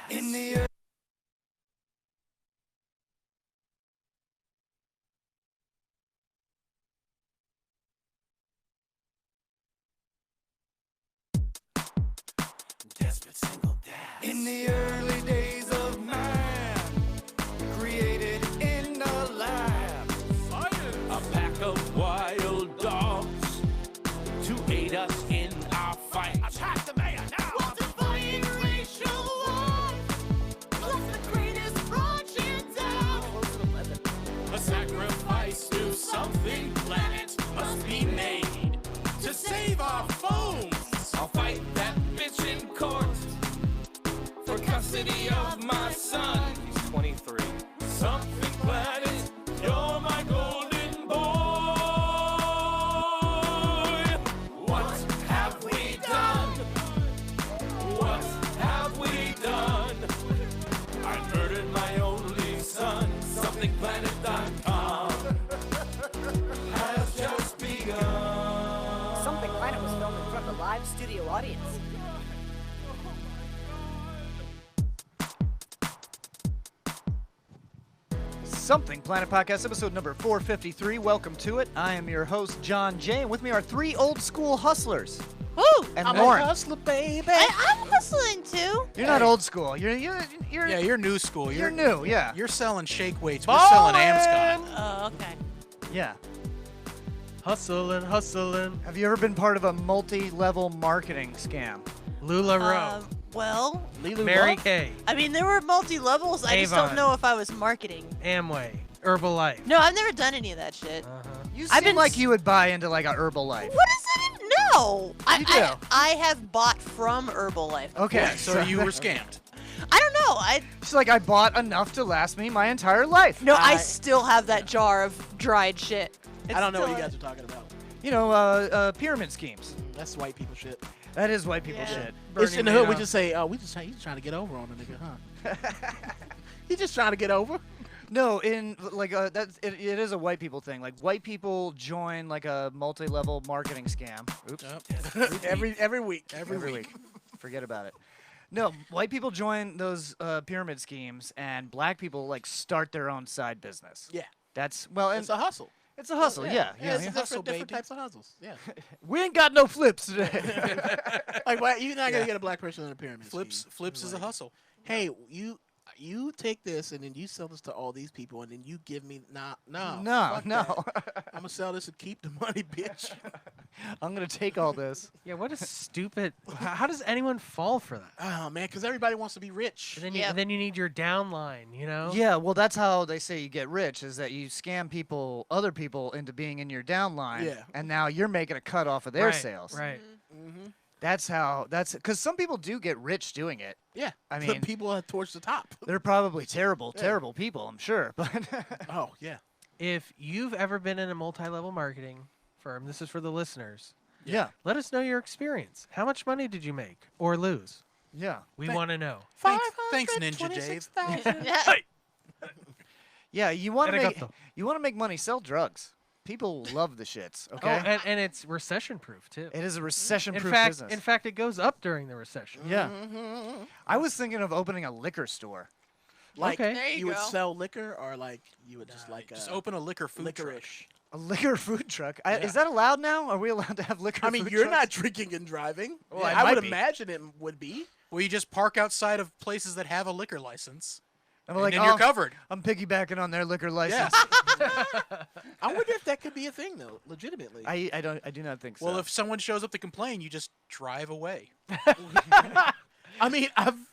In the desperate single dad. In the early days of man, created in a lab. A pack of wild dogs to aid us in our fight. Attack the mayor now! We'll defy racial life, plus the greatest project out. A sacrifice to something planet must be made to save our phones. I'll fight that bitch in court for custody of my son. He's 23. Something planet, you're my golden boy. What have we done? What have we done? I murdered my only son. SomethingPlanet.com has just begun. Something Planet was filmed in front of a live studio audience. Something Planet Podcast, episode number 453. Welcome to it. I am your host, John Jay, and with me are three old school hustlers. Woo! And I'm Lauren. a hustler, baby. I'm hustling too. You're not old school. You're Yeah, you're new school. you're new. Yeah. You're selling shake weights. We're selling Amscot. Oh, okay. Yeah. Hustling. Have you ever been part of a multi-level marketing scam? LuLaRoe. Well, Mary Kay. I mean, there were multi-levels. I just don't Avon. know if I was marketing. Amway. Herbalife. No, I've never done any of that shit. You I've seem been like s- you would buy into like a Herbalife. What is that? No. You do. I have bought from Herbalife. Okay, So you were scammed. I don't know. She's like, I bought enough to last me my entire life. I still have that jar of dried shit. I don't know what you It's guys are talking about. You know, pyramid schemes. That's white people shit. That is white people Yeah. shit. It's in the Bernie hood. We Madoff. just say, oh, he's just trying to get over on a nigga, huh? He's just trying to get over. No, in like that's it is a white people thing. Like white people join like a multi-level marketing scam. Oops. every week. Every week. Forget about it. No, white people join those pyramid schemes, and black people like start their own side business. Yeah. That's and It's a hustle. it's a hustle. Yeah, it's yeah. different types of hustles. Yeah. We ain't got no flips today. Like, why you're not gonna get a black person in a pyramid scheme. Flips is a hustle. Hey, you take this and then you sell this to all these people and then you give me no. no. I'm gonna sell this and keep the money, bitch. I'm gonna take all this. Yeah, what a stupid. How does anyone fall for that? Oh man, because everybody wants to be rich. And then, Yep. then you need your downline, you know? Yeah, well, that's how they say you get rich, is that you scam other people into being in your downline, Yeah. and now you're making a cut off of their Right, sales. Right. Mm-hmm. That's because some people do get rich doing it. Yeah. I The mean, people are towards the top. they're probably terrible people, I'm sure. But Oh yeah. If you've ever been in a multi-level marketing firm, this is for the listeners. yeah, Let us know your experience. How much money did you make or lose? yeah, We Thank- want to know. Thanks, Ninja Dave. yeah. You want to make Arigato. money, sell drugs. People love the shits. Oh, Okay, and it's recession-proof too. it is a recession-proof business. In fact, it goes up during the recession. yeah, Mm-hmm. I was thinking of opening a liquor store. Like Okay. There you you would go. sell liquor or like you would just like Just open a liquor food truck. licorice. A liquor food truck. Yeah. Is that allowed now? Are we allowed to have liquor? I mean, food you're trucks? not drinking and driving. Well, I I might would be. imagine it would be. Well, you just park outside of places that have a liquor license, I'm and like, then you're oh, covered. I'm piggybacking on their liquor license. I wonder if that could be a thing though, legitimately. I do not think so. Well, if someone shows up to complain, you just drive away. I mean,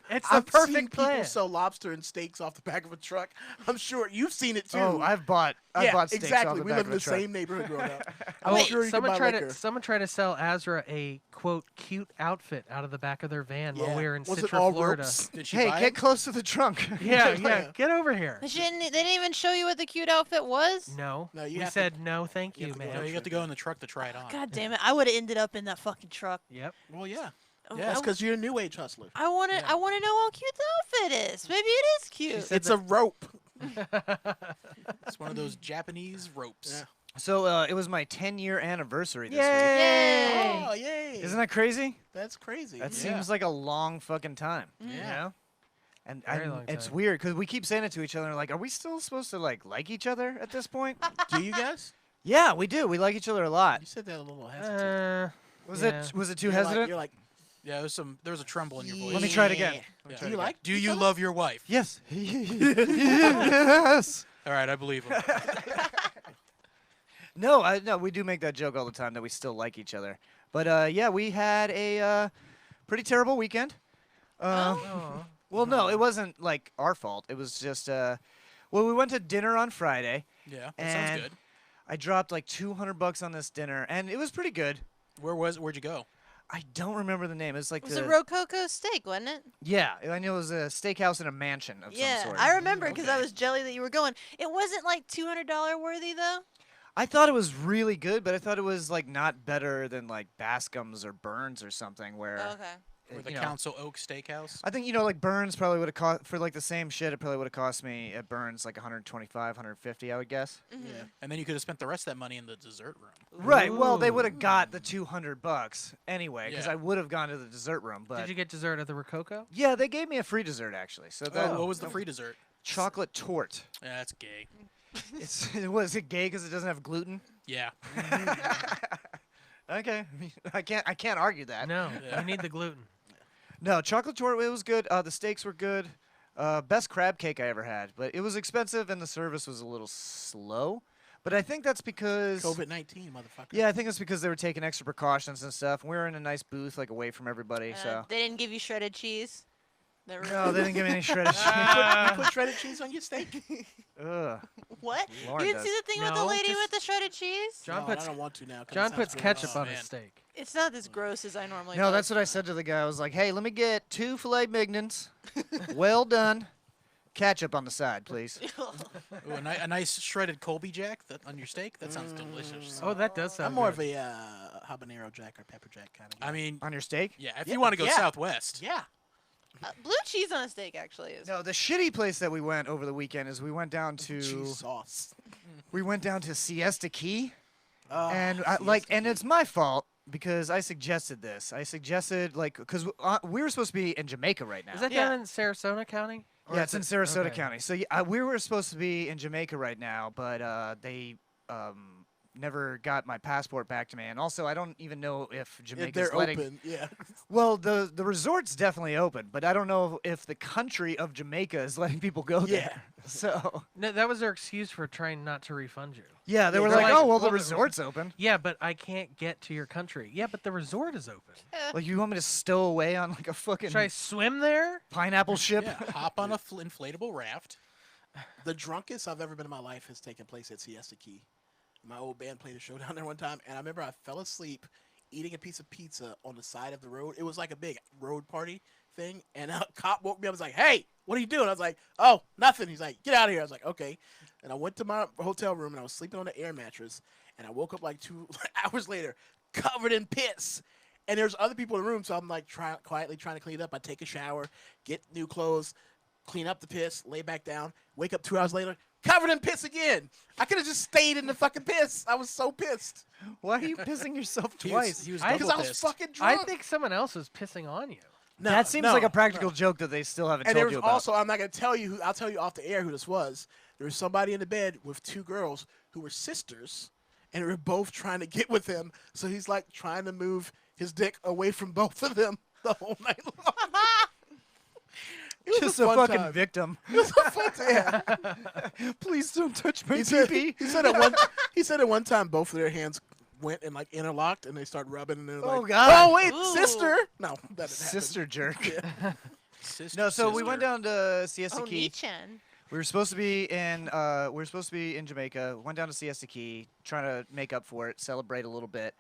It's the I've perfect seen people plan. sell lobster and steaks off the back of a truck. I'm sure you've seen it too. oh, I've bought steaks exactly. off the we back live of in a the truck. same neighborhood growing up. I'm Wait, sure you can buy liquor. Someone tried to sell Azra a quote cute outfit out of the back of their van while we were in Was Citra, it all Florida. ropes? Did she Hey, buy get it? close to the trunk. Yeah, get over here. They didn't even show you what the cute outfit was? No, No, you we have to- said no, thank you you, have to go No, man. you have to go in the truck to try it on. God damn it. I would have ended up in that fucking truck. Yep. Well, yeah. That's because you're a new age hustler. I want to know how cute the outfit is. Maybe it is cute. said It's a rope. It's one of those Japanese ropes. Yeah. So it was my 10-year anniversary this Yay! Oh, yay. week. Isn't that crazy? That's crazy. That yeah. seems like a long fucking time. Mm. You know? And Very long it's time. weird because we keep saying it to each other. Like, are we still supposed to like each other at this point? Do you guys? Yeah, we do. We like each other a lot. You said that a little hesitant. Was Yeah. it too You're like- hesitant? You're like, Yeah, there was a tremble in your voice. Let me try it again. yeah. Let me Yeah. try Do it you again. like? Do each you other? love your wife? Yes. Yes. All right, I believe him. No, we do make that joke all the time that we still like each other. But yeah, we had a pretty terrible weekend. Oh. Well, no, it wasn't like our fault. It was just well, we went to dinner on Friday. Yeah, that sounds And good. I dropped like $200 on this dinner, and it was pretty good. Where'd you go? I don't remember the name. It's like It was the a Rococo steak, wasn't it? yeah. I know it was a steakhouse in a mansion of Yeah, some sort. I remember because I Okay. was jelly that you were going. It wasn't like $200 worthy though. I thought it was really good, but I thought it was like not better than like Bascom's or Burns or something where. Okay. Or the you know, Council Oak Steakhouse? I think like Burns probably would have cost for like the same shit. It probably would have cost me at Burns like 125, 150, I would guess. Mm-hmm. Yeah. And then you could have spent the rest of that money in the dessert room. Right. Well, they Ooh. would have got the $200 anyway because Yeah. I would have gone to the dessert room. But Did you get dessert at the Rococo? yeah, they gave me a free dessert actually. So that What was the free dessert? chocolate torte. Yeah, that's gay. Was it gay because it doesn't have gluten? Yeah. Okay, I can't argue that. No, Yeah. you need the gluten. No, chocolate torte, it was good. The steaks were good. Best crab cake I ever had, but it was expensive and the service was a little slow. But I think that's because COVID-19, motherfucker. yeah, I think it's because they were taking extra precautions and stuff. We were in a nice booth, like away from everybody. So They didn't give you shredded cheese. That no, they didn't give me any shredded cheese. You put shredded cheese on your steak? Ugh. What? Lauren You didn't does. see the thing with the No, lady just- with the shredded cheese? John No, puts I don't want to now. 'cause it John sounds puts gross. ketchup Oh, on his man. steak. It's not as gross as I normally. No, do. that's what I said to the guy. I was like, "Hey, let me get 2 filet mignons, well done, ketchup on the side, please." Ooh, a nice shredded Colby Jack on your steak? That sounds delicious. Oh, that does sound I'm more good. of a habanero jack or pepper jack kind of guy. I mean, On your steak? yeah, if Yeah, you want to go yeah. Southwest. yeah. Blue cheese on a steak actually is. No, the shitty place that we went over the weekend is we went down to Cheese sauce. Siesta Key, Oh, and and it's my fault because I suggested this. I suggested because we were supposed to be in Jamaica right now. Is that Yeah. down in Sarasota County? Or Yeah, is it's in it- Sarasota okay. County. So we were supposed to be in Jamaica right now, but they never got my passport back to me. And also, I don't even know if If Jamaica's they're letting. open, yeah. Well, the resort's definitely open, but I don't know if the country of Jamaica is letting people go Yeah. there. So No, that was their excuse for trying not to refund you. yeah, they Yeah, were they're like, like, "Oh, well, the well, the- resort's open." Yeah, but I can't get to your country. Yeah, but the resort is open. Like, you want me to stow away on like a fucking Should I swim there? pineapple ship? Yeah, hop on a inflatable raft. The drunkest I've ever been in my life has taken place at Siesta Key. My old band played a show down there one time, and I remember I fell asleep eating a piece of pizza on the side of the road. It was like a big road party thing, and a cop woke me up and was like, "Hey, what are you doing?" I was like, "Oh, nothing." He's like, "Get out of here." I was like, "Okay." And I went to my hotel room, and I was sleeping on the air mattress, and I woke up like 2 hours later, covered in piss. And there's other people in the room, so I'm like quietly trying to clean it up. I take a shower, get new clothes, clean up the piss, lay back down, wake up 2 hours later, covered in piss again. I could have just stayed in the fucking piss. I was so pissed. Why are you pissing yourself He twice? was, he was I- Because double I was pissed. fucking I drunk. think someone else was pissing on you. No, that seems no, like a practical no. joke that they still haven't And there told was you about. also, I'm not going to tell you I'll tell you off the air who this was. There was somebody in the bed with 2 girls who were sisters, and they were both trying to get with him. So he's like trying to move his dick away from both of them the whole night long. It was Just a a fun fucking time. victim. It was a fun time. Please don't touch my He said, pee-pee. he said at one time both of their hands went and like interlocked and they started rubbing and they're Oh, like, God. "Oh wait, Ooh. sister." No, that didn't Sister jerk. happen. Sister, No, so we sister. went down to Siesta Oh, Key. Nichan. We were supposed to be in Jamaica. Went down to Siesta Key, trying to make up for it, celebrate a little bit.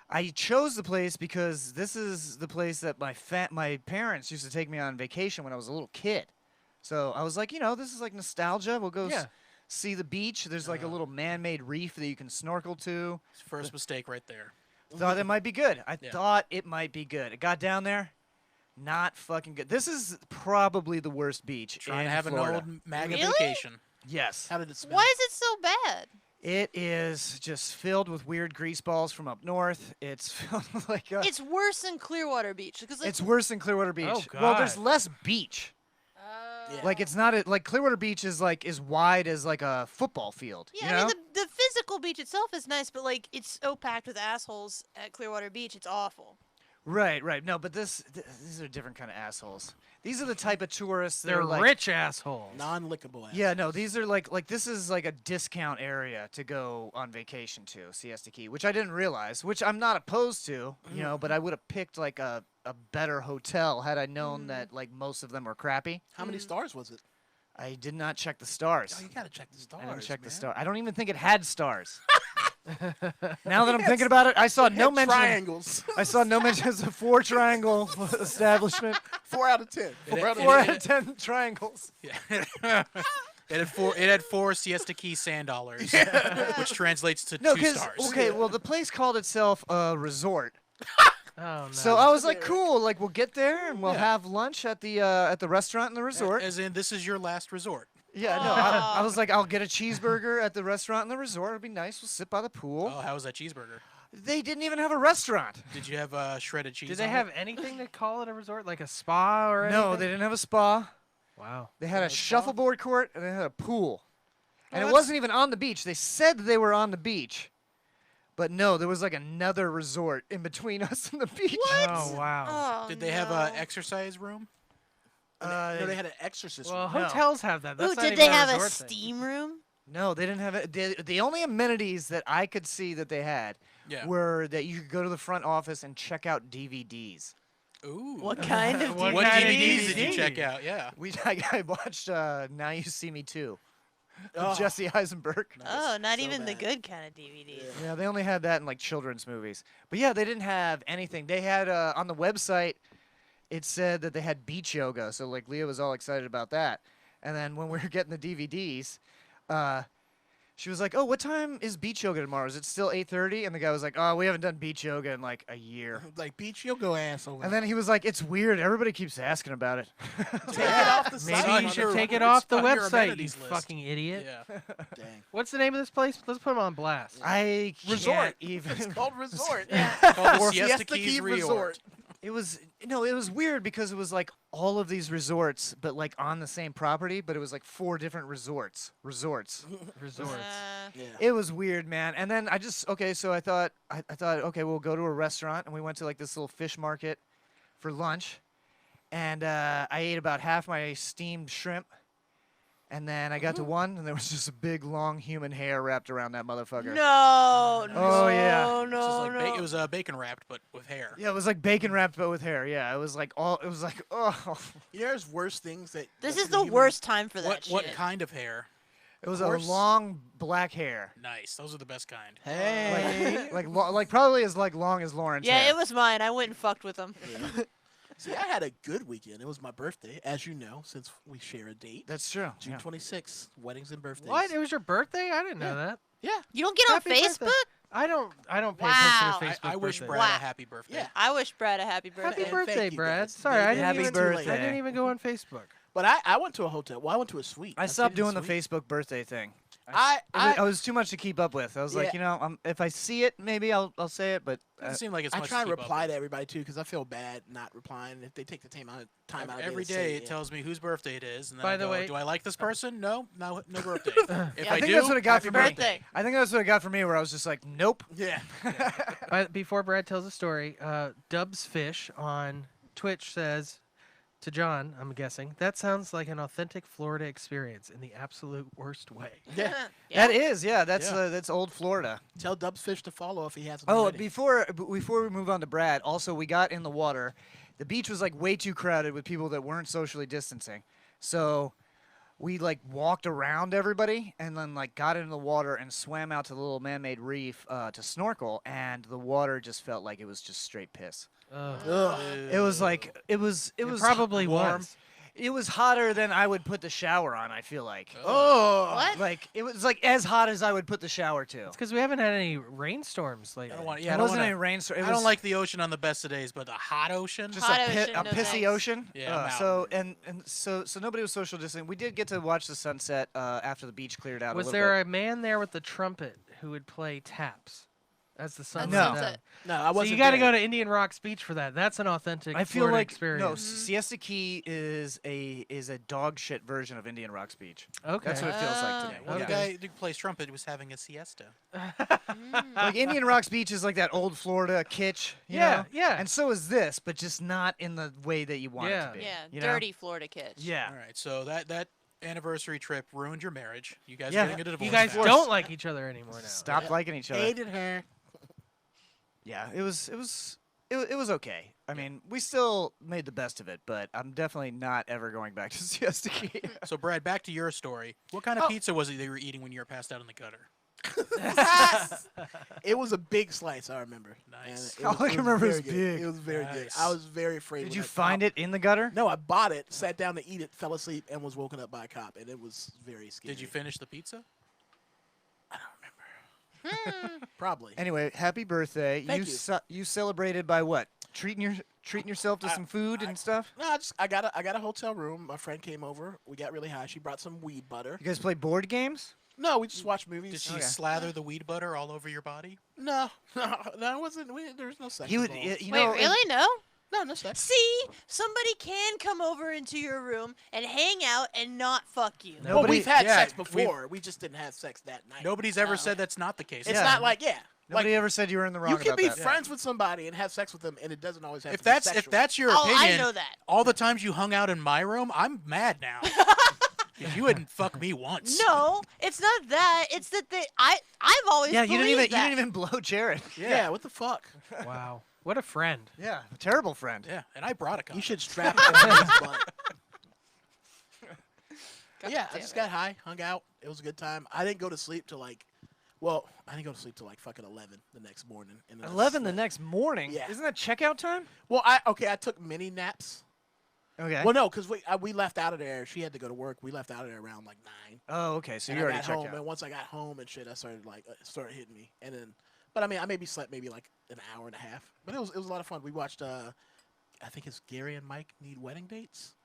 I chose the place because this is the place that my parents used to take me on vacation when I was a little kid. So I was like, this is like nostalgia. We'll go Yeah. see the beach. There's like a little man-made reef that you can snorkel to. First mistake right there. Thought it might be good. I Yeah. thought it might be good. It got down there, not fucking good. This is probably the worst beach Trying in to have Florida. an old MAGA Really? vacation. Yes. How did it smell? Why is it so bad? It is just filled with weird grease balls from up north. It's filled with like It's worse than Clearwater Beach because like, it's worse than Clearwater Beach. Oh, Well, there's God. less beach. Yeah. Like it's not like Clearwater Beach is like as wide as like a football field. yeah, you I know? mean the physical beach itself is nice, but like it's so packed with assholes at Clearwater Beach, it's awful. Right, right. No, but these are different kind of assholes. These are the type of tourists that They're are like rich assholes. Non-lickable. Yeah, no, these are like this is like a discount area to go on vacation to, Siesta Key, which I didn't realize, which I'm not opposed to, you know, but I would have picked like a better hotel had I known that like most of them were crappy. How many stars was it? I did not check the stars. Oh, you gotta check the stars. I didn't check the man. star. I don't even think it had stars. Now that I'm thinking about it, I saw no Had mention. triangles. I saw no mention as a 4-triangle establishment. 4 out of 10. It- 4 out of 10 triangles. Yeah. It had four Siesta Key sand dollars, which translates to No, 2 because stars. okay, well the place called itself a resort. Oh no. So I was like, cool, like we'll get there and we'll have lunch at the restaurant in the resort. As in, this is your last resort. Yeah, no, I was like, I'll get a cheeseburger at the restaurant in the resort. It'll be nice. We'll sit by the pool. Oh, how was that cheeseburger? They didn't even have a restaurant. Did you have shredded cheese? Did they on have it? anything to call it a resort, like a spa or anything? No, they didn't have a spa. Wow. They had a shuffleboard court and they had a pool. And it that's- wasn't even on the beach. They said they were on the beach. But no, there was like another resort in between us and the beach. Oh wow. Oh, Did they have no. an exercise room? No, they had an exorcist. Well, room. no. hotels have that. That's Ooh, not did even they a have a resort thing. steam room? No, they didn't have it. The only amenities that I could see that they had Yeah. were that you could go to the front office and check out DVDs. Ooh. What kind of What What kind of DVDs did you DVD? check out? Yeah. I watched Now You See Me Too. Oh. Jesse Eisenberg. Oh, not So even the bad. good kind of DVD. Yeah, they only had that in like children's movies. But yeah, they didn't have anything. They had on the website, it said that they had beach yoga. So like Leah was all excited about that. And then when we were getting the DVDs, she was like, "Oh, what time is beach yoga tomorrow? Is it still 8:30?" And the guy was like, "Oh, we haven't done beach yoga in like a year." Like, beach, you'll go ass over. And then he was like, "It's weird. Everybody keeps asking about it." take it off the Maybe site. you on should your- take it it's off the on your website, you amenities list. fucking idiot. Yeah. Dang. What's the name of this place? Let's put them on blast. I Resort. can't even. It's called resort. Called the Or Siesta Keys Resort. It was it was weird because it was like all of these resorts, but like on the same property, but it was like 4 different resorts. Resorts. Yeah. It was weird, man. And then I thought okay, we'll go to a restaurant, and we went to like this little fish market for lunch, and I ate about half my steamed shrimp, and then I got to one, and there was just a big long human hair wrapped around that motherfucker. No, no, Oh, yeah. no, It's just like no. it was bacon wrapped, but with hair. Yeah, it was like bacon wrapped but with hair. Yeah, it was like oh. You know, there's worse things that. This that is the the human- worst time for that What shit. kind of hair? It was Horse? a long black hair. Nice. Those are the best kind. Hey. Like probably as like long as Lauren's Yeah, hair. it was mine. I went and fucked with them. See, I had a good weekend. It was my birthday, as you know, since we share a date. That's true. June yeah. 26th, weddings and birthdays. What? It was your birthday? I didn't know that. Yeah. You don't get on Happy birthday. Facebook? I don't pay Wow. attention to Facebook I wish birthdays. Brad Wow. a happy birthday. Yeah. I wish Brad a happy birthday. Happy And birthday, thank you, Brad. guys. Sorry, I didn't Happy even birthday. I didn't even go on Facebook. But I went to a hotel. Well, I went to a suite. I stayed stopped in a doing the suite. Facebook birthday thing. I It was too much to keep up with. I was like, Yeah. if I see it, maybe I'll say it. But Doesn't seem like it's I much try and to keep up reply with. to everybody too because I feel bad not replying. If they take the time out Every to say day it, it tells me whose birthday it is, and then By I the go, way- do I like this person? No birthday. If I I think do, that's what it got happy for me. birthday. I think that's what it got for me, where I was just like, nope. Yeah. Before Brad tells the story, Dubs Fish on Twitch says to John, I'm guessing, that sounds like an authentic Florida experience in the absolute worst way. Yeah. That is, yeah. That's Yeah. That's old Florida. Tell Dubsfish to follow if he hasn't. Oh, already. before we move on to Brad, also we got in the water. The beach was like way too crowded with people that weren't socially distancing. So we like walked around everybody and then like got into the water and swam out to the little man-made reef to snorkel, and the water just felt like it was just straight piss. Ugh. Ugh. It was like it was It probably warm. was. It was hotter than I would put the shower on. I feel like. Oh. What? Like it was like as hot as I would put the shower to. It's because we haven't had any rainstorms lately. I don't want. It Yeah, I don't wasn't wanna- any rainstorm. It I was don't like the ocean on the best of days, but the hot ocean. just Hot a, ocean, a no pissy thanks. ocean. Yeah, I'm out. so so nobody was social distancing. We did get to watch the sunset after the beach cleared out. Was a there little a man there with the trumpet who would play taps as the sun At No. went down? sunset. No, I So wasn't. you got to there. go to Indian Rocks Beach for that. That's an authentic bit? I feel Florida like experience. no. Siesta Key is a dog shit version of Indian Rocks Beach. Okay. That's what it feels like to me. Yeah, well, Okay. the guy who plays trumpet was having a siesta. Like Indian Rocks Beach is like that old Florida kitsch. You Yeah, know? yeah. And so is this, but just not in the way that you want it Yeah. to be. Yeah, you know? dirty Florida kitsch. Yeah. All right, so that anniversary trip ruined your marriage. You guys Yeah. getting a divorce. You guys now. don't like each other anymore now. Stopped liking each other. Hated her. Yeah, it was okay. I mean, we still made the best of it, but I'm definitely not ever going back to Siesta Key. So Brad, back to your story. What kind of pizza was it they were eating when you were passed out in the gutter? It was a big slice, I remember. Nice. And All I can remember is very good. big. It was very good. Nice. I was very afraid. Did when you that find cop- it in the gutter? No, I bought it, sat down to eat it, fell asleep, and was woken up by a cop, and it was very scary. Did you finish the pizza? I don't remember. Probably. Anyway, happy birthday. Thank you. You celebrated by what? Treating yourself to some food and stuff? No, I got a hotel room. My friend came over. We got really high. She brought some weed butter. You guys play board games? No, we just watched movies. Did she Okay. slather the weed butter all over your body? No, it wasn't. There was no sex. He would involved. you Wait, know really? No? No sex. See, somebody can come over into your room and hang out and not fuck you. No. Well, Nobody- we've had yeah, sex we've- before. We just didn't have sex that night. Nobody's ever No. said that's not the case. It's Yeah. not like Nobody like ever said you were in the wrong you can about be that. friends with somebody and have sex with them, and it doesn't always have If to be that's sexual. your Oh, opinion, I know that. all the times you hung out in my room, I'm mad now. 'Cause you wouldn't fuck me once. No, it's not that. It's that I've always Yeah, you believed didn't that. even blow Jared. yeah. What the fuck? Wow. What a friend. Yeah, a terrible friend. Yeah, and I brought a condom. You should strap it on his butt. God Yeah, I damn just it. got high, hung out. It was a good time. I didn't go to sleep till I didn't go to sleep till like fucking 11 the next morning. And then I 11 the slept. next morning? Yeah. Isn't that checkout time? Well, I took mini naps. Okay. Well, no, because we left out of there. She had to go to work. We left out of there around like 9. Oh, okay. So And you I already got checked home, out. and once I got home and shit, I started like it started hitting me. And then, but I mean, I maybe slept maybe like an hour and a half. But it was a lot of fun. We watched. I think it's Gary and Mike Need Wedding Dates.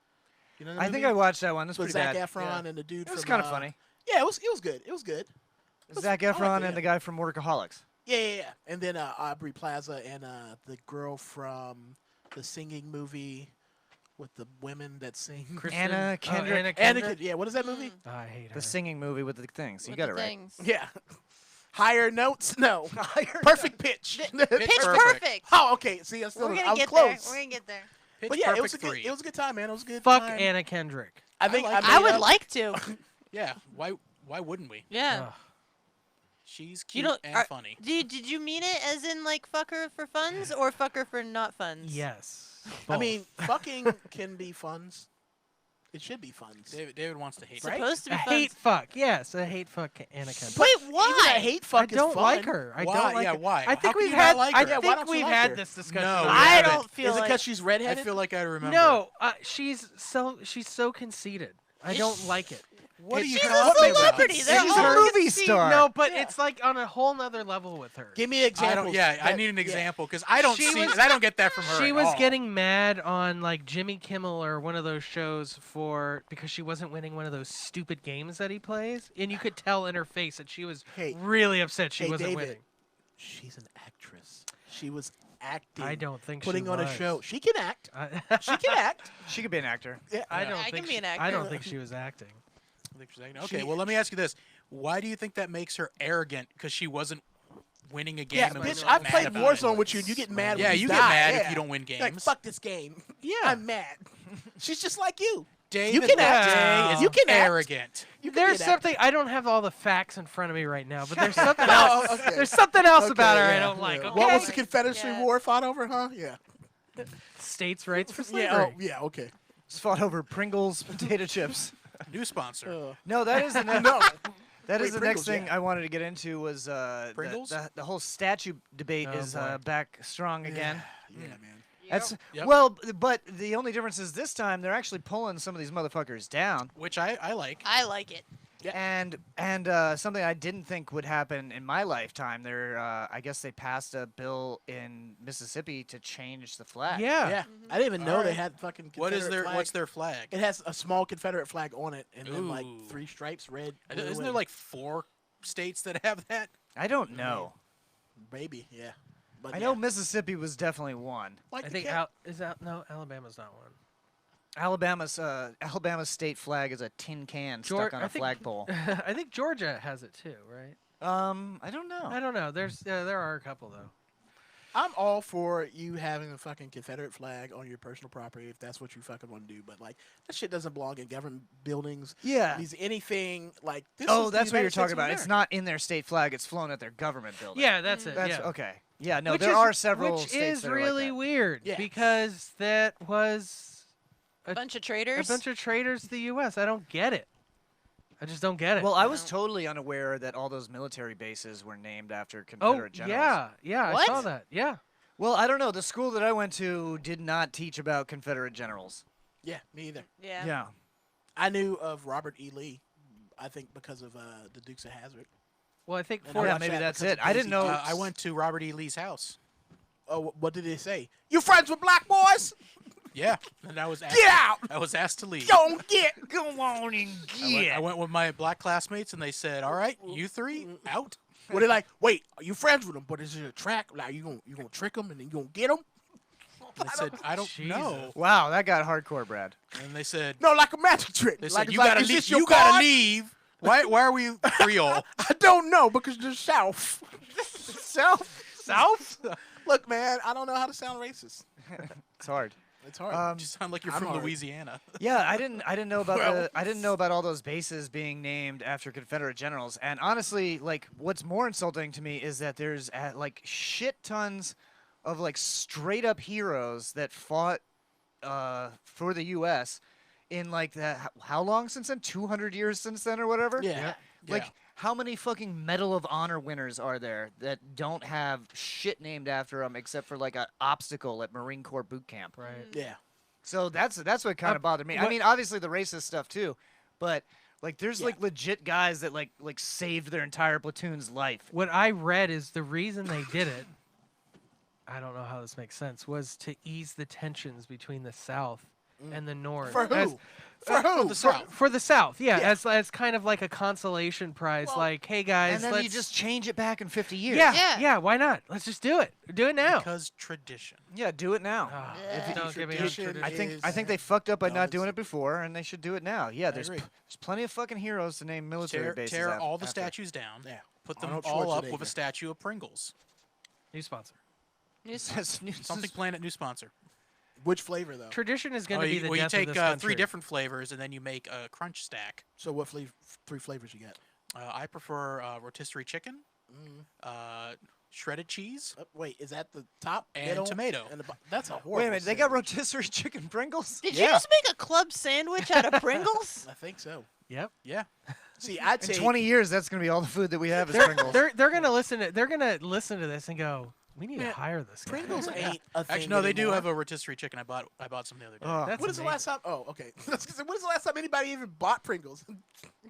You know? I think I watched that one. That's with pretty Zac bad. Efron Yeah. and the dude. It was from, kind of funny. Yeah, it was good. It was good. Zac I liked Efron it, and the yeah. guy from Workaholics. Yeah. And then Aubrey Plaza and the girl from the singing movie with the women that sing. Kristen, Anna Kendrick. Anna Anna, Kendrick. yeah, what is that movie? I hate her. The singing movie with the things. You With got the it right. things. Yeah. Higher notes? No. Higher Perfect pitch. Pitch perfect. Oh, okay. See, I We're was gonna get close. there. We're gonna get there. Pitch But yeah, it was Perfect a good. 3. It was a good time, man. It was a good. Fuck time. Anna Kendrick. I think I like I, I made would up- like to. Yeah, why wouldn't we? Yeah. Ugh. She's You cute don't. and funny. Did you mean it as in like fuck her for funds or fuck her for not funds? Yes. I Both. mean, fucking can be funs. It should be funs. David wants to hate. Right? Supposed to be I funds. hate fuck. Yes, I hate fuck Anna Kendrick. Wait, Even why? a hate fuck I don't is fun. like her. I Why? don't like Yeah, her. why? I How think can we've you not had. like I her? Yeah, why think don't you we've like had her? this discussion. No, we already. I haven't. don't feel Is it like. because she's I redheaded? feel like I remember. No, she's so conceited. I don't like it. What are you She's a talking about? celebrity. They're She's all a movie conceited. star. No, but Yeah. it's like on a whole nother level with her. Give me examples. I don't. Yeah, I That- need an yeah. example because I don't She see. was- I don't get that from her. She at was all. getting mad on like Jimmy Kimmel or one of those shows because she wasn't winning one of those stupid games that he plays, and you could tell in her face that she was Hey. really upset she Hey, wasn't David. winning. She's an actress. She was acting. I don't think putting she on was. a show. She can act. She I, can act. She could be an actor. Yeah. I Yeah. don't I think can be she, an I actor. don't think she was acting. I think she's like, okay, well, let me ask you this: why do you think that makes her arrogant? Because she wasn't winning a game. Yeah, and bitch. was I've mad played about Warzone it. with you, and you get mad. Yeah, when you die. get mad yeah. if you don't win games. Like fuck this game. Yeah. I'm mad. She's just like you. David can act. Day is You can act. arrogant. You can There's get something I don't have all the facts in front of me right now, but there's something Oh, else. okay. There's something else Okay, about her I yeah, don't like. yeah. Okay? What was the Confederacy Yeah. War fought over? Huh? Yeah. States' rights for slavery? Yeah. Oh, yeah. Okay. Just fought over Pringles potato chips. New sponsor. No, that is the next. No. That is Wait, the Pringles, next thing yeah. I wanted to get into was Pringles? the whole statue debate Oh, is boy. back strong again. Yeah, man. That's Yep. well, but the only difference is this time they're actually pulling some of these motherfuckers down. Which I like. I like it. Yeah. And something I didn't think would happen in my lifetime. I guess they passed a bill in Mississippi to change the flag. Yeah. Yeah, I didn't even know they Alright. had fucking. What is Confederate their flag. what's their flag? It has a small Confederate flag on it, and then like Ooh. 3 stripes, red. blue, Isn't there and- like 4 states that have that? I don't know. maybe? Yeah, but I yeah. know Mississippi was definitely one. Like I the think cat- Alabama's not one. Alabama's state flag is a tin can stuck on I a think- flagpole. I think Georgia has it too, right? I don't know. I don't know. There are a couple though. I'm all for you having a fucking Confederate flag on your personal property if that's what you fucking want to do, but like that shit doesn't belong in government buildings. Yeah. Needs anything like this. Oh, is the that's what you're United States talking of about. It's America. not in their state flag. It's flown at their government building. Yeah, that's it. That's yeah. okay. Yeah, no, Which there is- are several Which states is that are like really that. weird Yeah. because that was A bunch of a traitors. bunch of traitors to the U.S. I don't get it. I just don't get it. Well, I was totally unaware that all those military bases were named after Confederate generals. yeah, I What? saw that. Yeah. Well, I don't know. The school that I went to did not teach about Confederate generals. Yeah, me either. yeah. I knew of Robert E. Lee, I think because of the Dukes of Hazzard. Well, I think And for I Yeah, watched maybe that that's because it. of I didn't Daisy know. Dukes. I went to Robert E. Lee's house. Oh, what did they say? You friends with black boys? Yeah, and I was asked, Get out! I was asked to leave. Don't get. Go on and I went with my black classmates, and they said, "All right, you 3 out." Well, they're like, wait, are you friends with them? But is it a track? Like you gonna trick them and then you gonna get them? And I said, "I don't know." Wow, that got hardcore, Brad. And they said, No, like a magic trick. "They like, said it's you like, gotta is leave. this your You gotta card? leave. Why are we Creole?" I don't know because the South. South? Look, man, I don't know how to sound racist. It's hard. It's hard. You sound like you're I'm from hard. Louisiana. Yeah, I didn't know about Well- I didn't know about all those bases being named after Confederate generals. And honestly, like what's more insulting to me is that there's like shit tons of like straight up heroes that fought for the U.S. in like how long since then? 200 years since then or whatever. yeah. Like Yeah. how many fucking Medal of Honor winners are there that don't have shit named after them except for like an obstacle at Marine Corps boot camp? right. Yeah. So that's what kind of bothered me. I what- mean, obviously the racist stuff too, but like there's Yeah. like legit guys that like saved their entire platoon's life. What I read is the reason they did it. I don't know how this makes sense. Was to ease the tensions between the South and the North. For As- who? For who? the South. For the South, yeah, Yeah. as kind of like a consolation prize, Well, like, hey guys, And then let's you just change it back in 50 years. yeah, why not? Let's just do it. Do it now. Because tradition. Yeah, do it now. Ah, If don't get me on tradition tradition. I think they fucked up by not nonsense. doing it before, and they should do it now. Yeah, there's agree. there's plenty of fucking heroes to name military Tear, bases. tear af- all the after. statues down. Yeah. Put them Arnold all up with Schwarzenegger. a statue of Pringles. New sponsor. That's new- Something Planet new sponsor. Which flavor though? Tradition is going Oh, to be you, the well, you death take of this 3 country. different flavors, and then you make a crunch stack. So what 3 flavors you get? I prefer rotisserie chicken, shredded cheese, Wait, is that the top and middle, tomato. and the that's a horrible. Wait a minute, they got sandwich. rotisserie chicken Pringles? Did Yeah. you just make a club sandwich out of Pringles? I think so. Yep. Yeah. See, I'd In take 20 years, that's gonna be all the food that we have is Pringles. They're gonna listen to this and go, we need to Man, hire this guy. Pringles ain't a thing Actually, no, they do anymore. have a rotisserie chicken. I bought some the other day. Oh. That's When is the amazing. last time? Oh, okay. When is the last time anybody even bought Pringles?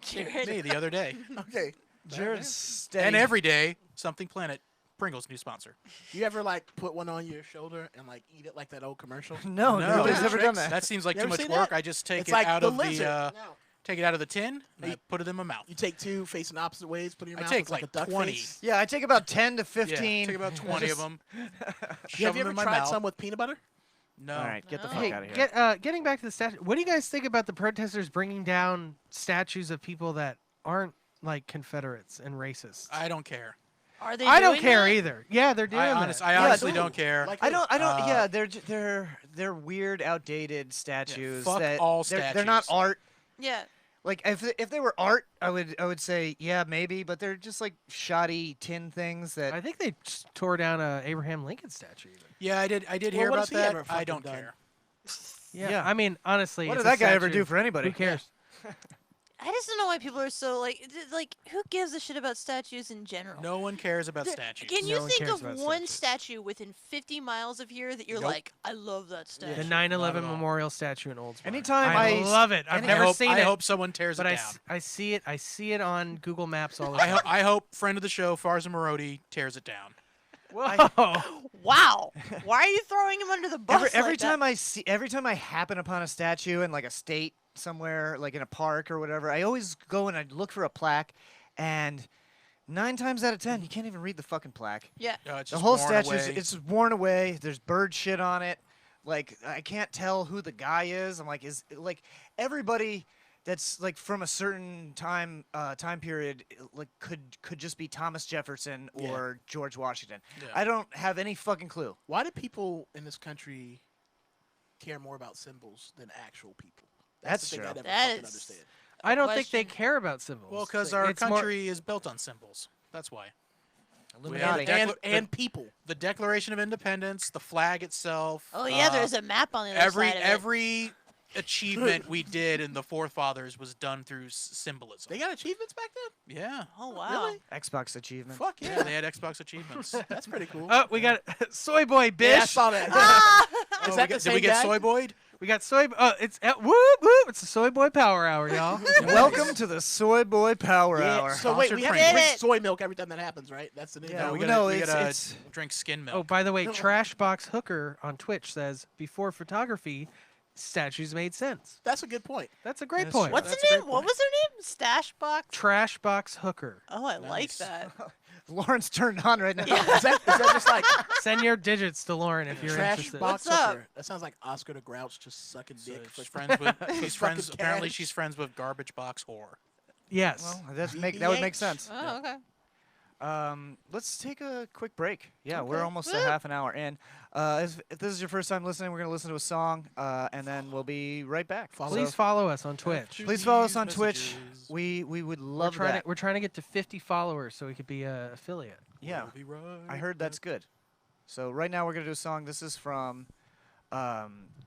Jared. Me the other day. Okay. Jared's steady. And every day, Something Planet Pringles new sponsor. You ever like put one on your shoulder and like eat it like that old commercial? No, No. nobody's Yeah. ever done that. That seems like You too ever much seen work. that? I just take It's it like out the of lizard. the No. take it out of the tin and You- I put it in my mouth. You take 2 facing opposite ways, put it in your I mouth. take it's like like a duck 20. face. Yeah, I take about 10 to Yeah, 15. take about 20 of them. Yeah, Shove have you them ever in my tried mouth. some with peanut butter? No. All right, get the No. fuck Hey, out of here. getting back to the statue. What do you guys think about the protesters bringing down statues of people that aren't like Confederates and racists? I don't care. Are they? I don't doing care that? either. Yeah, they're doing I that. honestly dude. don't care. Like I don't. Uh, Yeah, they're weird, outdated statues. fuck that all they're not statues. art. Yeah. Like if they were art, I would say yeah maybe, but they're just like shoddy tin things that. I think they just tore down a Abraham Lincoln statue. Even. Yeah, I did Well, hear what about has he that. ever I fucking don't done? care. Yeah. Yeah. I mean, honestly, what it's did a that guy ever statue. do for anybody? Who cares? I just don't know why people are so like who gives a shit about statues in general? No one cares about statues. Can you No one think cares of about one statues. statue within 50 miles of here that you're Nope. like, I love that statue? The Not 9/11 at all. memorial statue in Oldsmar. Anytime I I love it. I've any- never seen I it. hope someone tears but it down. I see it. I see it on Google Maps all the I, time. I hope friend of the show, Farza Marodi, tears it down. Whoa! Wow. Why are you throwing him under the bus? every like time that? every time I happen upon a statue in like a state somewhere, like in a park or whatever, I always go and I look for a plaque, and 9 times out of 10, you can't even read the fucking plaque. Yeah. It's The just whole worn statue, away. it's worn away. There's bird shit on it. Like I can't tell who the guy is. I'm like, is like everybody that's like from a certain time period, like could just be Thomas Jefferson Yeah. or George Washington. Yeah. I don't have any fucking clue. Why do people in this country care more about symbols than actual people? That's the thing true. I never That fucking is- understand. I don't think they question. care about symbols. Well, because our It's more- country is built on symbols. That's why. Illuminati. And, Decla- and people. The Declaration of Independence, the flag itself. Oh yeah, there's a map on the other side of it. every achievement we did in the Forefathers was done through symbolism. They got achievements back then? Yeah. Oh wow. Really? Xbox achievement. Fuck Yeah, yeah. they had Xbox achievements. That's pretty cool. Oh, we got Soy Boy Bish. Yeah, I saw that. Ah! Is Oh, that we the did same we get guy? Soy Boyed? We got Soy. It's whoop whoop. It's the Soy Boy Power Hour, y'all. Welcome to the Soy Boy Power Yeah, Hour. so wait, we have to Did drink it. soy milk every time that happens, right? That's the new Yeah, thing. we gotta, know we it's- gotta it's- drink skin milk. Oh, by the way, Trashbox Hooker on Twitch says before photography, statues made sense. That's a good point. That's a great That's point. true. What's That's her a name? great What point. was her name? Stash box. Trashbox Hooker. Oh, I like Nice. that. Lawrence turned on right now. Is that just like Send your digits to Lauren if you're trash interested. box What's up? hooker? That sounds like Oscar the Grouch just sucking So dick. she's for- friends with. She's fucking friends. Apparently, cash. she's friends with Garbage Box Whore. Yes. Well, that would make VBH. sense. Oh, okay. Let's take a quick break. Yeah, we're Okay. almost Woo. a half an hour in. If this is your first time listening, we're going to listen to a song, and then we'll be right back. Please follow us on Twitch. Please follow us on These Twitch. messages. We would We're love trying, that. we're trying to get to 50 followers so we could be an affiliate. Yeah, We'll be right I heard that's good. So right now we're going to do a song. This is from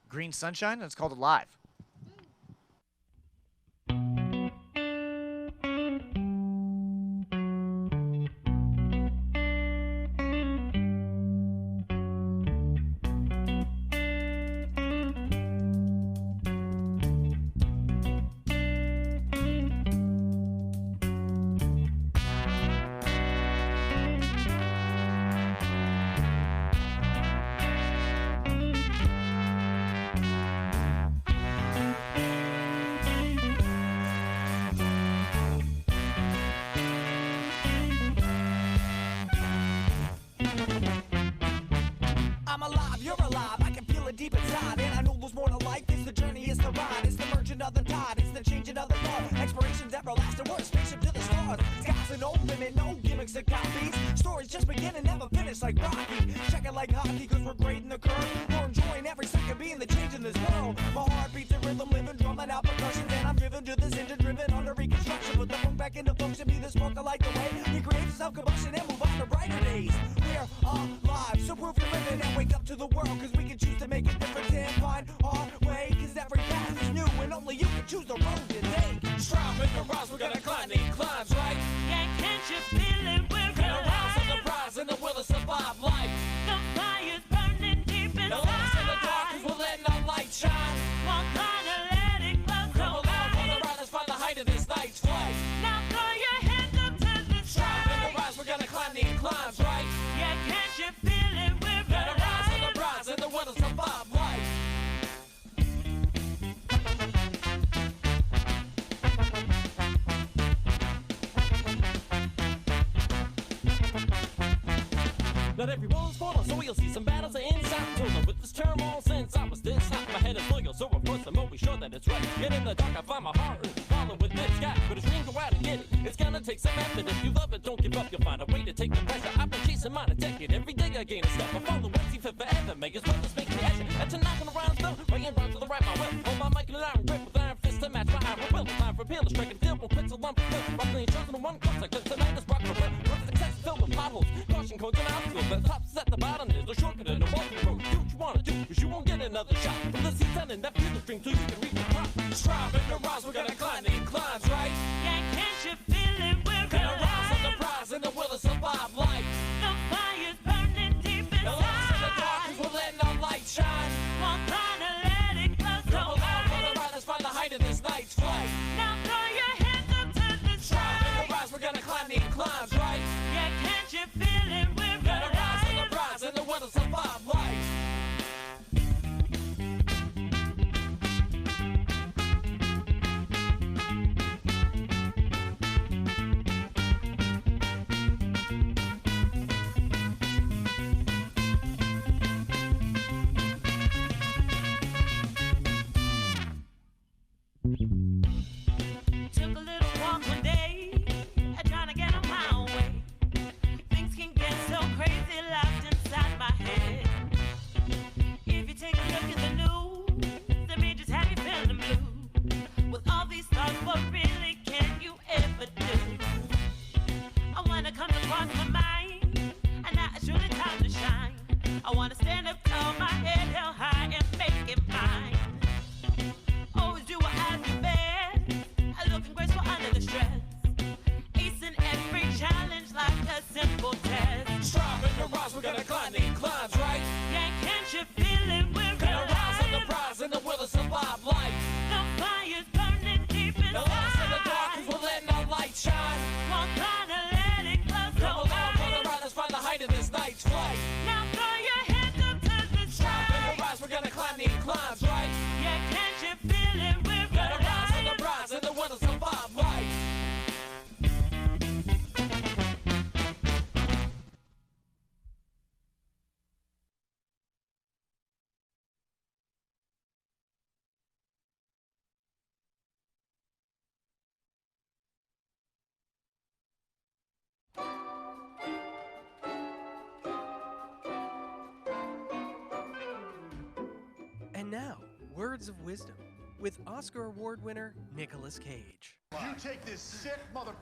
Green Sunshine, and it's called Alive. I'm alive, you're alive, I can feel it deep inside. And I know there's more to life, it's the journey, it's the ride. It's the merging of the tide, it's the changing of the thought. Explorations everlasting, we're a spaceship to the stars. Sky's an no limit, no gimmicks or copies. Stories just beginning, never finish like Rocky. Check it like hockey, cause we're grading the curve. We're enjoying every second being the change in this world. My heart beats the rhythm, living, drumming out percussion. And I'm driven to this engine, driven under reconstruction. Put the funk back into function, be the spark I like the way. We create self-combustion and move on to brighter days. We're alive, so prove you're living and wake up to the world. Cause we can choose to make a difference and find our way. Cause every path is new and only you can choose the road you take. Strive with the rise, we're gonna climb the inclines, right? Yeah, can't you feel it? We're Gonna rise on alive. the prize and the will to survive life. The fire's burning deep No lights in the dark cause inside. we're letting our light shine. Won't try to let it go Come so alive on the high. rise, let's find the height of this night's flight. Now throw your hands up to the Strive with the sky. rise, we're gonna climb the inclines, right? Yeah, can't you feel it? We're Gonna rise on the alive. prize and the will to survive life. Not everyone's falling, so we'll see some battles are inside. Dealing with this turmoil since I was this hot. My head is loyal, so of course I'm always sure that it's right. Get in the dark, I find my heart and follow with this guy. But a dream, go out and get it. It's gonna take some effort. If you love it, don't give up. You'll find a way to take the pressure. I've been chasing mine a decade. Every day I gain a step. I follow what's for forever. Make as well as make me action. That's a knocking around still. Writing rhymes to the right, my will. Hold my mic and an iron grip with iron fist to match my iron will. Time for appeal, striking deal, won't quit till I'm fulfilled. Roughly chosen one course, like this tonight is rock for real. With success filled with potholes, caution codes and obstacles. The top's at the bottom, there's no shortcut and no walking road. Do what you wanna do, cause you won't get another shot. From the season and that feel the string till you can reach the top. Strive and the rise, we're gonna climb the inclines, right? wanna stand up tall, my head held high and make it mine. Always do what I do best. I looking graceful under the stress. Acing every challenge like a simple test. Strive and rise, we're gonna climb the inclines, right? Yeah, can't you feel it? We're Gonna rise on the alive. prize and the will to survive life. The fire's burning deep The lights in the dark, inside. 'cause we're letting our light shine. Won't try to let it close Come your along, brother, eyes. ride, let's find the height of this night's flight. Now throw your hands up to the Strive and sky. rise, we're gonna climb the inclines, right? Yeah, can't you feel it? We're Gonna rise on the alive. prize and the will to survive life. And now, words of wisdom with Oscar Award winner Nicolas Cage. You take this sick mother,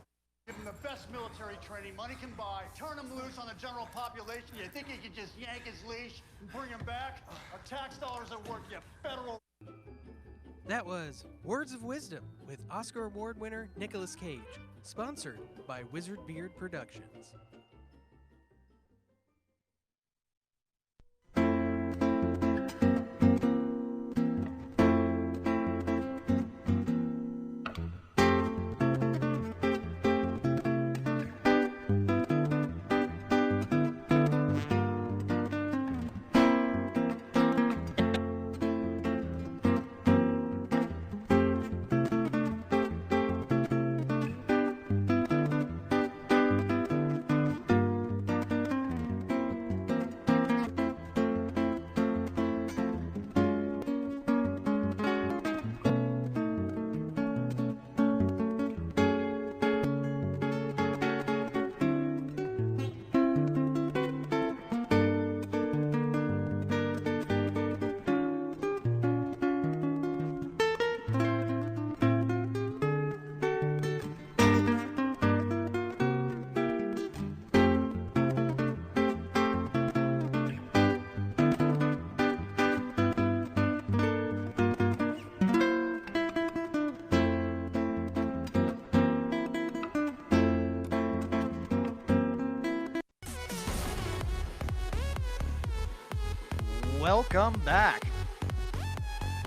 give him the best military training money can buy, turn him loose on the general population. You think you can just yank his leash and bring him back? Our tax dollars at work, you federal. That was Words of Wisdom with Oscar Award winner Nicolas Cage, sponsored by Wizard Beard Productions. Welcome back.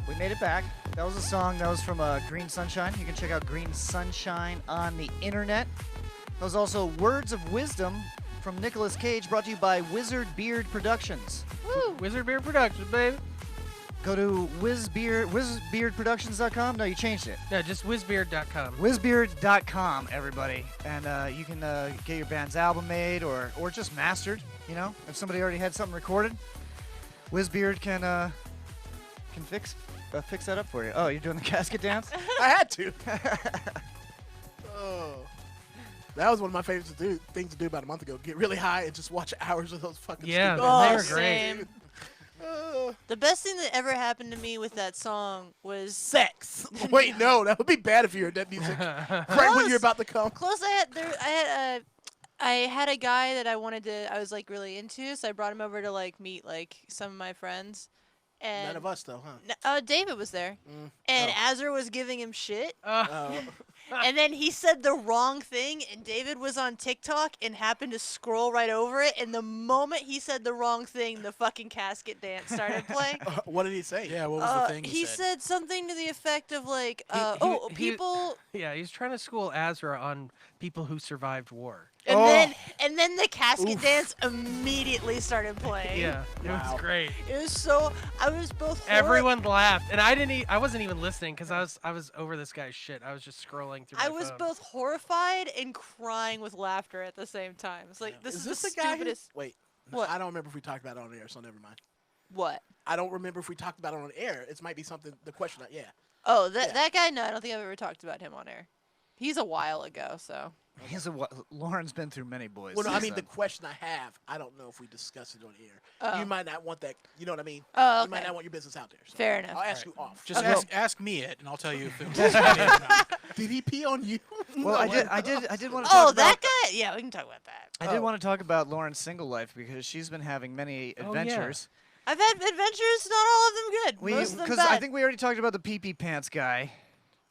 We made it back. That was a song that was from Green Sunshine. You can check out Green Sunshine on the internet. That was also Words of Wisdom from Nicolas Cage, brought to you by Wizard Beard Productions. Woo! Wizard Beard Productions, baby. Go to wizbeardproductions.com. No, you changed it. No, just whizbeard.com. Wizbeard.com, everybody. And you can get your band's album made or just mastered, you know, if somebody already had something recorded. Wizbeard can fix that up for you. Oh, you're doing the casket dance? I had to. Oh. That was one of my favorite things to do about a month ago. Get really high and just watch hours of those fucking Yeah, stupid man, they Oh, were great. same. The best thing that ever happened to me with that song was sex. Wait, no, that would be bad if you heard that music right when you're about to come. close. I had a guy that I was like really into, so I brought him over to like meet like some of my friends. And None of us though, huh? David was there, Mm. and Oh. Azra was giving him shit. Oh. And then he said the wrong thing, and David was on TikTok and happened to scroll right over it. And the moment he said the wrong thing, the fucking casket dance started playing. What did he say? Yeah, what was the thing He said something to the effect of like, people. Yeah, he's trying to school Azra on people who survived war. And then the casket dance immediately started playing. Yeah, it was great. It was so. I was both. Everyone laughed, and I wasn't even listening because I was over this guy's shit. I was just scrolling through. I my was phone. both horrified and crying with laughter at the same time. It's like this is this the the guy who? stupidest. Wait, What? I don't remember if we talked about it on air, so never mind. What? I don't remember if we talked about it on air. It might be something. The question, yeah. Oh, that guy. No, I don't think I've ever talked about him on air. He's a while ago, so. Lauren's been through many boys. Well, no, I since mean the then. question I have. I don't know if we discuss it on air. Oh. You might not want that. You know what I mean? Oh, You might okay. not want your business out there. So Fair enough. I'll ask you off. Just ask me it, and I'll tell you if it was Yeah. funny or not. Did he pee on you? Well, I did want to. Oh, talk that about, guy? Yeah, we can talk about that. I did want to talk about Lauren's single life because she's been having many Oh, yeah. adventures. I've had adventures, not all of them good. Most of them Because bad. I think we already talked about the pee-pee pants guy.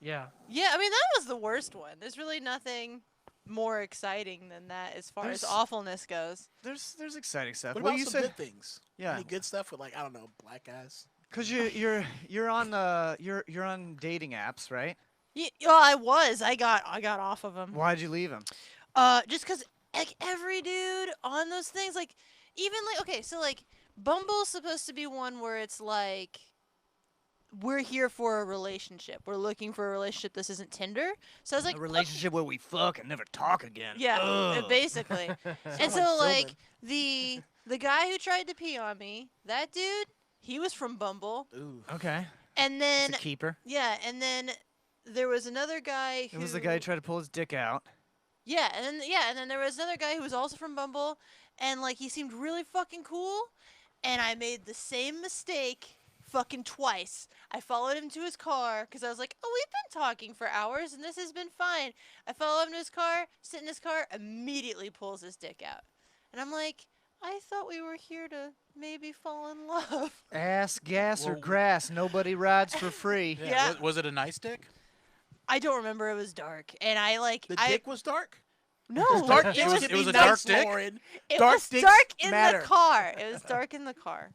Yeah. Yeah, I mean that was the worst one. There's really nothing more exciting than that as far as There's- awfulness goes. There's exciting stuff. What Well, about you some said good things? Yeah. Any good stuff with like I don't know black guys? because you're on you're on dating apps, right? Yeah, I was. I got off of them. Why'd you leave him? Just 'cause like every dude on those things, like even like okay, so like Bumble's supposed to be one where it's like we're here for a relationship. We're looking for a relationship. This isn't Tinder. So I was like, A relationship where we fuck and never talk again. yeah, Ugh. basically. And so like the guy who tried to pee on me, that dude, he was from Bumble. Ooh. Okay. And It's then a keeper. yeah, and then there was another guy who It was the guy who tried to pull his dick out. Yeah, and then there was another guy who was also from Bumble, and like he seemed really fucking cool, and I made the same mistake fucking twice. I followed him to his car because I was like, oh, we've been talking for hours and this has been fine. I follow him to his car, sit in his car, immediately pulls his dick out, and I'm like, I thought we were here to maybe fall in love. Ass, gas, or Well- grass. Nobody rides for free. Yeah. Was it a nice dick? I don't remember. It was dark, and I like The I dick was dark. no, Dark it dicks was can it was be a dark nice, dick? Lauren. it dark was dicks dark in matter. the car. It was dark in the car.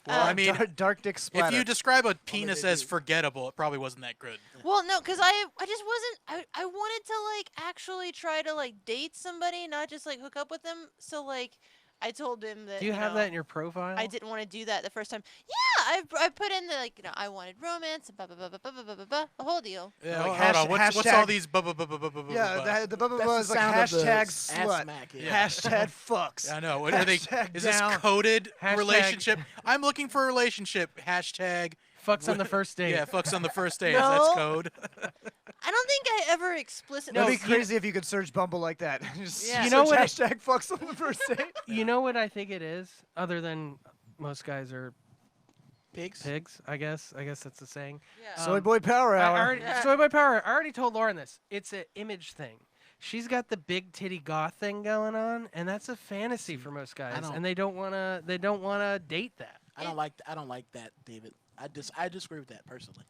Well, I Um, mean, dark dick splatter. if you describe a penis they as do. forgettable, it probably wasn't that good. Well, no, because I just wasn't. I wanted to like actually try to like date somebody, not just like hook up with them. So like, I told him that. Do you have know, that in your profile? I didn't want to do that the first time. Yeah, I put in the like I wanted romance, blah blah blah blah blah blah blah blah, the whole deal. Yeah, Like hold on. What's all hashtag- these? yeah, the blah blah That's blah the is like sound of the hashtag ass slut, smack, yeah. hashtag fucks. I know. What are they? Hashtag Is this down. coded Hashtag- relationship? I'm looking for a relationship. Hashtag. Fucks on the first date. Yeah, fucks on the first date. That's No. code. I don't think I ever explicitly. That'd be said- crazy if you could search Bumble like that. Just Yeah. You know search what? hashtag fucks on the first date. You know what I think it is? Other than most guys are Pigs. pigs, I guess. I guess that's the saying. Yeah. Soy boy power I hour. already, Yeah. Soy Boy Power. I already told Lauren this. It's an image thing. She's got the big titty goth thing going on, and that's a fantasy for most guys, don't- and they don't wanna. They don't wanna date that. I don't like that, David. I disagree with that personally.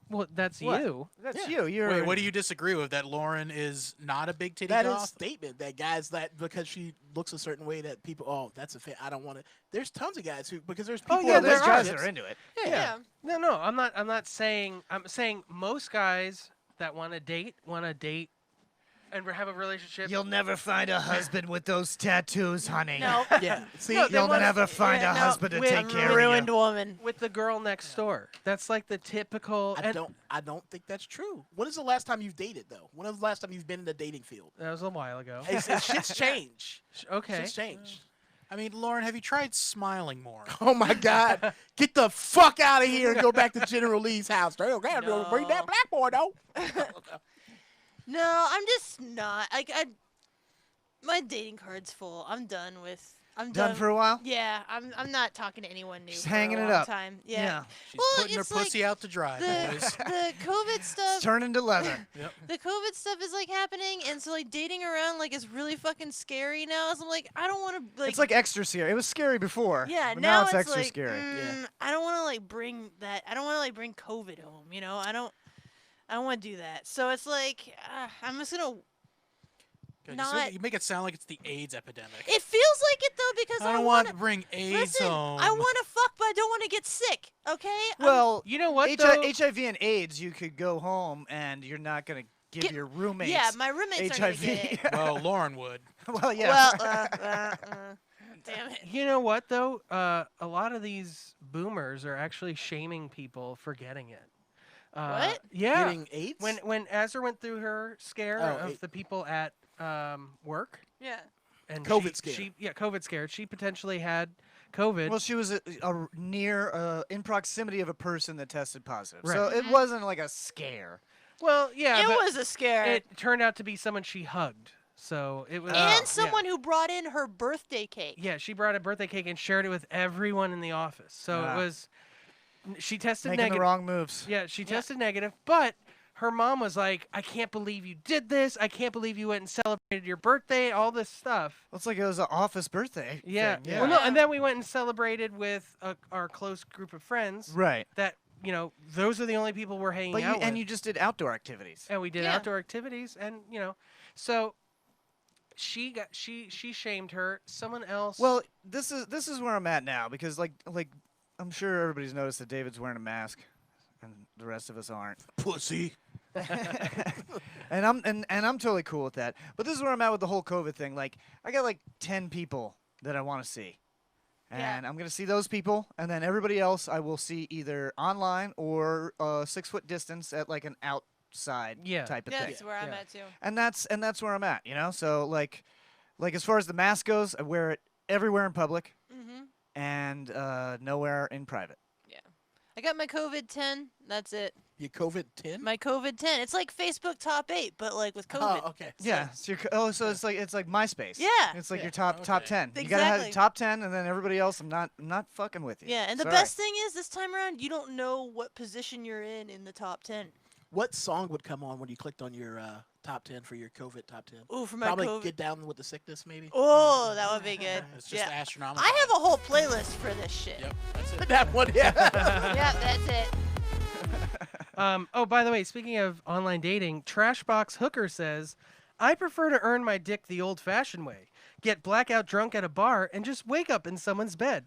Well, that's What? you. That's Yeah. you. You're. Wait, what do you disagree with? That Lauren is not a big titty That is a goth? statement that guys that because she looks a certain way that people that's a fan. I don't want to. There's tons of guys who because there's people. Oh yeah, in there's guys that relationships- are into it. Yeah. No. I'm not. I'm not saying. I'm saying most guys that want to date and have a relationship. You'll never find a husband with those tattoos, honey. No. Yeah. See, No, they You'll wanna- never find yeah, a no, husband to with take care of Ruined you. woman. with the girl next door. That's like the typical. I don't think that's true. When is the last time you've dated though? When is the last time you've been in the dating field? That was a while ago. Shit's changed. Okay. Shit's changed. I mean, Lauren, have you tried smiling more? Oh my God! Get the fuck out of here and go back to General Lee's house. Okay, No. bring that black boy though. No, I'm just not. Like my dating card's full. I'm done with. I'm Done for a while. Yeah, I'm not talking to anyone new. Just for hanging a it long up. Time. Yeah. Yeah. She's Well, putting her it's like pussy out to dry, boys. The COVID stuff. It's turning to leather. The COVID stuff is like happening, and so like dating around like is really fucking scary now. So I'm like, I don't want to like. It's like extra scary. It was scary before. yeah, but now it's extra like, scary. I don't want to like bring that. I don't want to like bring COVID home. You know, I don't want to do that. So it's like I'm just gonna. God, not- you make it sound like it's the AIDS epidemic. It feels like it though because I don't want want to bring AIDS Listen, home. I want to fuck, but I don't want to get sick. Okay. Well, You know what though? HIV and AIDS, you could go home and you're not gonna give Get- your roommates. yeah, my roommates are gonna HIV. get it. Well, Lauren would. Well, yeah. Well, damn it. You know what though? A lot of these boomers are actually shaming people for getting it. What? Yeah. Getting AIDS. When Azra went through her scare Oh, of it- the people at work Yeah. and COVID scare. COVID scared. She potentially had COVID. Well, she was near in proximity of a person that tested positive, Right. so it wasn't like a scare. Well, yeah, It but was a scare. it turned out to be someone she hugged. So it was. and someone who brought in her birthday cake. Yeah, she brought a birthday cake and shared it with everyone in the office. So Ah. it was. She tested Making negative. the wrong moves. Yeah, she tested negative, but her mom was like, "I can't believe you did this. I can't believe you went and celebrated your birthday. All this stuff." Looks like it was an office birthday. Yeah. thing, Well, no, and then we went and celebrated with our close group of friends. Right. That those are the only people we're hanging But out with. and you just did outdoor activities. And we did Yeah. outdoor activities, and so she shamed her. Someone else. Well, this is where I'm at now because like I'm sure everybody's noticed that David's wearing a mask, and the rest of us aren't. Pussy. And I'm totally cool with that. But this is where I'm at with the whole COVID thing. Like I got like 10 people that I want to see. Yeah. And I'm going to see those people, and then everybody else I will see either online or 6 foot distance at like an outside type of Yeah, thing. that's where I'm at too. And that's where I'm at, So like as far as the mask goes, I wear it everywhere in public Mhm. and nowhere in private. Yeah. I got my COVID 10. That's it. Your COVID 10? My COVID 10. It's like Facebook top 8, but like with COVID. Oh, okay. Yeah. So so it's like MySpace. Yeah. It's like Yeah, your top 10. You gotta Exactly. have top 10, and then everybody else. I'm not fucking with you. Yeah, and the Sorry. best thing is this time around, you don't know what position you're in the top 10. What song would come on when you clicked on your top 10 for your COVID top 10? Ooh, for my Probably COVID. Get Down with the Sickness, maybe? Oh, that would be good. It's just yeah. astronomical. I have a whole playlist for this shit. Yep, that's it. That one, yeah. Yeah, that's it. Oh, by the way, speaking of online dating, Trashbox Hooker says, "I prefer to earn my dick the old-fashioned way. Get blackout drunk at a bar and just wake up in someone's bed."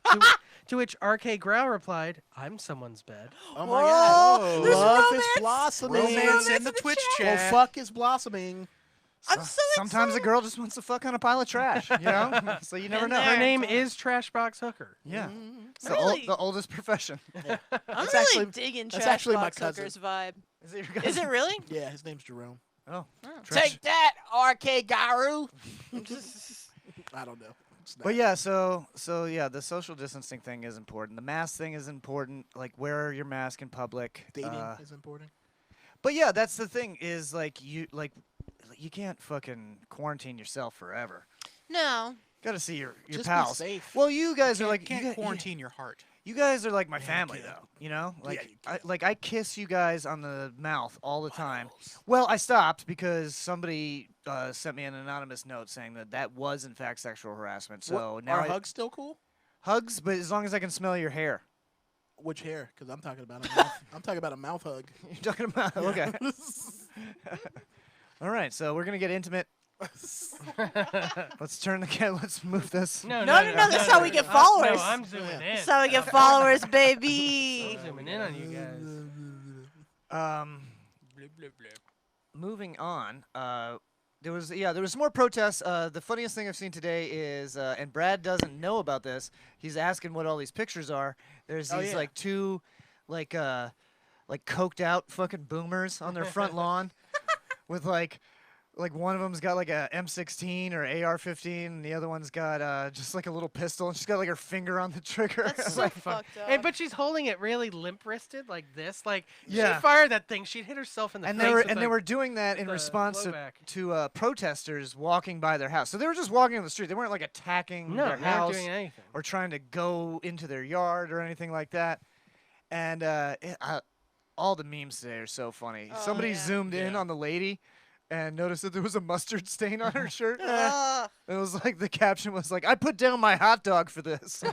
To which RK Growl replied, "I'm someone's bed." Oh, my Whoa, God. there's Love romance. is blossoming. Romance in the Twitch Well, chat. fuck is blossoming. I'm so Sometimes a excited. girl just wants to fuck on a pile of trash, So you never Been know. there. Her name is Trashbox Hooker. Yeah. Mm-hmm. It's Really? the oldest profession. I'm That's really actually- digging that's actually my Trashbox cousin. Hooker's vibe. Is it your Is it really? Yeah, his name's Jerome. Oh. Take that, RK Garu. I don't know. It's not- But yeah, so yeah, the social distancing thing is important. The mask thing is important. Like wear your mask in public. Dating is important. But yeah, that's the thing is you can't fucking quarantine yourself forever. No. Got to see your Just be pals. safe. Well, you guys are like Can't you, quarantine your heart. You guys are like my Yeah, family, you can. though. Like you I kiss you guys on the mouth all the time. Well, I stopped because somebody sent me an anonymous note saying that was in fact sexual harassment. So What, now are I- hugs still cool? hugs, but as long as I can smell your hair. Which hair? Because I'm talking about a mouth. I'm talking about a mouth hug. You're talking about okay. All right, so we're gonna get intimate. Let's turn the camera. Let's move this. No, that's how we get followers. No, I'm zooming in. That's how we get followers, baby. I'm zooming in on you guys. Blip, blip, blip. Moving on. There was more protests. The funniest thing I've seen today is, and Brad doesn't know about this. He's asking what all these pictures are. There's Oh, these yeah. like two, like coked out fucking boomers on their front lawn, with like one of them's got like a M16 or AR-15, and the other one's got just like a little pistol, and she's got like her finger on the trigger. That's so fucked up. Hey, but she's holding it really limp-wristed like this. Like, Yeah. she fired that thing. She'd hit herself in the and face. they were with, and they like, were doing that in the response blowback. to protesters walking by their house. So they were just walking on the street. They weren't like attacking No, their they weren't house doing anything. or trying to go into their yard or anything like that. And all the memes today are so funny. Oh, Somebody yeah. zoomed in Yeah. on the lady and noticed that there was a mustard stain on her shirt. Ugh. It was like the caption was like, "I put down my hot dog for this."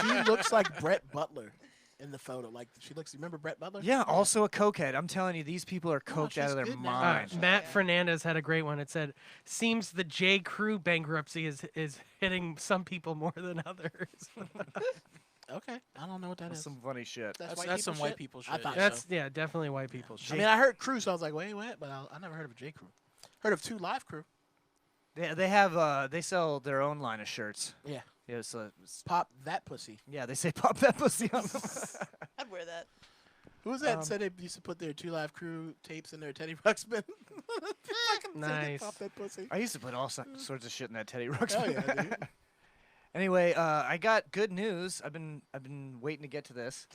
She looks like Brett Butler in the photo. Like she looks. Remember Brett Butler? Yeah, also a cokehead. I'm telling you, these people are coked she's out of their good now. mind. Matt Fernandez had a great one. It said, "Seems the J. Crew bankruptcy is hitting some people more than others." Okay. I don't know what that That's is. some funny shit. That's white some people white shit? people I shit. thought yeah. That's yeah, definitely white people. I mean, I heard Crew, so I was like, wait, what? But I never heard of a J. Crew. Heard of 2 Live Crew. They have they sell their own line of shirts. Yeah. Yeah, so Pop that pussy. yeah, they say pop that pussy on them. I'd wear that. Who was that said they used to put their 2 Live Crew tapes in their Teddy Ruxpin? Nice. Pop that pussy. I used to put all sorts of shit in that Teddy Ruxpin. Oh yeah, dude. Anyway, I got good news. I've been waiting to get to this.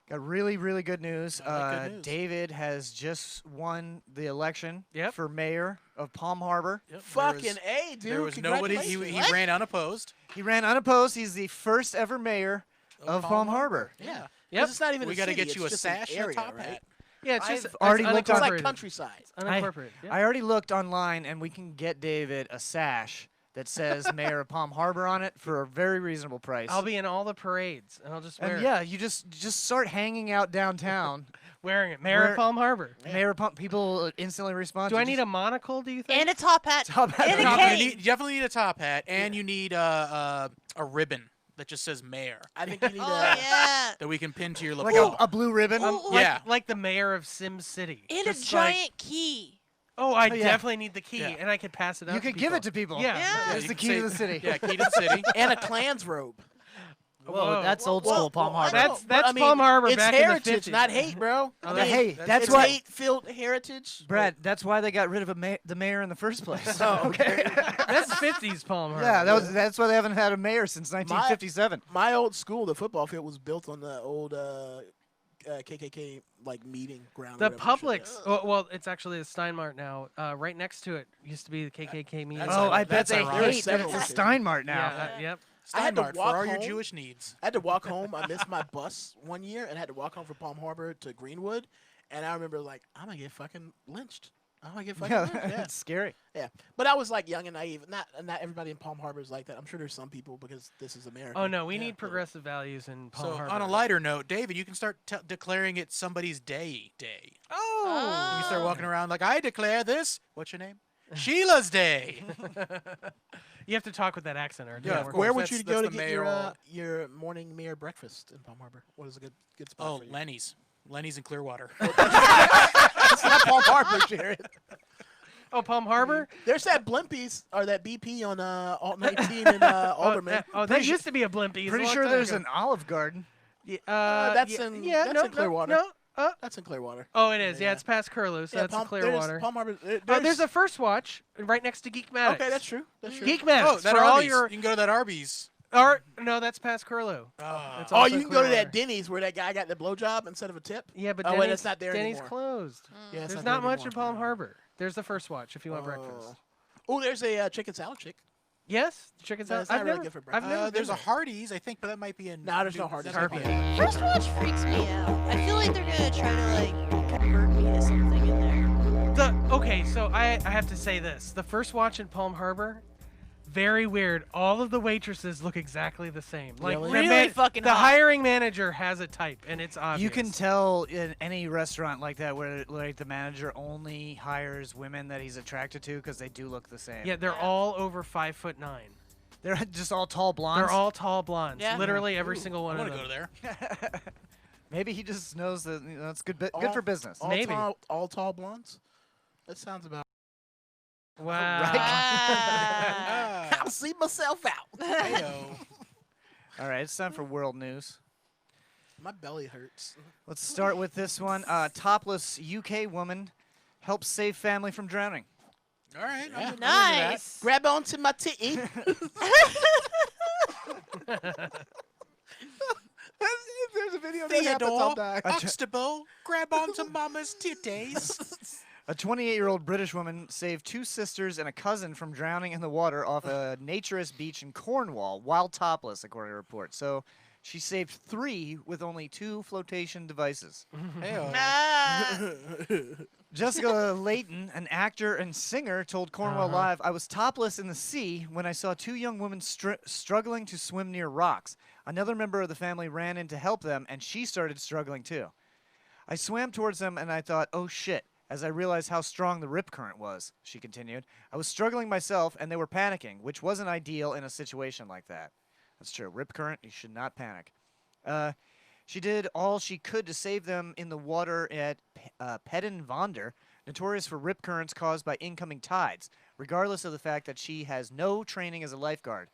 Got really, really good news. I like good news. David has just won the election Yep. for mayor of Palm Harbor. Yep, Fucking A, dude. There was nobody. He Congratulations. ran unopposed. He ran unopposed. He's the first ever mayor of Palm Harbor. Yeah. Yep. 'Cause it's not even We a got to city, get you a it's just an sash and a area, top right? hat. Yeah, it's just I've already looked on- It's like unincorporated. countryside. It's unincorporated. Yep. I already looked online, and we can get David a sash that says Mayor of Palm Harbor on it for a very reasonable price. I'll be in all the parades, and I'll just wear and it. yeah, you just start hanging out downtown. Wearing it. Mayor Where- of Palm Harbor. Mayor of Palm, people instantly respond. Do to I need just- a monocle, do you think? And a top hat. Top hat. And a You cane. need- you definitely need a top hat, and you need a ribbon that just says mayor I think you need Oh, a. yeah. that we can pin to your like lapel. a blue ribbon? Ooh, yeah. Like the mayor of Sim City. And a Just like- giant key. oh, I Oh, yeah. definitely need the key, Yeah. and I could pass it out You to could give it to people. Yeah. Yeah. It's you the can key say- to the city. Yeah, key to the city. And a Klan's robe. Whoa, that's old school Palm well, Harbor. That's But, I mean, Palm Harbor it's back in the heritage, 50s. not hate, bro. Oh, I that's- mean, hey, that's it's why, hate-filled heritage. Brad. That's why they got rid of the mayor in the first place. Oh, okay. That's 50s Palm Harbor. yeah, that's why they haven't had a mayor since 1957. My old school, the football field, was built on the old KKK like meeting ground. The or whatever shit. Publix. Oh, well, it's actually the Steinmart now. Right next to it used to be the KKK meeting. That's Oh, I ironic. bet That's they ironic. hate that it's a Several. Steinmart now. Yeah, yep. I had to Steinmart for walk all your home. Jewish needs. I had to walk home. I missed my bus one year and had to walk home from Palm Harbor to Greenwood. And I remember like, I'm gonna get fucking lynched. I'm gonna get fucking Yeah, lynched. Yeah. it's scary. Yeah. But I was like young and naive. Not everybody in Palm Harbor is like that. I'm sure there's some people because this is America. Oh, no, we Yeah. need progressive values in Palm So Harbor. on a lighter note, David, you can start declaring it somebody's day. Oh! You start walking around like, I declare this. What's your name? Sheila's Day. You have to talk with that accent, or it Yeah, doesn't of work. course. Where would That's- you go to that's get the your mayoral- your morning mayor breakfast in Palm Harbor? What is a good spot Oh, for you? Lenny's. Lenny's in Clearwater. It's not Palm Harbor, Jared. Oh, Palm Harbor? There's that Blimpies or that BP on Alt 19 in Alderman. Oh, that Pretty used to be a Blimpie. Pretty sure there's an Olive Garden. That's yeah, in- yeah, that's no, in Clearwater. No, That's in Clearwater. oh, it is. Yeah, Yeah. it's past Curlew, so Yeah, that's Palm, in Clearwater. Palm Harbor. There's a First Watch right next to Geekmatics. Okay, that's true. That's true. Geekmatics Oh, that for all Arby's. your. You can go to that Arby's. No, that's past Curlew. Ah. It's Oh, also you can go to that Clearwater. Denny's where that guy got the blowjob instead of a tip. Yeah, but Oh, Denny's, wait, it's not there Denny's anymore. closed. Yeah, it's There's there not much anymore. in Palm Harbor. There's the First Watch if you want breakfast. Oh, there's a chicken salad chick. Yes, chicken No, salad. it's not I've really never, good for I've breakfast. never. There's a been Hardee's, I think, but that might be in. Nah, there's no Hardee's. that might be Hardee's. in- First Watch freaks me out. I feel like they're gonna try to like convert me to something in there. Okay, so I have to say this: the First Watch in Palm Harbor, very weird. All of the waitresses look exactly the same. Like Really? the Really fucking the hot. hiring manager has a type, and it's obvious. You can tell in any restaurant like that where like the manager only hires women that he's attracted to because they do look the same. Yeah, they're all over 5'9". They're just all tall blondes. They're all tall blondes. Yeah. Literally every single one I of want to them. go there. Maybe he just knows that that's good. Good All- for business. All Maybe. all tall blondes. That sounds about. Wow. Ah. I'll see myself out. Heyo. All right, it's time for world news. My belly hurts. Let's start with this one. Topless UK woman helps save family from drowning. All right. I'm into Nice. Grab onto my titty. There's a video that happens, I'll Theodore, die. Huxtable, grab onto mama's titties. A 28-year-old British woman saved two sisters and a cousin from drowning in the water off a naturist beach in Cornwall while topless, according to reports. So she saved three with only two flotation devices. Heyo. Ah. Jessica Layton, an actor and singer, told Cornwall Uh-huh. Live, "I was topless in the sea when I saw two young women struggling to swim near rocks. Another member of the family ran in to help them, and she started struggling too. I swam towards them, and I thought, oh shit, as I realized how strong the rip current was," she continued. "I was struggling myself, and they were panicking, which wasn't ideal in a situation like that." That's true. Rip current, you should not panic. She did all she could to save them in the water at Peddenwander, notorious for rip currents caused by incoming tides, regardless of the fact that she has no training as a lifeguard.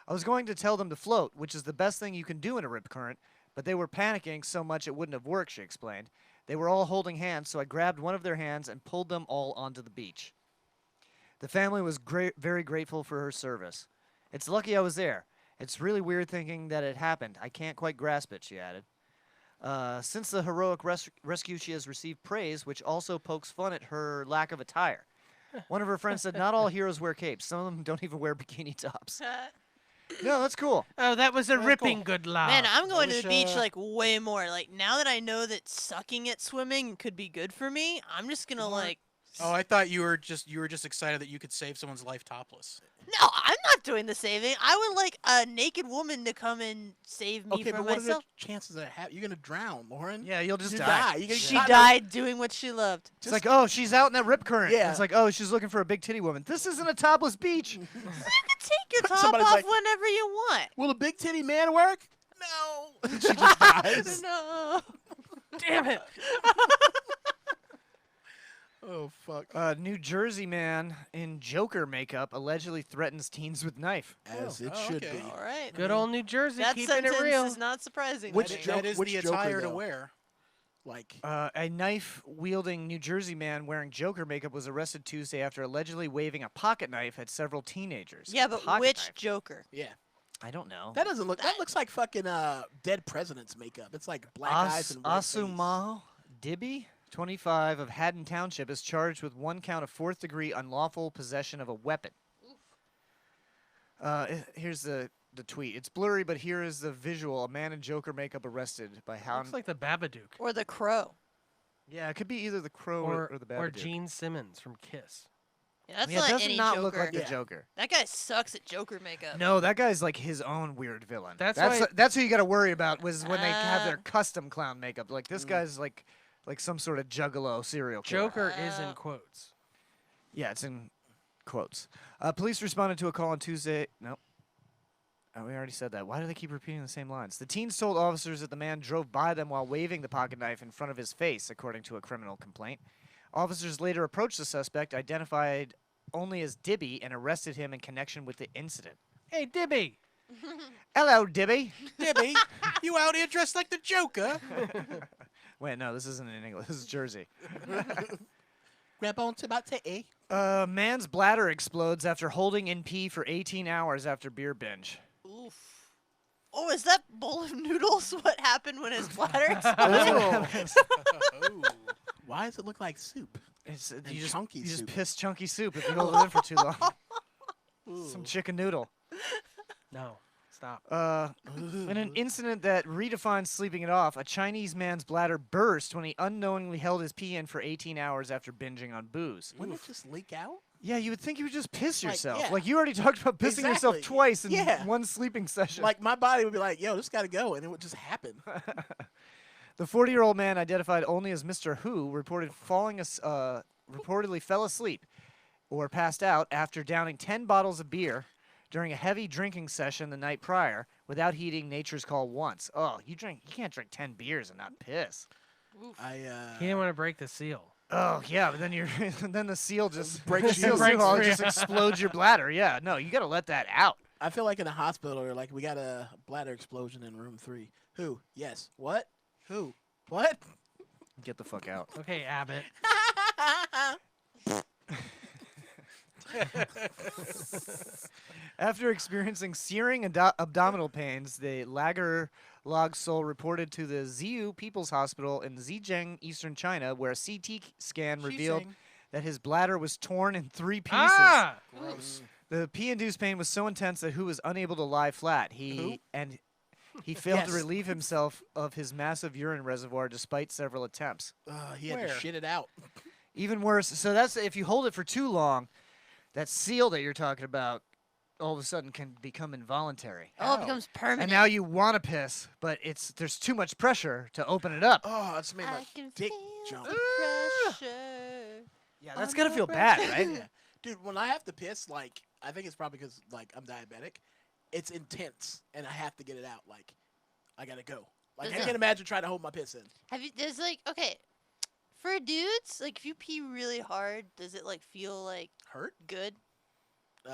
"I was going to tell them to float, which is the best thing you can do in a rip current, but they were panicking so much it wouldn't have worked," she explained. "They were all holding hands, so I grabbed one of their hands and pulled them all onto the beach." The family was very grateful for her service. "It's lucky I was there. It's really weird thinking that it happened. I can't quite grasp it," she added. Since the heroic rescue, she has received praise, which also pokes fun at her lack of attire. One of her friends said, "Not all heroes wear capes. Some of them don't even wear bikini tops." No, that's cool. Oh, that was a Very ripping cool. good laugh. Man, I'm going to wish, the beach like way more. Like now that I know that sucking at swimming could be good for me, I'm just gonna like. Oh, I thought you were just excited that you could save someone's life topless. No, I'm not doing the saving. I would like a naked woman to come and save me Okay, from but what are the myself. chances that you're gonna drown, Lauren? Yeah, you'll just You die. You're gonna She die. died doing what she loved. It's like, oh, she's out in that rip current. Yeah. It's like, oh, she's looking for a big titty woman. This isn't a topless beach. You can take your top Somebody's off like- whenever you want. Will a big titty man work? No. She just dies. No. Damn it. Oh fuck. New Jersey man in Joker makeup allegedly threatens teens with knife. As it Oh, should okay. be. All right. Good old New Jersey, That keeping sentence it real. is not surprising. Which to me. joke- That is which the Joker, attire to though? wear. Like A knife-wielding New Jersey man wearing Joker makeup was arrested Tuesday after allegedly waving a pocket knife at several teenagers. Yeah, A but pocket which knife? Joker? yeah. I don't know. That doesn't look. That looks like fucking dead president's makeup. It's like black eyes and red face. Asumao Dibby, 25, of Haddon Township, is charged with one count of fourth-degree unlawful possession of a weapon. Here's the tweet. It's blurry, but here is the visual. A man in Joker makeup arrested by Looks like the Babadook. Or the Crow? Yeah, it could be either the Crow or the Or Babadook. Gene Simmons from Kiss. Yeah, that's Yeah, it not does any not Joker. look like the Yeah. Joker. That guy sucks at Joker makeup. No, that guy's like his own weird villain. That's why- that's who you got to worry about was when they have their Ah. custom clown makeup. Like this guy's like some sort of juggalo serial killer. Joker is in quotes. Yeah, it's in quotes. Police responded to a call on Tuesday. Nope. Oh, we already said that. Why do they keep repeating the same lines? The teens told officers that the man drove by them while waving the pocket knife in front of his face, according to a criminal complaint. Officers later approached the suspect, identified only as Dibby, and arrested him in connection with the incident. Hey, Dibby. Hello, Dibby. Dibby, you out here dressed like the Joker? Wait, no, this isn't in English. This is Jersey. Grab onto my titty. Man's bladder explodes after holding in pee for 18 hours after beer binge. Oof. Oh, is that bowl of noodles what happened when his bladder exploded? Oh. Why does it look like soup? It's And you just chunky you just soup. piss chunky soup if you hold it in for too long. Some chicken noodle. No, stop. In an incident that redefines sleeping it off, a Chinese man's bladder burst when he unknowingly held his pee in for 18 hours after binging on booze. Wouldn't it just leak out? Yeah, you would think you would just piss Like, yourself. yeah. Like you already talked about pissing yourself Exactly. twice in Yeah. one sleeping session. Like my body would be like, "Yo, this got to go," and it would just happen. The 40-year-old man, identified only as Mr. Who, reportedly fell asleep or passed out after downing 10 bottles of beer during a heavy drinking session the night prior without heeding nature's call once. Oh, you can't drink 10 beers and not piss. I He didn't want to break the seal. Oh yeah, but then then the seal just Breaks the seal breaks seal free. just explodes your bladder. Yeah, no, you got to let that out. I feel like in a hospital, or like we got a bladder explosion in room 3. Who? Yes. What? Who? What? Get the fuck out. Okay, Abbott. After experiencing searing abdominal pains, the Lager Log Soul reported to the Ziyu People's Hospital in Zhejiang, eastern China, where a CT scan revealed that his bladder was torn in 3 pieces. Ah! Gross. The pee-induced pain was so intense that Hu was unable to lie flat. He failed to Yes. relieve himself of his massive urine reservoir despite several attempts. He had Where? to shit it out. Even worse, so that's if you hold it for too long, that seal that you're talking about all of a sudden can become involuntary. Oh, it becomes permanent. And now you want to piss, but there's too much pressure to open it up. Oh, it's made my I can dick feel jump. the pressure. Yeah, that's gotta feel bad, right? Yeah. Dude, when I have to piss, like, I think it's probably because, like, I'm diabetic. It's intense, and I have to get it out. Like, I gotta go. Like, I Does it- can't imagine trying to hold my piss in. Have you? There's like okay, for dudes, like if you pee really hard, does it like feel like Hurt? good?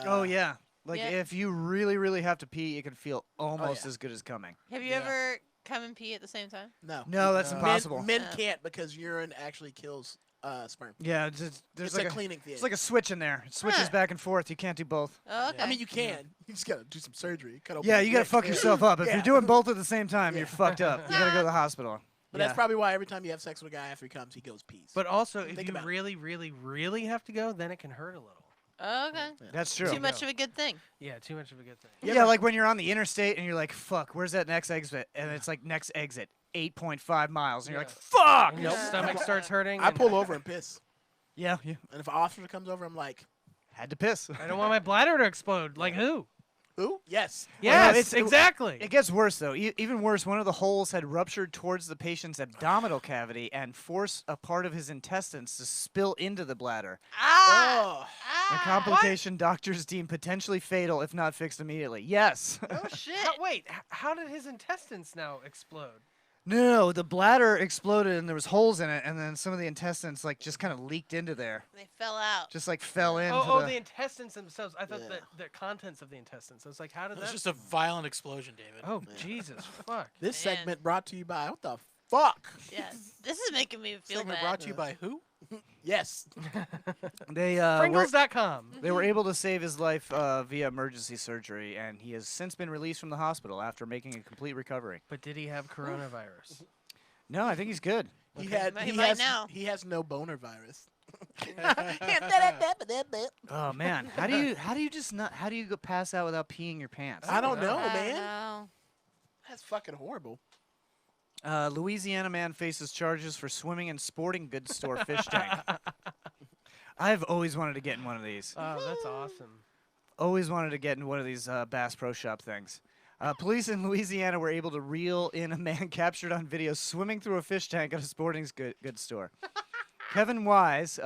Oh yeah. Like Yeah. if you really, really have to pee, it can feel almost yeah. as good as coming. Have you Yeah. ever come and pee at the same time? No. No, that's No. impossible. Men Yeah. can't because urine actually kills sperm. Yeah, there's It's like a cleaning thing. it's like a switch in there. It switches Huh. back and forth. You can't do both. Oh, okay. I mean, you can. You just gotta do some surgery. Cut open Yeah, the you gotta dick. fuck yourself up. If Yeah. you're doing both at the same time, you're Yeah. fucked up. You gotta go to the hospital. But that's Yeah. probably why every time you have sex with a guy after he comes, he goes peace. But also, if Think you about it. really, really, really have to go, then it can hurt a little. Okay. That's true. Too much of a good thing. Yeah, too much of a good thing. Yeah, like when you're on the interstate and you're like, fuck, where's that next exit? And it's like, next exit, 8.5 miles. And you're like, fuck! And your stomach starts hurting. I and pull over and piss. Yeah. And if an officer comes over, I'm like, Had to piss. I don't want my bladder to explode. Like who? who? Yes. Yes, it's- exactly. It gets worse, though. Even worse, one of the holes had ruptured towards the patient's abdominal cavity and forced a part of his intestines to spill into the bladder. Ah! Oh. A complication doctors deem potentially fatal if not fixed immediately. Yes. Oh shit! Wait, how did his intestines now explode? No, the bladder exploded and there was holes in it, and then some of the intestines like just kind of leaked into there. They fell out. Just like fell into The intestines themselves. I thought the contents of the intestines. I was like, how did It was that? just a violent explosion, David. Oh Jesus, fuck. This Man. segment brought to you by what the fuck? Yes. This is making me feel Segment bad. brought to you by who? Yes. They were, Pringles.com. they were able to save his life via emergency surgery, and he has since been released from the hospital after making a complete recovery. But did he have coronavirus? No, I think he's good. He Okay. had. He He might has. now. He has no boner virus. Oh man, how do you just not how do you go pass out without peeing your pants? I don't know, I don't man. know. That's fucking horrible. Louisiana man faces charges for swimming in sporting goods store fish tank. I've always wanted to get in one of these. Oh, that's awesome. Always wanted to get in one of these Bass Pro Shop things. Police in Louisiana were able to reel in a man captured on video swimming through a fish tank at a sporting goods store. Kevin Wise,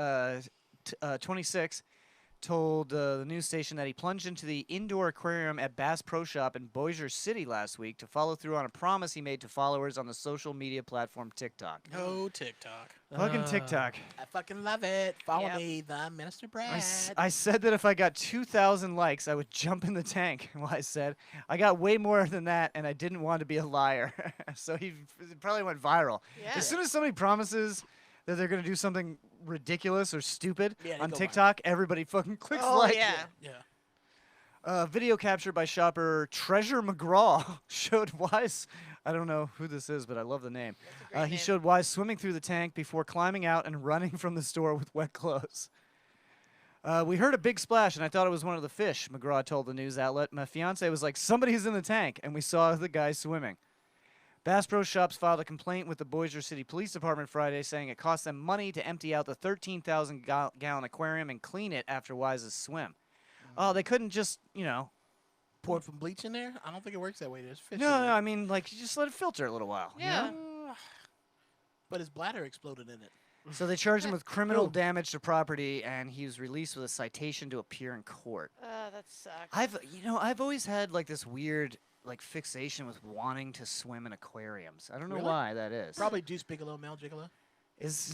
26, told the news station that he plunged into the indoor aquarium at Bass Pro Shop in Bossier City last week to follow through on a promise he made to followers on the social media platform TikTok. No TikTok. Fucking TikTok. I fucking love it. Follow Yep. me, the Minister Brad. I said that if I got 2,000 likes, I would jump in the tank. Wise said, I got way more than that, and I didn't want to be a liar. So he probably went viral. Yeah. As soon as somebody promises that they're going to do something ridiculous or stupid Yeah, they on go viral. TikTok, everybody fucking clicks Oh like. yeah. Yeah. Video captured by shopper Treasure McGraw showed Wise. I don't know who this is, but I love the name. great He name. showed Wise swimming through the tank before climbing out and running from the store with wet clothes. We heard a big splash, and I thought it was one of the fish, McGraw told the news outlet. My fiance was like, somebody's in the tank, and we saw the guy swimming. Bass Pro Shops filed a complaint with the Bossier City Police Department Friday, saying it cost them money to empty out the 13,000-gallon aquarium and clean it after Wise's swim. Oh, they couldn't just, Pour some bleach in there? I don't think it works that way. There's fish. No, in no, there. I mean, like, you just let it filter a little while. you Yeah. know? But his bladder exploded in it. So they charged him with criminal damage to property, and he was released with a citation to appear in court. That sucks. I've always had like this weird like fixation with wanting to swim in aquariums. I don't know Really? why that is. Probably Deuce Bigelow, Mel Gigolo.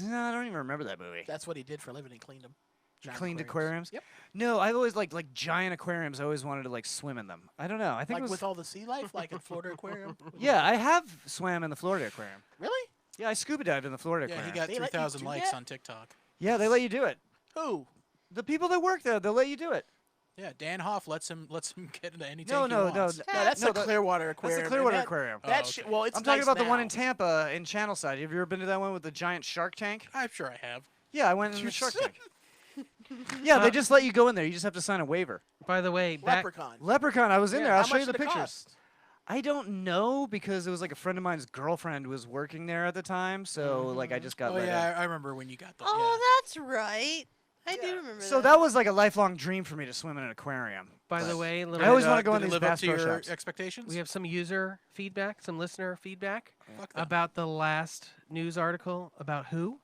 No, I don't even remember that movie. That's what he did for a living. He cleaned them. Giant Cleaned aquariums? Yep. No, I've always like giant aquariums. I always wanted to like swim in them. I don't know. I think Like it was, with all the sea life, like in Florida Aquarium. yeah, I have swam in the Florida aquarium. Really? Yeah, I scuba dived in the Florida Yeah, aquarium. he got They let you 3,000 do likes that? on TikTok. Yeah, they let you do it. Who? The people that work there, they'll let you do it. Yeah, Dan Hoff lets him get into any No, tank no, he wants. No, that's No, the that- Clearwater That's Aquarium. the and Clearwater that- aquarium. That Oh, shit. okay. Well, it's I'm talking nice about the one now. in Tampa in Channelside. Have you ever been to that one with the giant shark tank? I'm sure I have. Yeah, I went in the shark tank. Yeah, they just let you go in there. You just have to sign a waiver. By the way, back, Leprechaun. Leprechaun, I was in Yeah, there. I'll how show you much the did it pictures. cost? I don't know because it was like a friend of mine's girlfriend was working there at the time, so like I just got Oh let yeah, I remember when you got the. Oh, that's right. I do remember in. So that. that was like a lifelong dream for me to swim in an aquarium. by the way, I little, always wanna go in did it these live up Bass to Pro your Shops. expectations. we have some user feedback, some listener feedback Fuck them. about the last news article about who.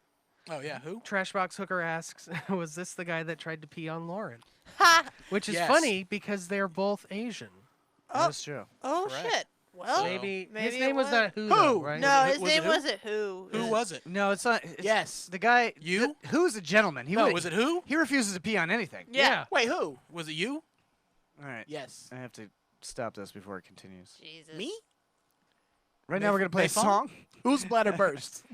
Oh yeah, who? Trashbox Hooker asks, was this the guy that tried to pee on Lauren? Ha! Which is Yes. funny because they're both Asian. That's true. Oh Correct. shit. Well, So- Maybe maybe his it name was was. not who, Who? though, right? no, it- his was it name who? wasn't who. Who was it? No, it's not. It's Yes. the guy. You? Who's a gentleman? He No, would- was it who? He refuses to pee on anything. Yeah. Wait, who? Was it you? All right. Yes. I have to stop this before it continues. Jesus. Me? Right now we're gonna play a Mayfun? song. Whose bladder burst?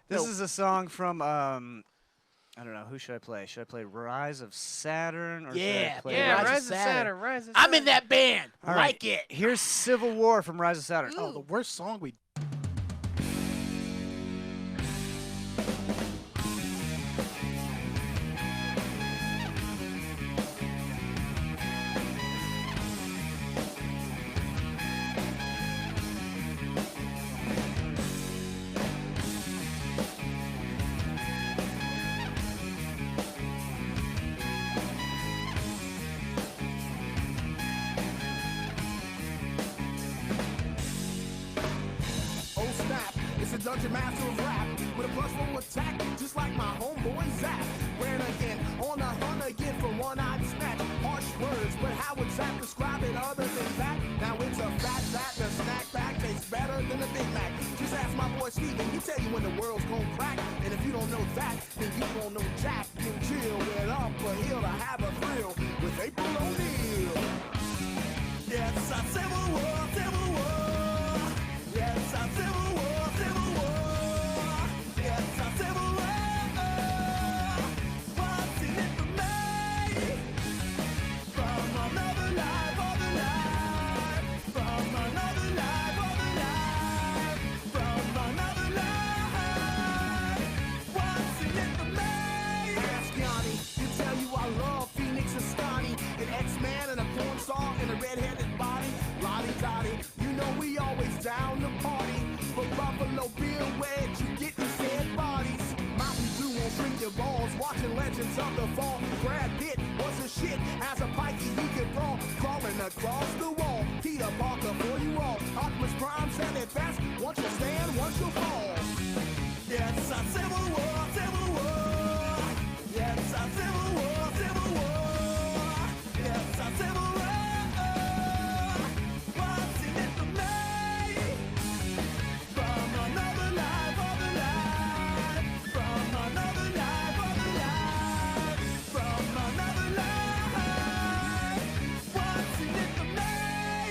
This No. is a song from I don't know. Who should I play? Should I play Rise of Saturn or should I Yeah, play Yeah, Rise of Rise of Saturn. Saturn. Rise of I'm in Saturn. that band. All Like right. it. Here's Civil War from Rise of Saturn. Oh, the worst song we. your master of rap with a plus full attack, just like my homeboy Zach. Ran again, on the hunt again for one-eyed snatch. Harsh words, but how would Zach describe it other than that? Now it's a fat fat, the snack pack tastes better than a Big Mac. Just ask my boy Steven, he tell you when the world's gon' crack. And if you don't know that, then you don't know Jack. Then chill, get up a hill to have a thrill with April O'Neil. Yes, I Civil War, Civil War. Yes, I Civil War, Civil War. Yes, I Civil War. What's in it for me? From another life, other life. From another life, other life. From another life. What's in it for me? Ask Yanni, he'll tell you I love Phoenix and Stoney, an X-Man and a porn star and a redheaded body. Lottie Dottie, you know we always down to party. But Buffalo Bill, where'd you get these dead bodies? Mountain Dew won't shrink your balls. Watching Legends of the Fall. Brad Pitt was a shit as a pikey he could brawl. Crawling across the wall. Peter Parker for you all. Optimus Prime said it best. Once you stand, once you fall. Yes, a Civil War, Civil War. Yes, a Civil War, Civil War. Yes, a Civil War. What's in it for me? From another life, other life. From another life, other life. From another life. What's in it for me?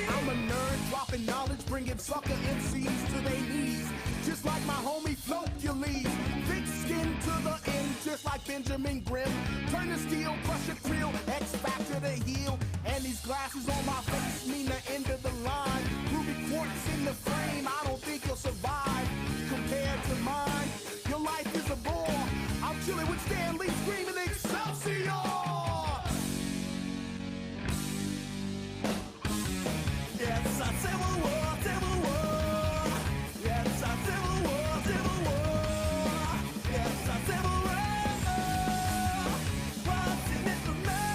I'm a nerd dropping knowledge, bringing sucker MCs to their knees. Just like my homie Flocules. Thick skin to the end, just like Benjamin Grimm. Turn the steel, crush your krill, X Factor to heal. And these glasses on my face mean the end of the line. Ruby quartz in the frame, I don't think you'll survive. Compared to mine, your life is a bore. I'm chilling with Stan Lee screaming Excelsior! Yes, a Civil War, Civil War. Yes, a Civil War, Civil War. Yes, a Civil War. What's in it for me?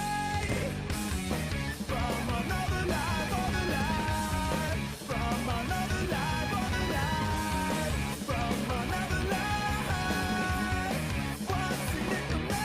From another life, other life. From another life, other life. From another life. What's in it for me?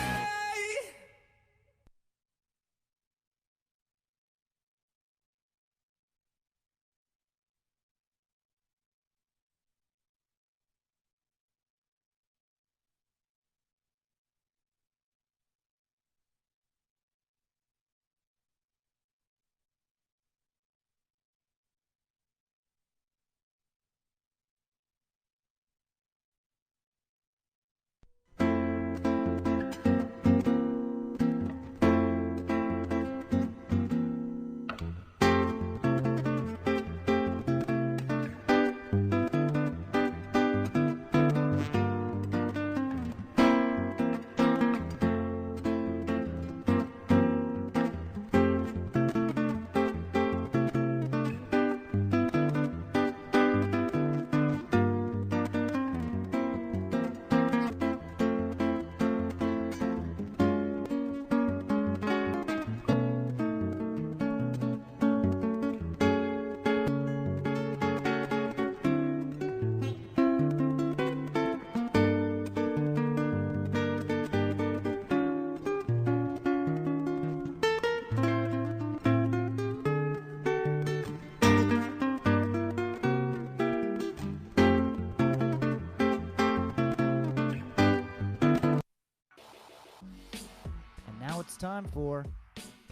And now it's time for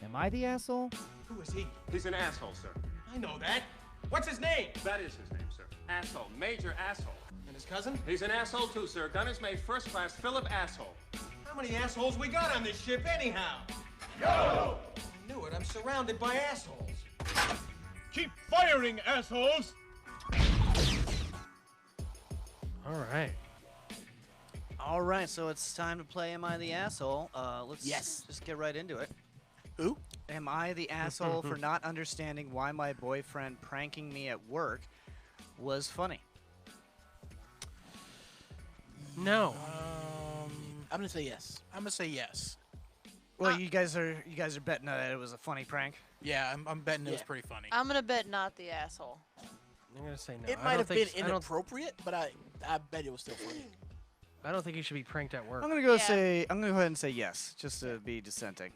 Am I the Asshole? Who is he? He's an asshole, sir. I know that. What's his name? That is his name, sir. Asshole. Major asshole. And his cousin? He's an asshole, too, sir. Gunner's mate, first class, Philip Asshole. How many assholes we got on this ship anyhow? Yo! I knew it. I'm surrounded by assholes. Keep firing, assholes! All right. All right, so it's time to play Am I the Asshole? Let's just get right into it. Who? Am I the asshole for not understanding why my boyfriend pranking me at work was funny? No. I'm gonna say yes. I'm gonna say yes. Well, you guys are betting that it was a funny prank. Yeah, I'm betting it was pretty funny. I'm gonna bet not the asshole. I'm gonna say no. It I might don't have think been I don't- inappropriate, but I bet it was still funny. I don't think you should be pranked at work. I'm gonna go say. I'm gonna go ahead and say yes, just to be dissenting.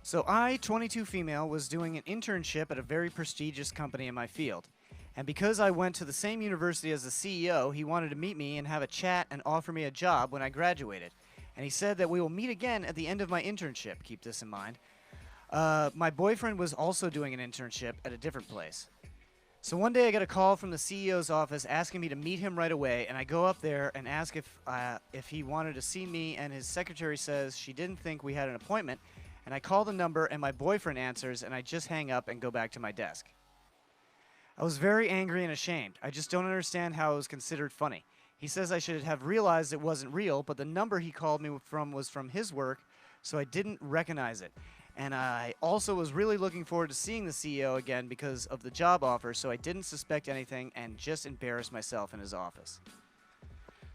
So I, 22 female, was doing an internship at a very prestigious company in my field. And because I went to the same university as the CEO, he wanted to meet me and have a chat and offer me a job when I graduated. And he said that we will meet again at the end of my internship. Keep this in mind. My boyfriend was also doing an internship at a different place. So one day I get a call from the CEO's office asking me to meet him right away, and I go up there and ask if he wanted to see me, and his secretary says she didn't think we had an appointment, and I call the number and my boyfriend answers, and I just hang up and go back to my desk. I was very angry and ashamed. I just don't understand how it was considered funny. He says I should have realized it wasn't real, but the number he called me from was from his work, so I didn't recognize it. And I also was really looking forward to seeing the CEO again because of the job offer, so I didn't suspect anything and just embarrassed myself in his office.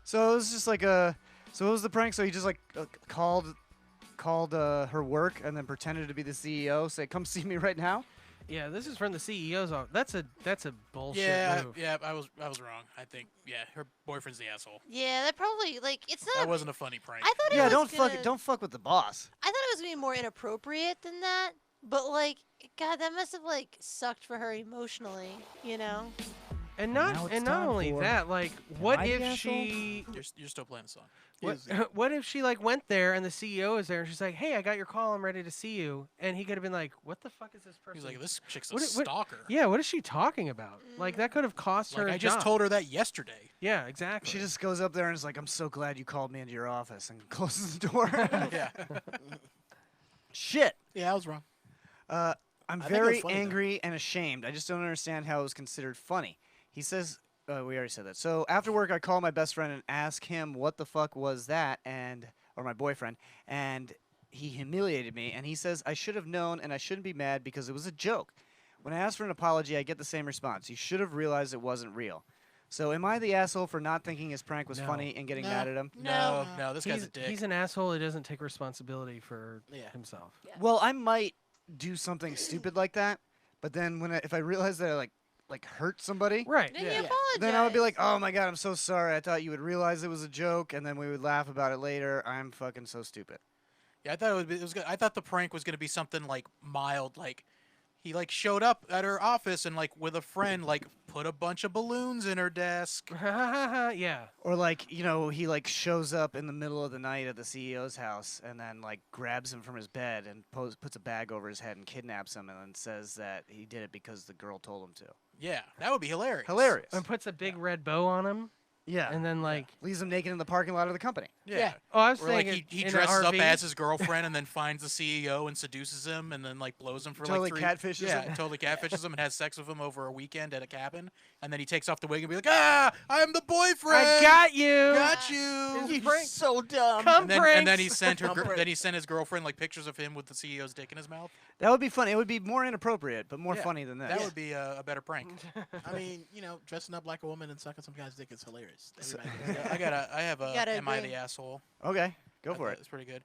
So it was just like a... So it was the prank, so he just like called her work and then pretended to be the CEO, say, come see me right now? Yeah, this is from the CEO's office. That's a bullshit move. Yeah, I was wrong. I think her boyfriend's the asshole. Yeah, that probably it's not. That wasn't a funny prank. I thought Yeah, it was don't fuck with the boss. I thought it was gonna be more inappropriate than that, but God, that must have sucked for her emotionally, you know. And Now not it's and not time only for that, what I the if asshole? she You're still playing the song. what if she went there and the CEO is there and she's like, "Hey, I got your call. I'm ready to see you." And he could have been like, "What the fuck is this person?" He's like, this chick's a What- stalker. Yeah, what is she talking about? Like that could have cost her. Like a I just job. told her that yesterday. Yeah, exactly. She just goes up there and is like, I'm so glad you called me into your office, and closes the door. Yeah. Shit. Yeah, I was wrong. I'm I think it was very funny, though. angry and ashamed. I just don't understand how it was considered funny. He says, we already said that. So after work, I call my best friend and ask him what the fuck was that, or my boyfriend, and he humiliated me. And he says I should have known and I shouldn't be mad because it was a joke. When I ask for an apology, I get the same response. You should have realized it wasn't real. So am I the asshole for not thinking his prank was No. funny and getting No. mad at him? No, this guy's a dick. He's an asshole who doesn't take responsibility for Yeah. himself. Well, I might do something stupid like that, but then if I realize that I like hurt somebody, Right. Then yeah. you apologize. then I would be like, oh my god, I'm so sorry. I thought you would realize it was a joke, and then we would laugh about it later. I'm fucking so stupid. Yeah, I thought it was good. I thought the prank was gonna be something mild, he showed up at her office and with a friend put a bunch of balloons in her desk. Yeah. Or he shows up in the middle of the night at the CEO's house and then grabs him from his bed and puts a bag over his head and kidnaps him and then says that he did it because the girl told him to. Yeah, that would be hilarious. Hilarious. And puts a big red bow on him. Yeah. And then leaves him naked in the parking lot of the company. Yeah. Oh, I was Or saying he in an dresses up RV. as his girlfriend and then finds the CEO and seduces him and then blows him for Totally 3 catfishes yeah, him. totally catfishes him and has sex with him over a weekend at a cabin and then he takes off the wig and be like, "Ah, I'm the boyfriend. I got you. Got you." It's You're prank- so dumb. Come And then he pranks. sent Come pranks. then he sent his girlfriend pictures of him with the CEO's dick in his mouth. That would be funny. It would be more inappropriate, but more Yeah, funny than this. That would be a better prank. I mean, dressing up like a woman and sucking some guy's dick is hilarious. Everybody does I that. have a gotta am I agree. the asshole? Okay, go for it. It's pretty good.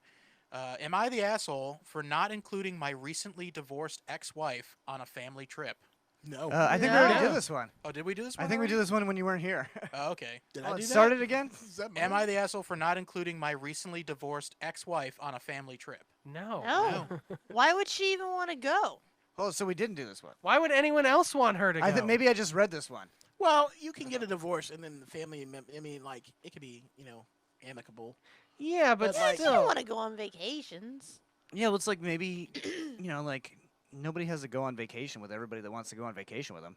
Am I the asshole for not including my recently divorced ex-wife on a family trip? No. I think we already No. did this one. Oh, did we do this one? I think we already? did this one when you weren't here. Oh, okay. Did Oh, I do that? start it again? Is that Am mine? I the asshole for not including my recently divorced ex-wife on a family trip? No. No. Why would she even want to go? Oh, so we didn't do this one. Why would anyone else want her to go? I think maybe I just read this one. Well, you can get a divorce and then the family. It could be, amicable. Yeah, but But, You don't want to go on vacations. Yeah, well, it's maybe, nobody has to go on vacation with everybody that wants to go on vacation with them.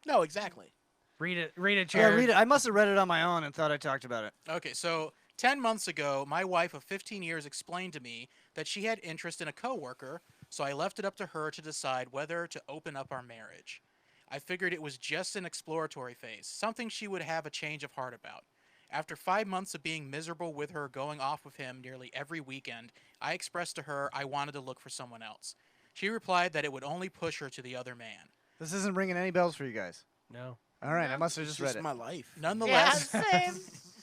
No, exactly. read it, Yeah, Jared. read it. I must have read it on my own and thought I talked about it. Okay, so 10 months ago, my wife of 15 years explained to me that she had interest in a coworker, so I left it up to her to decide whether to open up our marriage. I figured it was just an exploratory phase, something she would have a change of heart about. After 5 months of being miserable with her going off with him nearly every weekend, I expressed to her I wanted to look for someone else. She replied that it would only push her to the other man. This isn't ringing any bells for you guys. No. All right, I must have It's just read just it. my life. Nonetheless, Yeah, same.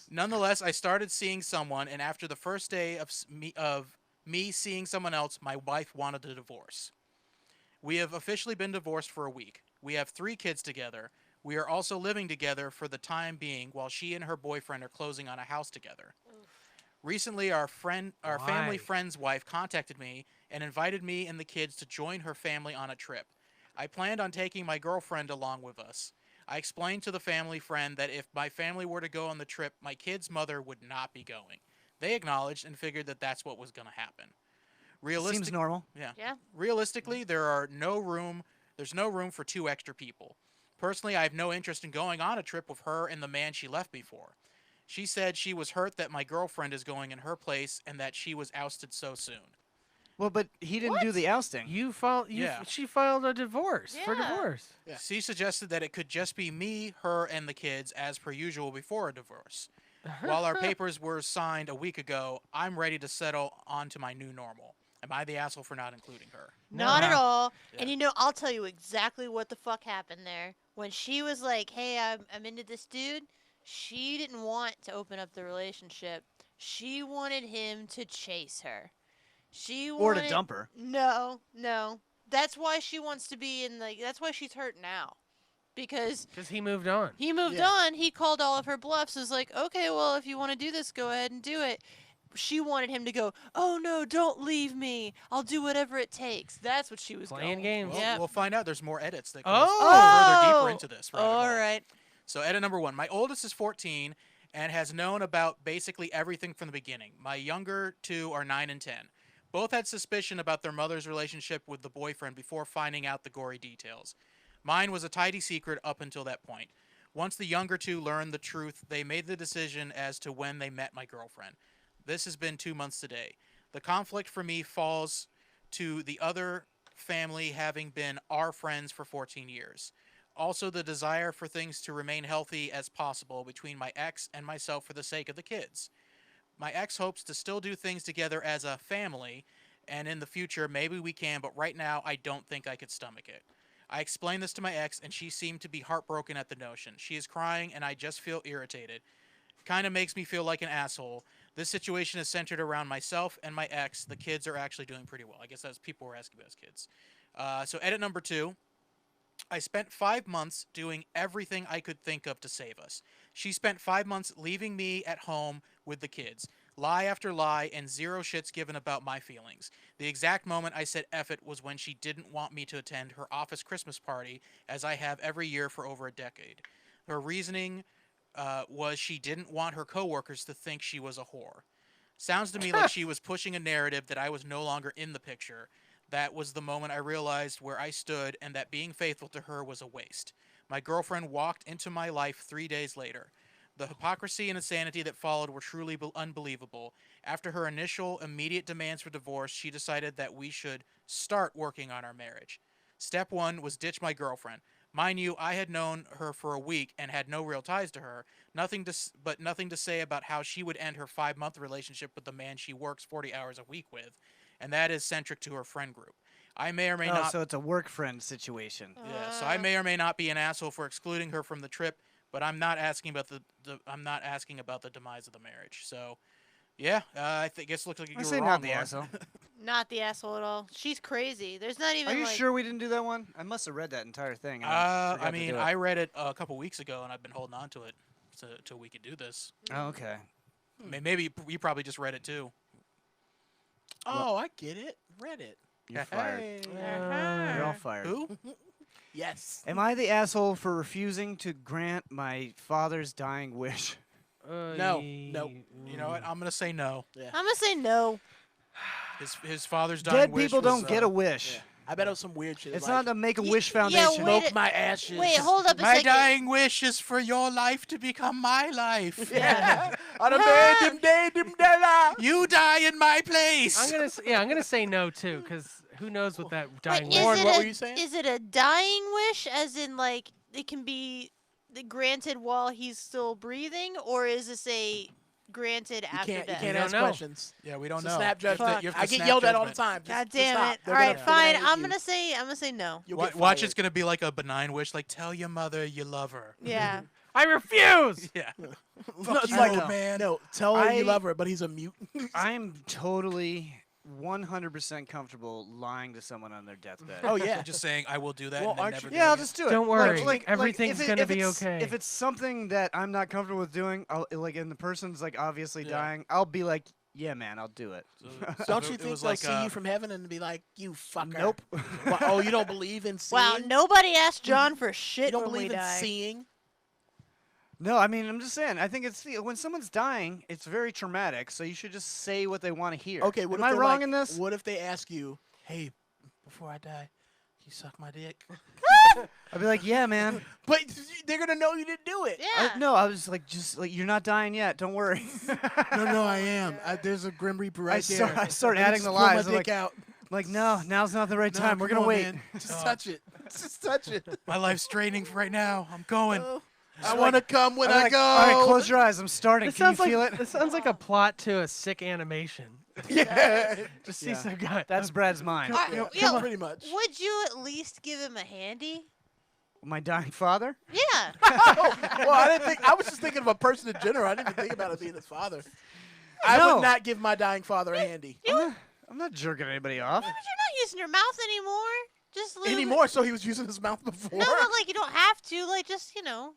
Nonetheless, I started seeing someone, and after the first day of me seeing someone else, my wife wanted a divorce. We have officially been divorced for a week. We have 3 kids together. We are also living together for the time being while she and her boyfriend are closing on a house together. Recently, our family friend's wife contacted me and invited me and the kids to join her family on a trip. I planned on taking my girlfriend along with us. I explained to the family friend that if my family were to go on the trip, my kid's mother would not be going. They acknowledged and figured that that's what was going to happen. Seems normal. Yeah. Realistically, there's no room for 2 extra people. Personally, I have no interest in going on a trip with her and the man she left me for. She said she was hurt that my girlfriend is going in her place and that she was ousted so soon. Well, but he didn't do the ousting. She filed a divorce for divorce. Yeah. She suggested that it could just be me, her, and the kids as per usual before a divorce. While our papers were signed a week ago, I'm ready to settle onto my new normal. Am I the asshole for not including her? Not at all. Yeah. And I'll tell you exactly what the fuck happened there. When she was like, "Hey, I'm into this dude," she didn't want to open up the relationship. She wanted him to chase her. Or to dump her. No. That's why she wants to be in that's why she's hurt now. Because he moved on. He moved on. He called all of her bluffs. Was like, "Okay, well, if you want to do this, go ahead and do it." She wanted him to go, "Oh no, don't leave me. I'll do whatever it takes." That's what she was Playing going. games. Well, we'll find out. There's more edits that Oh! go further deeper into this. All right. So edit number 1. My oldest is 14 and has known about basically everything from the beginning. My younger 2 are 9 and 10. Both had suspicion about their mother's relationship with the boyfriend before finding out the gory details. Mine was a tidy secret up until that point. Once the younger 2 learned the truth, they made the decision as to when they met my girlfriend. This has been 2 months today. The conflict for me falls to the other family having been our friends for 14 years. Also, the desire for things to remain healthy as possible between my ex and myself for the sake of the kids. My ex hopes to still do things together as a family, and in the future, maybe we can, but right now, I don't think I could stomach it. I explained this to my ex, and she seemed to be heartbroken at the notion. She is crying, and I just feel irritated. Kind of makes me feel like an asshole. This situation is centered around myself and my ex. The kids are actually doing pretty well. I guess that's people were asking about as kids. So edit number 2. I spent 5 months doing everything I could think of to save us. She spent 5 months leaving me at home with the kids. Lie after lie and 0 shits given about my feelings. The exact moment I said F it was when she didn't want me to attend her office Christmas party, as I have every year for over a decade. Her reasoning was she didn't want her coworkers to think she was a whore. Sounds to me like she was pushing a narrative that I was no longer in the picture. That was the moment I realized where I stood and that being faithful to her was a waste. My girlfriend walked into my life 3 days later. The hypocrisy and insanity that followed were truly unbelievable. After her initial immediate demands for divorce, she decided that we should start working on our marriage. Step 1 was ditch my girlfriend. Mind you, I had known her for a week and had no real ties to her. Nothing to say about how she would end her 5-month relationship with the man she works 40 hours a week with, and that is centric to her friend group. I may or may not. So it's a work friend situation. Yeah. So I may or may not be an asshole for excluding her from the trip, but I'm not asking about the demise of the marriage. So, yeah, I guess it looks like you were say wrong. not the Lauren. asshole. Not the asshole at all. She's crazy. There's not even. Are you like, sure we didn't do that one? I must have read that entire thing. and I forgot I to mean, do it. I read it a couple weeks ago, and I've been holding on to it till we could do this. Oh, okay. Maybe you probably just read it too. Oh, I get it. Read it. You're fired. You're all fired. Who? Yes. Am I the asshole for refusing to grant my father's dying wish? No. You know what? I'm gonna say no. Yeah. I'm gonna say no. His father's dying Dead wish people was, don't get a wish. Yeah. I bet it was some weird shit. It's like, not the Make-A-Wish yeah, Foundation. wait smoke my ashes. Wait, hold up a My second. dying wish is for your life to become my life. Yeah. I'm You die in my place. I'm gonna say no too, because who knows what that dying Wait, wish. what were you saying? Is it a dying wish, as in like it can be granted while he's still breathing, or is this a granted after You death? can't don't ask know. questions. Yeah, we don't It's a know. snap You have to- judgment. you have to I get snap yelled at all the judgment. time. God Just damn stop. it! They're All right, gonna fine. hate I'm you. gonna say no. You'll Wa- get Watch, fired. it's gonna be like a benign wish, like tell your mother you love her. Yeah. I refuse. Yeah. No, Fuck it's you, like, old man. No, tell her you I- love her, but he's a mute. I'm totally 100% comfortable lying to someone on their deathbed. Oh yeah. Just saying I will do that Well, and then aren't never you- do Yeah, I'll it. just do it. Don't worry, if everything's it- gonna if be it's- okay. If it's something that I'm not comfortable with doing, I'll like, and the person's like obviously Yeah. dying, I'll be like, yeah, man, I'll do it. Don't It you think was they'll like, see you from heaven and be like, "You fucker"? Nope. Why- oh, you don't believe in seeing? Wow, nobody asked John for shit You don't when we believe in die. seeing? No, I mean, I'm just saying. I think it's when someone's dying, it's very traumatic. So you should just say what they want to hear. Okay, what Am if I they're wrong like- in this? What if they ask you, "Hey, before I die, can you suck my dick?" I'd be like, yeah, man. But they're gonna know you didn't do it. Yeah. No, I was like, just like you're not dying yet. Don't worry. No, I am. There's a Grim Reaper right there. I start Let me adding just the pull my lies. I'm dick like, out. like, no, now's not the right No, time. We're come gonna on, wait. man. Just touch it. Just touch it. My life's draining right now. I'm going. I want to come when I'm I like, go. All right, close your eyes. I'm starting. This Can you sounds feel like it? this sounds like a plot to a sick animation. Yeah. Just see Yeah. some guy. That's Brad's mind. Are- Yeah, yeah, pretty much. would you at least give him a handy? My dying father. Yeah. Well, I didn't think. I was just thinking of a person in general. I didn't even think about it being his father. I No. would not give my dying father a handy I'm not jerking anybody off. But you're not using your mouth anymore. Just leave it- anymore. So he was using his mouth before. No, but like you don't have to. Like just give a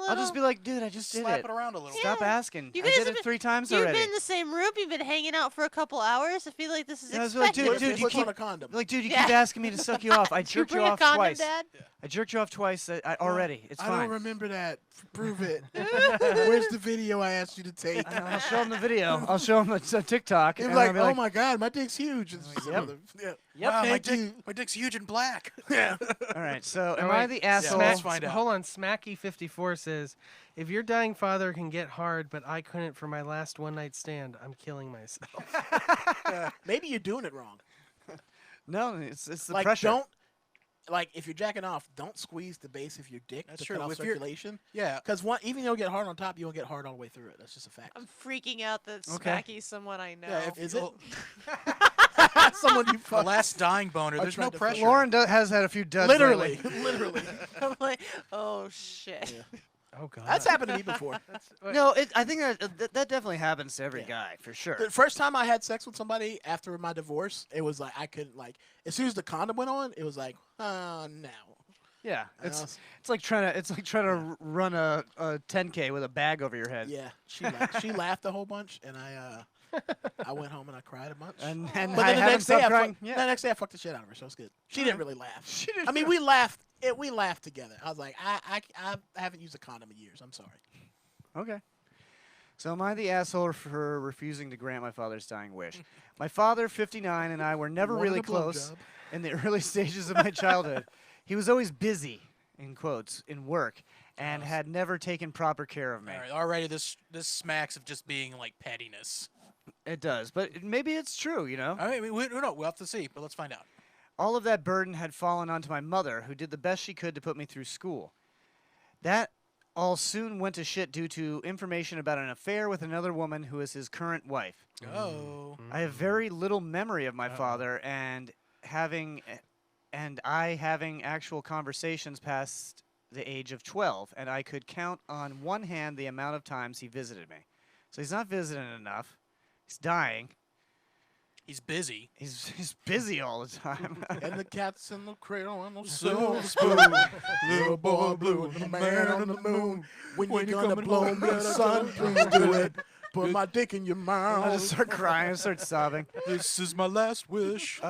I'll just be like, dude, I just did Slap it. it around a little. Stop Yeah. asking. You I guys did have it 3 times You've already. been in the same room. You've been hanging out for a couple hours. I feel like this is Yeah, I was like, expected. dude, He you puts on keep a condom. like, dude, you Yeah. keep asking me to suck you off. I Did you jerked you bring a off condom, twice. Dad? I jerked you off twice already. It's I fine. don't remember that. Prove it. Where's the video I asked you to take? I'll show him the video. I'll show him a TikTok. He'd and be like, I'll be "Oh like, my God, my dick's huge." It's just Yep. another- yeah. Wow, Thank you. my dick's huge and black. Yeah. all right. So Oh, am wait. I the asshole? let's find out. Hold on, Smacky54 says, if your dying father can get hard, but I couldn't for my last one night stand, I'm killing myself. Maybe you're doing it wrong. No, it's the Like, pressure. don't. Like, if you're jacking off, don't squeeze the base of your dick That's to true. cut off If you're- circulation. Yeah. Because even though you get hard on top, you won't get hard all the way through it. That's just a fact. I'm freaking out that Okay. Smacky's someone I know. Yeah, if Is you'll- Someone you the fuck. last dying boner, I there's tried no to pressure. Lauren has had a few duds. Literally. lately. Literally. I'm like, oh shit. Oh, God. That's happened to me before. No, I think that definitely happens to every guy for sure. The first time I had sex with somebody after my divorce, it was like I couldn't, like, as soon as the condom went on, it was like, oh, no. Yeah, I know. it's like trying to run a 10K with a bag over your head. Yeah, she laughed a whole bunch, and I went home and I cried a bunch. And but I then the haven't next day, stopped crying. the next day I fucked the shit out of her, so it's good. She didn't really laugh. I mean, we laughed. We laughed together. I was like, I haven't used a condom in years. I'm sorry. Okay. So am I the asshole for refusing to grant my father's dying wish? My father, 59, and I were never Wanted really a close blowjob. in the early stages of my childhood. He was always busy, in quotes, in work, and had never taken proper care of me. All right, already this smacks of just being like pettiness. It does, but maybe it's true, you know? I mean, we'll have to see, but let's find out. All of that burden had fallen onto my mother, who did the best she could to put me through school. That all soon went to shit due to information about an affair with another woman who is his current wife. Oh. I have very little memory of my father and having actual conversations past the age of 12, and I could count on one hand the amount of times he visited me. So he's not visiting enough. He's dying. He's busy. He's busy all the time. And the cat's in the cradle and the Silver silver spoon. Little boy blue and the man on the moon. When you gonna blow me, son, please do it. Put my dick in your mouth. I just start crying. I start sobbing. This is my last wish.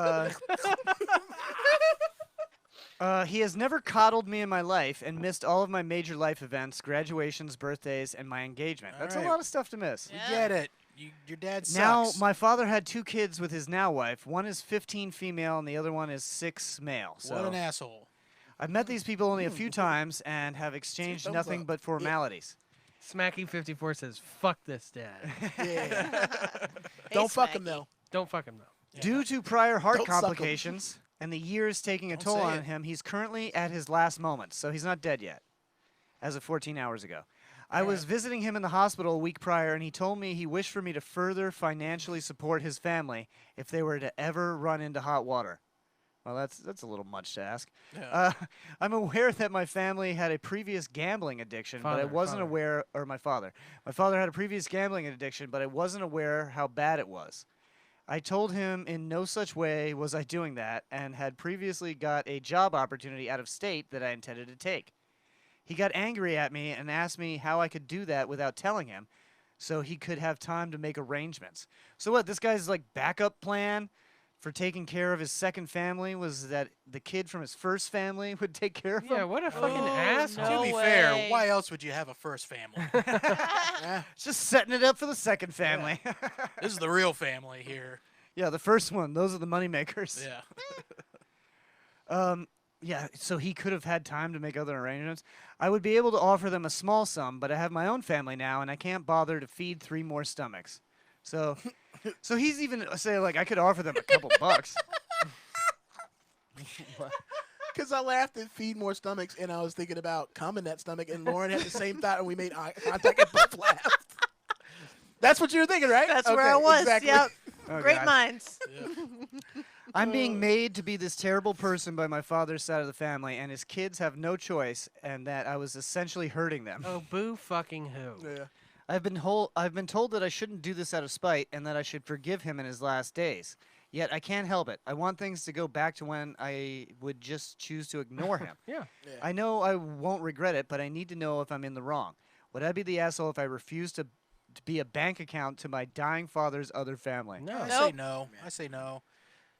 He has never coddled me in my life and missed all of my major life events, graduations, birthdays, and my engagement. That's All a right. lot of stuff to miss. We get it. Your dad sucks. Now, my father had 2 kids with his now wife. One is 15 female, and the other one is 6 male. So What an asshole. I've met these people only a few times and have exchanged thumbs nothing up. but formalities. Smacky54 says, fuck this dad. Yeah. Hey, Don't fuck Smacky. him, though. Don't fuck him, though. Due to prior heart Don't suck 'em. complications and the years taking a Don't toll say on it. him, he's currently at his last moments, so he's not dead yet, as of 14 hours ago. I was visiting him in the hospital a week prior, and he told me he wished for me to further financially support his family if they were to ever run into hot water. Well, that's a little much to ask. Yeah. I'm aware that my family had a previous gambling addiction, but I wasn't Father. aware, or my father. My father had a previous gambling addiction, but I wasn't aware how bad it was. I told him in no such way was I doing that and had previously got a job opportunity out of state that I intended to take. He got angry at me and asked me how I could do that without telling him so he could have time to make arrangements. So what, this guy's like backup plan for taking care of his second family was that the kid from his first family would take care of him? Yeah, what a fucking asshole. To be fair, why else would you have a first family? Just setting it up for the second family. This is the real family here. Yeah, the first one. Those are the money makers. Yeah. Yeah, so he could have had time to make other arrangements. I would be able to offer them a small sum, but I have my own family now, and I can't bother to feed 3 more stomachs. So he's even saying, like, I could offer them a couple bucks. Because I laughed at feed more stomachs, and I was thinking about cum in that stomach, and Lauren had the same thought, and we made eye contact and both laughed. That's what you were thinking, right? That's where I was. Exactly. Yep. Oh, Great God. minds. I'm being made to be this terrible person by my father's side of the family, and his kids have no choice, and that I was essentially hurting them. Oh, boo fucking who. Yeah. I've been told that I shouldn't do this out of spite, and that I should forgive him in his last days. Yet I can't help it. I want things to go back to when I would just choose to ignore him. Yeah. I know I won't regret it, but I need to know if I'm in the wrong. Would I be the asshole if I refused to be a bank account to my dying father's other family? No. I say no. I say no.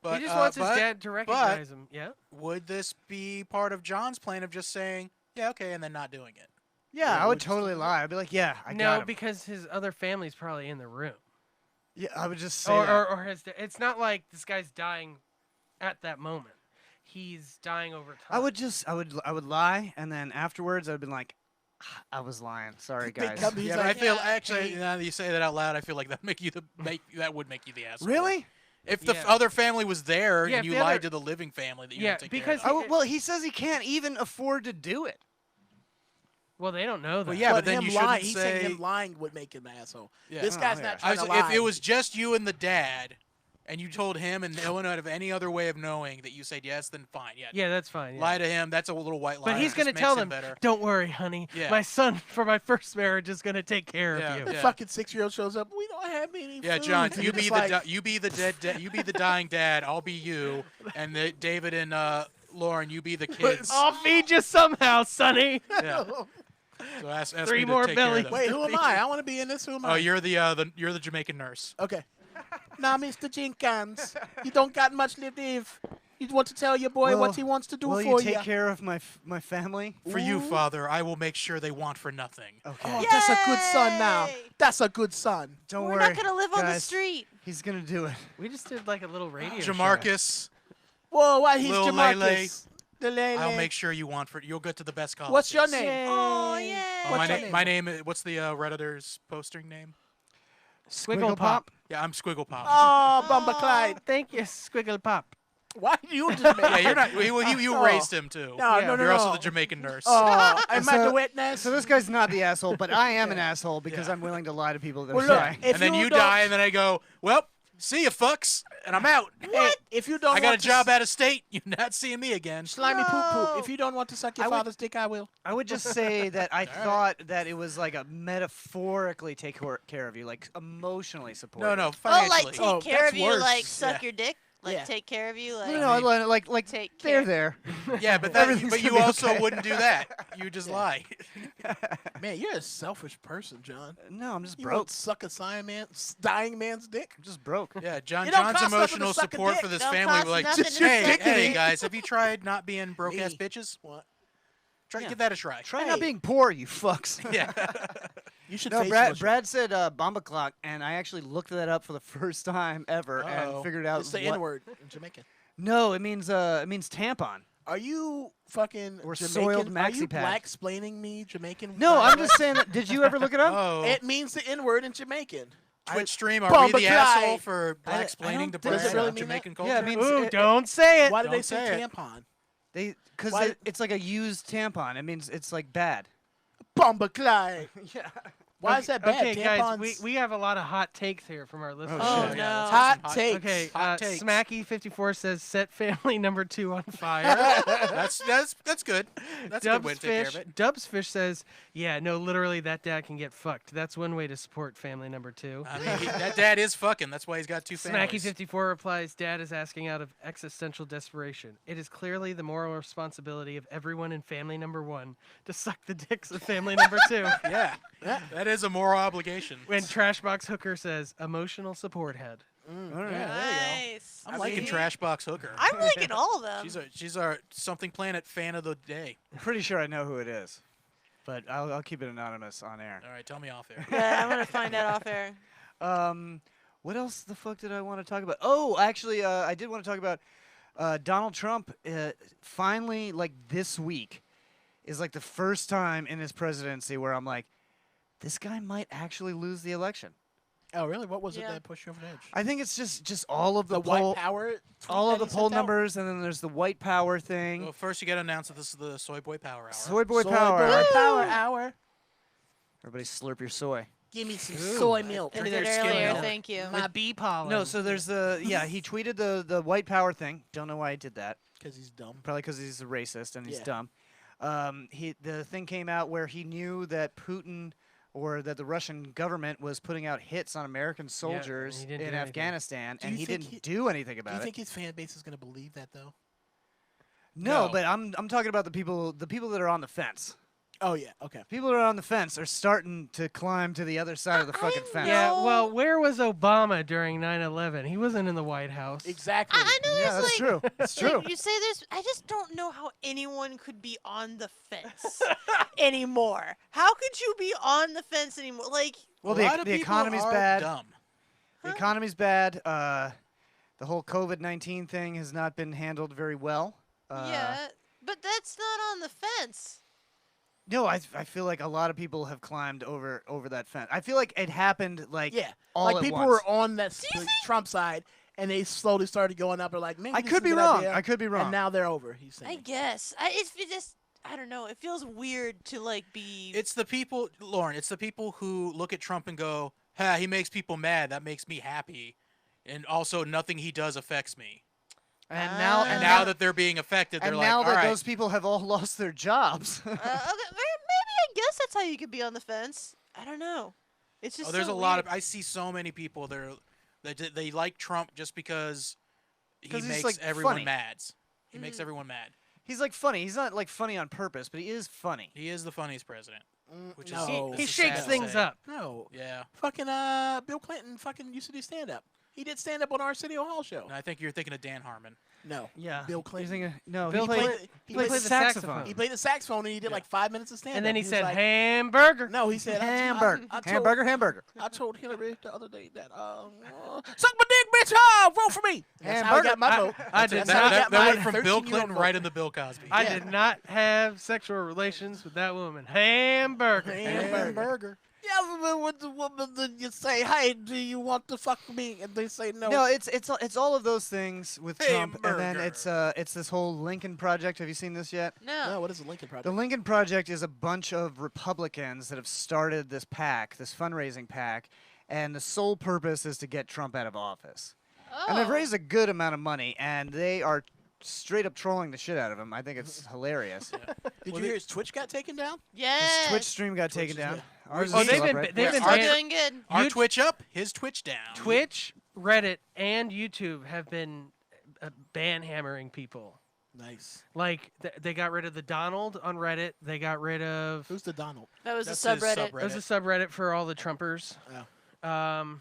But, He just wants his but- dad to recognize him. Yeah. Would this be part of John's plan of just saying, yeah, okay, and then not doing it? Yeah, I would totally lie. I'd be like, yeah, I got No, him. because his other family's probably in the room. Yeah, I would just say Or, that. or his. It's not like this guy's dying at that moment. He's dying over time. I would lie, and then afterwards I'd been like, I was lying. Sorry, guys. Yeah, but I feel actually now that you say that out loud, I feel like that would make you the asshole. Really? If the Yeah. other family was there Yeah, and if you the lied other- to the living family that you Yeah, didn't take because care of. Well, he says he can't even afford to do it. Well, they don't know that. Well, yeah, but then him you lying, shouldn't he's say. saying him lying would make him an asshole. Yeah. This guy's Oh, not yeah. trying to If lie. it was just you and the dad, and you told him and no one would have any other way of knowing that you said yes, then fine. Yeah. Yeah, that's fine. Yeah. Lie to him. That's a little white lie. But he's going to tell them, better. "Don't worry, honey. Yeah. My son from my first marriage is gonna take care Yeah, of you." the yeah. fucking 6-year-old shows up. We don't have any Yeah, food. John, And you you're be just the like, you be the you be the dying dad. I'll be you, and David and Lauren, you be the kids. I'll feed you somehow, Sonny. Yeah. So ask 3 me to more take care of bellies. them. Wait, who am I? I want to be in this. Who am I? Oh, you're the Jamaican nurse. Okay. Now, Mr. Jenkins, you don't got much to live. You want to tell your boy what he wants to do will for you take care of my family? For you, Father, I will make sure they want for nothing. Okay. Oh, that's a good son now. Yay! That's a good son. Don't We're worry. not gonna live on the guys. street. He's gonna do it. We just did like a little radio show. Jamarcus, Whoa, why he's Lil Jamarcus? Lele. The Lele. I'll make sure you want for. You'll get to the best colleges. What's your name? Oh yeah. Oh, What's my, your name? my name. What's the Redditor's posting name? Squiggle Pop. Yeah, I'm Squiggle Pop. Oh, Bumba Clyde. Thank you, Squiggle Pop. Why do you just make Yeah, you're not. You Oh. raised him too. No, Yeah. no, no, You're no. also the Jamaican nurse. Oh, am I the witness? So this guy's not the asshole, but I am an asshole because I'm willing to lie to people that Well, are look, dying. if and then you don't- die, and then I go, well, see you, fucks, and I'm out. Hey, if you don't I got a want to job out of state. You're not seeing me again. slimy poop poop. If you don't want to suck your I would- father's dick, I will. I would just say that I thought that it was like a metaphorically take care of you, like emotionally support. No, no, Oh, financially. like take Oh, care that's of you, worse. like suck Yeah. your dick, like Yeah. take care of you, like. No, no, like Take they're care. there. Yeah, but Everything's but you gonna be also okay. wouldn't do that. You just lie. Man, you're a selfish person, John. No, I'm just You broke. won't suck a dying man's dick. I'm just broke. Yeah, John's It don't cost nothing to emotional suck a support dick. for this Don't family. cost Like, nothing to suck hey, a hey dick. guys, have you tried not being broke ass Me. bitches? What? Try Yeah. give that a try. Try Hey. not being poor, you fucks. Yeah. You should No, face Brad. Musha. Brad said Bomba Clock, and I actually looked that up for the first time ever Uh-oh. and figured out. It's the what- N-word in Jamaican. No, it means tampon. Are you fucking Or Jamaican? soiled Are maxi you pad. black explaining me Jamaican? No, by I'm the way? just saying that. Did you ever look it up? Oh. It means the N-word in Jamaican. Twitch stream. Are we Bomba the asshole Clyde. for black explaining don't to think Brad so. Does it really about mean Jamaican that? culture? Yeah, it means Ooh, it- don't say it. Why did they Don't say say it. tampon? because Why- it's like a used tampon. It means it's like bad. Bomba Clyde. Yeah. Why is that bad? Okay, guys, Tampons- we have a lot of hot takes here from our listeners. Oh, shit. no. Hot takes. Okay, Hot takes. Smacky54 says set family number 2 on fire. That's good. That's a good way to take care of it. Dubsfish says, yeah, no, literally that dad can get fucked. That's one way to support family number 2. I mean, that dad is fucking. That's why he's got 2 families. Smacky54 replies, dad is asking out of existential desperation. It is clearly the moral responsibility of everyone in family number 1 to suck the dicks of family number 2. Yeah, that is a moral obligation. When Trashbox Hooker says, emotional support head. All right. Nice. I'm liking Trashbox Hooker. I'm liking all of them. She's our Something Planet fan of the day. I'm pretty sure I know who it is, but I'll keep it anonymous on air. All right, tell me off air. Yeah, I'm gonna find out off air. What else the fuck did I want to talk about? Oh, actually, I did want to talk about Donald Trump. Finally, like this week, is like the first time in his presidency where I'm like, this guy might actually lose the election. Oh, really? What was it Yeah. that pushed you over the edge? I think it's just all of The the white power. all of the tweet that he poll sent out? numbers, and then there's the white power thing. Well, first you got to announce that this is the Soy Boy Power Hour. Soy boy Soy power. boy power hour. Everybody slurp your soy. Give me some soy milk. Did Drink it their skim earlier, milk. thank you. My bee pollen. No, so there's the he tweeted the white power thing. Don't know why he did that. Because he's dumb. Probably because he's a racist and he's Yeah. dumb. The thing came out where he knew that Putin or that the Russian government was putting out hits on American soldiers he didn't in do anything. Afghanistan, Do and you he think didn't do anything about Do you it. think his fan base is going to believe that, though? No, No. but I'm talking about the people that are on the fence. Oh, yeah. Okay. People that are on the fence are starting to climb to the other side of the fucking fence. Yeah, No. well, where was Obama during 9/11? He wasn't in the White House. Exactly. I know there's Yeah, that's like true. That's true. Like, you say there's. I just don't know how anyone could be on the fence anymore. How could you be on the fence anymore? Like, Well, A lot of the people economy's are bad. dumb. The economy's bad. The whole COVID-19 thing has not been handled very well. yeah, but that's not on the fence. No, I feel like a lot of people have climbed over that fence. I feel like it happened like Yeah. all like at people once. were on that Trump side, and they slowly started going up. They're like, maybe I this could is be a good wrong. idea. I could be wrong. And now they're over. He's saying. I guess. It just. I don't know. It feels weird to like be. It's the people, Lauren. It's the people who look at Trump and go, "Ha, he makes people mad. That makes me happy," and also nothing he does affects me. and And now that they're being affected, they're and like, now "All that right." those people have all lost their jobs. Okay, maybe I guess that's how you could be on the fence. I don't know. It's just. Oh, there's so a lot weird. of. I see so many people that they like Trump just because he 'Cause he's, makes like, everyone funny. mad. He makes everyone mad. He's like funny. He's not like funny on purpose, but he is funny. He is the funniest president. Which is no. He it's shakes sad to things say. up. No. Yeah, Fucking Bill Clinton fucking used to do stand up. He did stand up on our City Hall show. and I think you're thinking of Dan Harmon. No. Yeah. Bill You're Clinton. thinking, no, Bill he Clinton- played, he played played the the saxophone. saxophone. He played the saxophone and he did like 5 minutes of stand up. And then he said, hamburger. No, he said Hamburger. I told- Hamburger. I told Hillary the other day that suck my dick, bitch. Oh, vote for me. That's how he got my vote. I That, did how he not. got my went from Bill 13-year-old Clinton vote. right into Bill Cosby. I Yeah. did not have sexual relations with that woman. Hamburger. Hamburger. Yeah, but when the woman then you say, "Hey, do you want to fuck me?" and they say no. No, it's all of those things with Trump, and then Hamburger. it's this whole Lincoln Project. Have you seen this yet? No. No, what is the Lincoln Project? The Lincoln Project is a bunch of Republicans that have started this PAC, this fundraising PAC, and the sole purpose is to get Trump out of office. And they've Oh. raised a good amount of money, and they are straight up trolling the shit out of him. I think it's hilarious. Did you hear his Twitch got taken down? Yes. His Twitch stream got taken down. yeah. Ours Oh, is they've still been up, right? they've been Still ban- doing good. Our You- Twitch up, his Twitch down. Twitch, Reddit, and YouTube have been ban hammering people. Nice. Like they got rid of the Donald on Reddit. They got rid of. Who's the Donald? That was That's a his subreddit. There's a subreddit for all the Trumpers. Oh.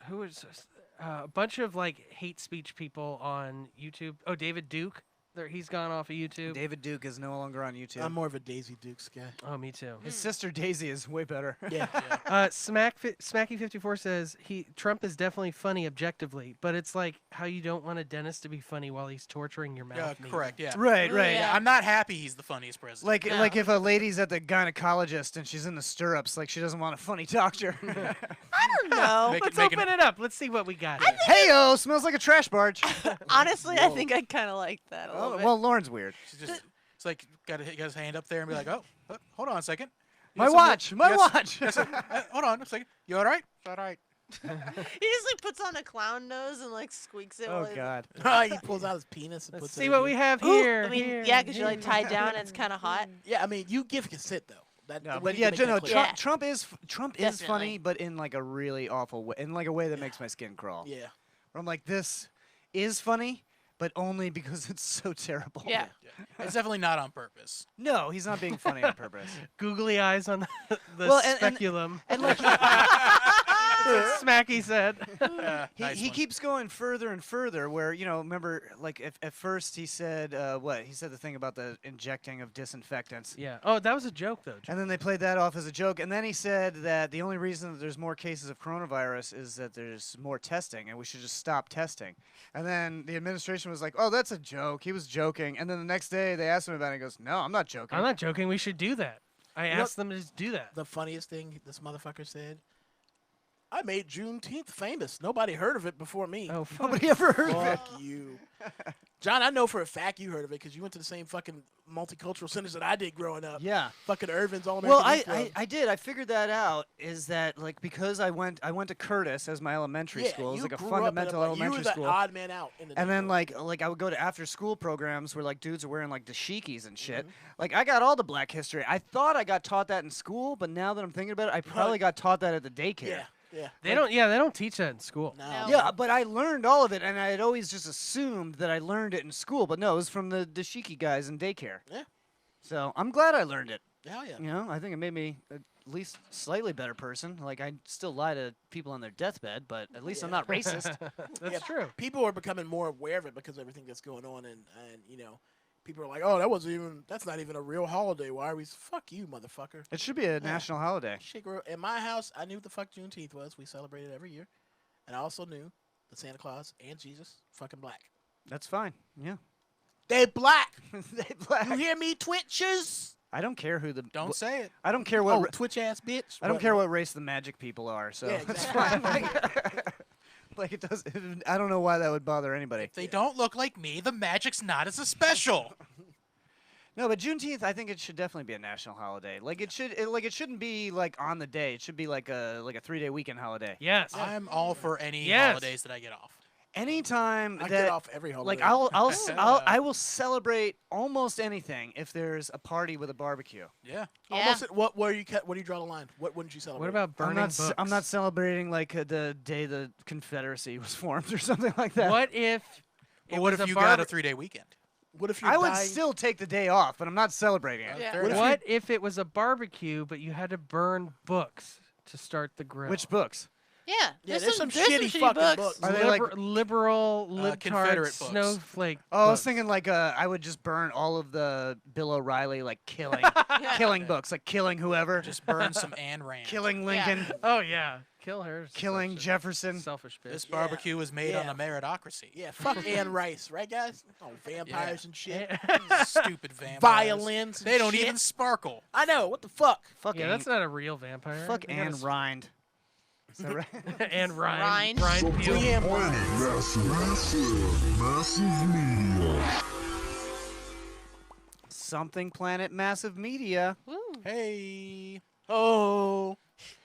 Who is this? A bunch of like hate speech people on YouTube. Oh, David Duke. He's gone off of YouTube. David Duke is no longer on YouTube. I'm more of a Daisy Dukes guy. Oh, me too. His sister Daisy is way better. Yeah. Smacky54 says Trump is definitely funny objectively, but it's like how you don't want a dentist to be funny while he's torturing your mouth. Yeah, meat. correct. Yeah. Right, right. Yeah. I'm not happy he's the funniest president. Like No. like if a lady's at the gynecologist and she's in the stirrups, like she doesn't want a funny doctor. I don't know. Make it- Let's make open it- it up. Let's see what we got. Here. Hey-o, smells like a trash barge. Honestly, I think I kind of like that a little Oh, bit. well, Lauren's weird. It's just, it's like got his hand up there and be like, oh, hold on a second. My watch. My Yes. watch. Yes, hold on a second. You all right? All right. He just like puts on a clown nose and like squeaks it. Oh while he's- God. He pulls out his penis and Let's puts see it what in we here. have Ooh, here. I mean, here, yeah, because you're here. like tied down and it's kind of hot. Yeah, I mean, you give consent though. That, No, we but need yeah, to make that no, clear. Yeah. Trump is Definitely. funny, but in like a really awful way, in like a way that makes my skin crawl. Yeah. Where I'm like, this is funny, but only because it's so terrible. Yeah. It's definitely not on purpose. No, he's not being funny on purpose. Googly eyes on the Well, and- speculum. And like Smacky said. he keeps going further and further. Where remember, like at first he said what? He said the thing about the injecting of disinfectants. Yeah. Oh, that was a joke though. And then they played that off as a joke. And then he said that the only reason that there's more cases of coronavirus is that there's more testing, and we should just stop testing. And then the administration was like, "Oh, that's a joke. He was joking." And then the next day they asked him about it. And he goes, "No, I'm not joking." I'm not joking. We should do that. I asked them to just do that. The funniest thing this motherfucker said, I made Juneteenth famous. Nobody heard of it before me. Oh, fuck. Nobody ever heard of it. Fuck you. John, I know for a fact you heard of it because you went to the same fucking multicultural centers that I did growing up. Yeah. Fucking Irvin's All Well, American Youth Club. I did. I figured that out. Is that like because I went to Curtis as my elementary Yeah, school. It was you like a grew up in fundamental you were elementary the school. odd man out in the And then neighborhood. like I would go to after school programs where like dudes are wearing like dashikis and shit. Mm-hmm. Like I got all the Black history. I thought I got taught that in school, but now that I'm thinking about it, I probably got taught that at the daycare. Yeah, yeah. They don't. Yeah, they don't teach that in school. No. Yeah, but I learned all of it, and I had always just assumed that I learned it in school. But no, it was from the dashiki guys in daycare. Yeah. So I'm glad I learned it. Hell yeah. You know, I think it made me at least slightly better person. Like I still lie to people on their deathbed, but at least I'm not racist. That's Yeah, true. People are becoming more aware of it because of everything that's going on, and people are like, oh, that's not even a real holiday. Why are we? Fuck you, motherfucker. It should be a national holiday. Shit, girl. In my house, I knew what the fuck Juneteenth was. We celebrated every year, and I also knew that Santa Claus and Jesus fucking black. That's fine. Yeah. They black. They black. You hear me, Twitchers? I don't care who the. Don't say it. I don't care what. Oh, Twitch ass bitch. I don't care what race the magic people are. So Yeah, that's exactly. fine. Like it does. I don't know why that would bother anybody. If they don't look like me, the magic's not as a special. No, but Juneteenth, I think it should definitely be a national holiday. Like it should. It shouldn't be like on the day. It should be like a 3-day weekend holiday. Yes. I'm all for any Yes. holidays that I get off. Anytime I that get off every holiday. like I will celebrate almost anything if there's a party with a barbecue. Yeah. Almost. What? Where you? Where do you draw the line? What wouldn't you celebrate? What about burning books? I'm not celebrating like the day the Confederacy was formed or something like that. What if? But what was if a you got a barbe- 3-day weekend? What if you're I would dying? still take the day off, but I'm not celebrating it. Yeah. Fair enough. What if it was a barbecue, but you had to burn books to start the grill? Which books? Yeah, there's some there's shitty shitty fucking books. books. Are they like? liberal, libtard, Confederate books. snowflake? Oh, I was books? thinking like I would just burn all of the Bill O'Reilly like killing killing books, like killing whoever, Just burn some Ayn Rand. killing Lincoln, Oh yeah, kill her. killing Such a Jefferson. Selfish bitch. This barbecue was made on Yeah. a meritocracy. Yeah, fuck Anne Rice, right, guys? Oh, vampires and shit. Stupid vampires. Violins. And They don't shit. even sparkle. I know. What the fuck? Fuck Yeah, Anne, that's not a real vampire. fuck They gotta Anne Rind. Is that right? and Ryan. Rind. Ryan Peel. Leanne Massive media. Something Planet Massive Media. Hey. Oh.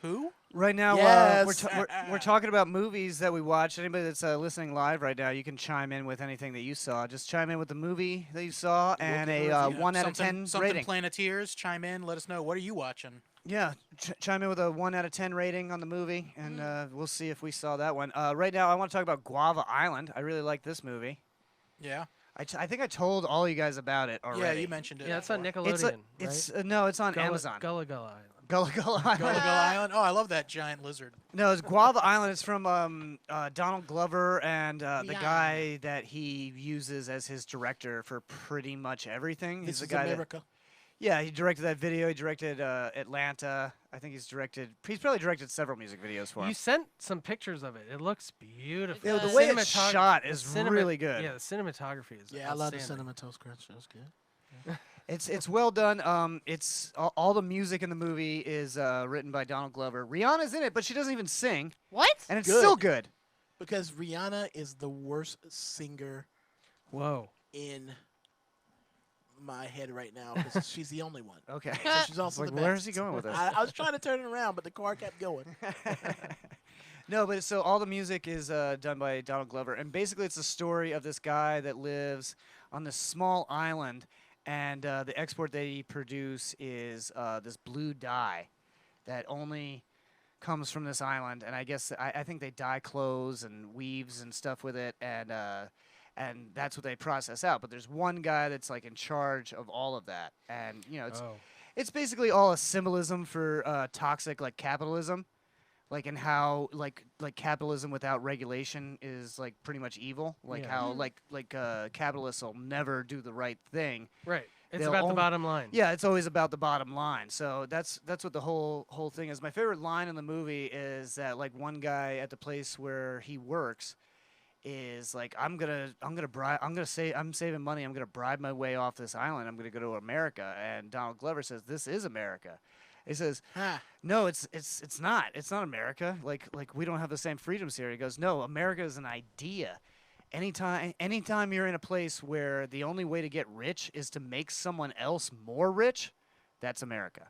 Who? Right now, Yes. we're talking about movies that we watched. Anybody that's listening live right now, you can chime in with anything that you saw. Just chime in with the movie that you saw and a Yeah, 1 out of something- 10 something rating. Planeteers, chime in. Let us know. What are you watching? Yeah, chime in with a 1 out of 10 rating on the movie, and we'll see if we saw that one. Right now, I want to talk about Guava Island. I really like this movie. Yeah. I think I told all you guys about it already. Yeah, you mentioned it. Yeah, it's on before. Nickelodeon. It's no, it's on Gullah- Amazon. Gullah Gullah Island. Gullah Gullah Island. Gullah Gullah Island. Oh, I love that giant lizard. No, it's Guava Island. It's from Donald Glover and the Yeah. guy that he uses as his director for pretty much everything. This He's is the guy that, America. yeah, he directed that video. He directed Atlanta. I think he's probably directed several music videos for him. You sent some pictures of it. It looks beautiful. Yeah, the does. way it's Cinematog- shot the is cinema- really good. Yeah, the cinematography is Yeah, I love the outstanding. cinematoscopes. That's good. It's well done. It's all the music in the movie is written by Donald Glover. Rihanna's in it, but she doesn't even sing, What? and it's Good. still good. Because Rihanna is the worst singer Whoa. in my head right now because she's the only one. Okay. So she's also Like, the best. where's he going with this? I was trying to turn it around, but the car kept going. No, but so all the music is done by Donald Glover, and basically it's the story of this guy that lives on this small island, and the export they produce is this blue dye that only comes from this island, and I guess I think they dye clothes and weaves and stuff with it, and that's what they process out. But there's one guy that's like in charge of all of that, and you know it's basically all a symbolism for toxic like capitalism. Like and how like capitalism without regulation is like pretty much evil. Like Yeah. how like capitalists will never do the right thing. Right. It's They'll about the only- bottom line. Yeah, it's always about the bottom line. So that's what the whole thing is. My favorite line in the movie is that like one guy at the place where he works is like I'm saving money. I'm gonna bribe my way off this island. I'm gonna go to America. And Donald Glover says this is America. He says, "No, it's not. It's not America. Like we don't have the same freedoms here." He goes, "No, America is an idea. Anytime you're in a place where the only way to get rich is to make someone else more rich, that's America."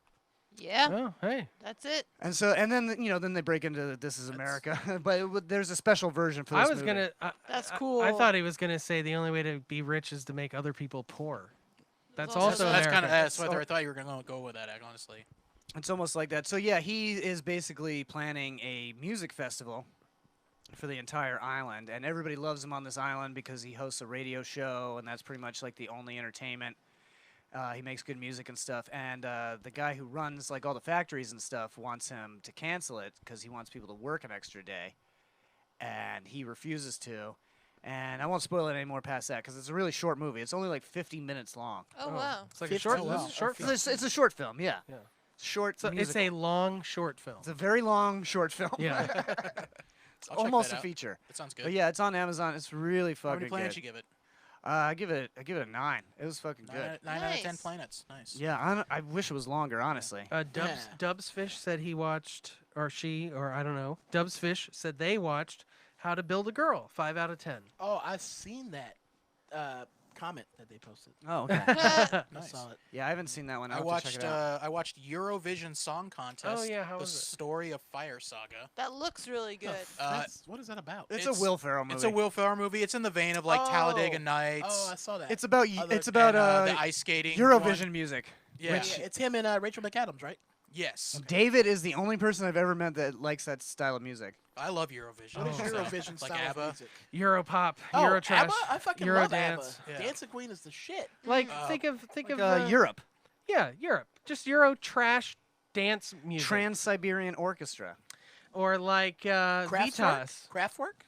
Yeah. Oh, hey. That's it. And so, and then then they break into "This is America," but there's a special version for this I was movie. gonna. That's cool. I thought he was gonna say the only way to be rich is to make other people poor. That's also also That's America. kind of that's what I thought you were gonna go with that. Honestly. It's almost like that. So yeah, he is basically planning a music festival for the entire island, and everybody loves him on this island because he hosts a radio show, and that's pretty much like the only entertainment. He makes good music and stuff, and the guy who runs like all the factories and stuff wants him to cancel it because he wants people to work an extra day, and he refuses to. And I won't spoil it any more past that because it's a really short movie. It's only like 50 minutes long. Oh, wow. It's like a short. wow. This is a short film. It's a short film, yeah. Yeah. Short. So it's musical. a long short film. It's a very long short film. Yeah. It's I'll check almost that a out. feature. That sounds good. But yeah, it's on Amazon. It's really How fucking many planets good. you give it? I give it a 9. It was fucking good. 9 out of 10 Nice. planets. Nice. Yeah, I wish it was longer, honestly. Dubs Fish said he watched, or she, or I don't know. Dubs Fish said they watched How to Build a Girl. 5 out of 10. Oh, I've seen that comment that they posted. Oh, okay. I Nice. saw it. Yeah, I haven't seen that one. I I'll have to check watched it out. I watched Eurovision Song Contest. yeah, how the was it? Story of Fire Saga. That looks really good. What is that about? It's a Will Ferrell movie. It's a Will Ferrell movie. It's in the vein of like Talladega Nights. Oh, I saw that. It's about Other- it's about the ice skating. Eurovision one. music. Yeah. Which It's him and Rachel McAdams, right? Yes. David is the only person I've ever met that likes that style of music. I love Eurovision. What is so, Eurovision like style ABBA. of music? Europop, Oh, Eurotrash, ABBA? I fucking love ABBA. Eurodance. Yeah. Dancing Queen is the shit. Like think of Europe. Yeah, Europe. Just Euro trash dance music. Trans-Siberian Orchestra. Or like Vitas. Kraftwerk?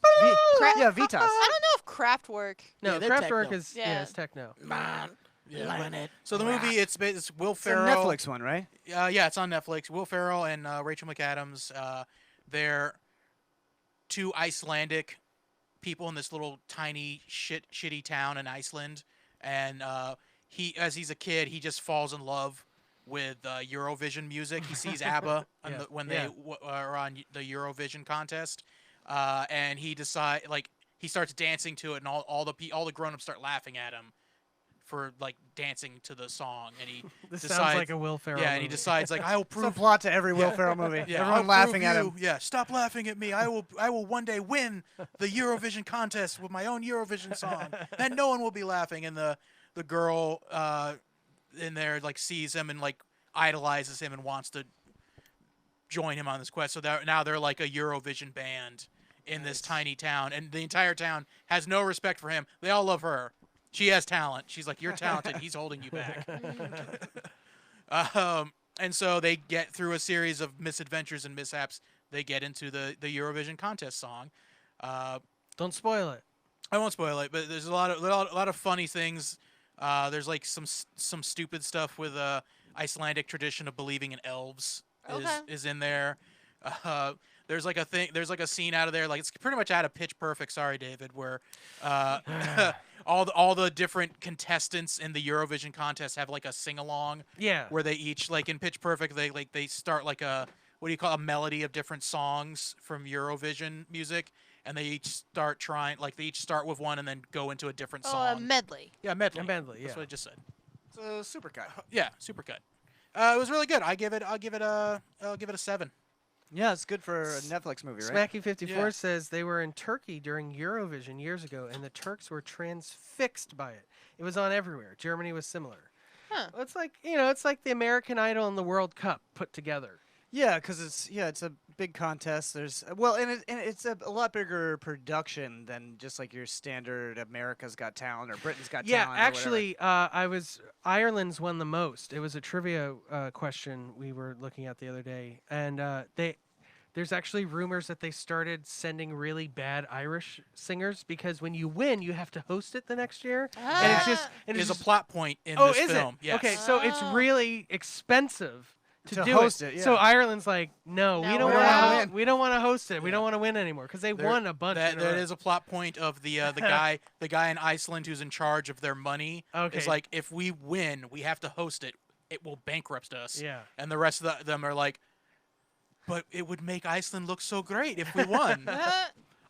Yeah, Vitas. I don't know if Kraftwerk. No, Yeah, they're Kraftwerk techno. is Yeah. it's techno. Man, Yeah. loving it. So the movie, it's Will It's a Ferrell. Netflix one, right? Yeah, it's on Netflix. Will Ferrell and Rachel McAdams. They're two Icelandic people in this little tiny shitty town in Iceland, and as he's a kid, he just falls in love with Eurovision music. He sees ABBA when they are on the Eurovision contest, and he he starts dancing to it, and all the grown-ups start laughing at him for like dancing to the song, and he This decides, sounds like a Will Ferrell and he movie. decides like I will It's a prove plot to every Will Ferrell movie. yeah, Everyone I'll laughing prove at you- him. Yeah, stop laughing at me. I will one day win the Eurovision contest with my own Eurovision song. Then no one will be laughing, and the girl in there like sees him and like idolizes him and wants to join him on this quest. So now they're like a Eurovision band in this tiny town, and the entire town has no respect for him. They all love her. She has talent. She's like, you're talented. He's holding you back. And so they get through a series of misadventures and mishaps. They get into the Eurovision contest song. Don't spoil it. I won't spoil it, but there's a lot of funny things. There's like some stupid stuff with Icelandic tradition of believing in elves is in there. There's like a scene out of there, like it's pretty much out of Pitch Perfect. Sorry, David, where all the different contestants in the Eurovision contest have like a sing along. Yeah. Where they each like in Pitch Perfect they start like a a melody of different songs from Eurovision music, and they each start trying they each start with one and then go into a different Oh, song. a medley. Yeah, medley. A medley, That's yeah. what I just said. It's a supercut. Yeah, supercut. It was really good. I'll give it a 7. Yeah, it's good for a Netflix movie, right? Smacky54 Yeah. says they were in Turkey during Eurovision years ago, and the Turks were transfixed by it. It was on everywhere. Germany was similar. Huh. Well, it's like it's like the American Idol and the World Cup put together. Yeah, because it's a big contest. There's and it's a lot bigger production than just like your standard America's Got Talent or Britain's Got Yeah, Talent. or whatever. actually, Ireland's won the most. It was a trivia question we were looking at the other day, and there's actually rumors that they started sending really bad Irish singers because when you win, you have to host it the next year, and it's just and Is it's a plot point in oh, this is film. it? Yes. Okay, so it's really expensive to do host it, So yeah. Ireland's like, no, we No, don't we're want out. to win. We don't want to host it. We don't want to win anymore because they won a bunch. in a That row. is a plot point of the guy in Iceland who's in charge of their money. Okay. It's like if we win, we have to host it. It will bankrupt us. Yeah. And the rest of them are like, but it would make Iceland look so great if we won.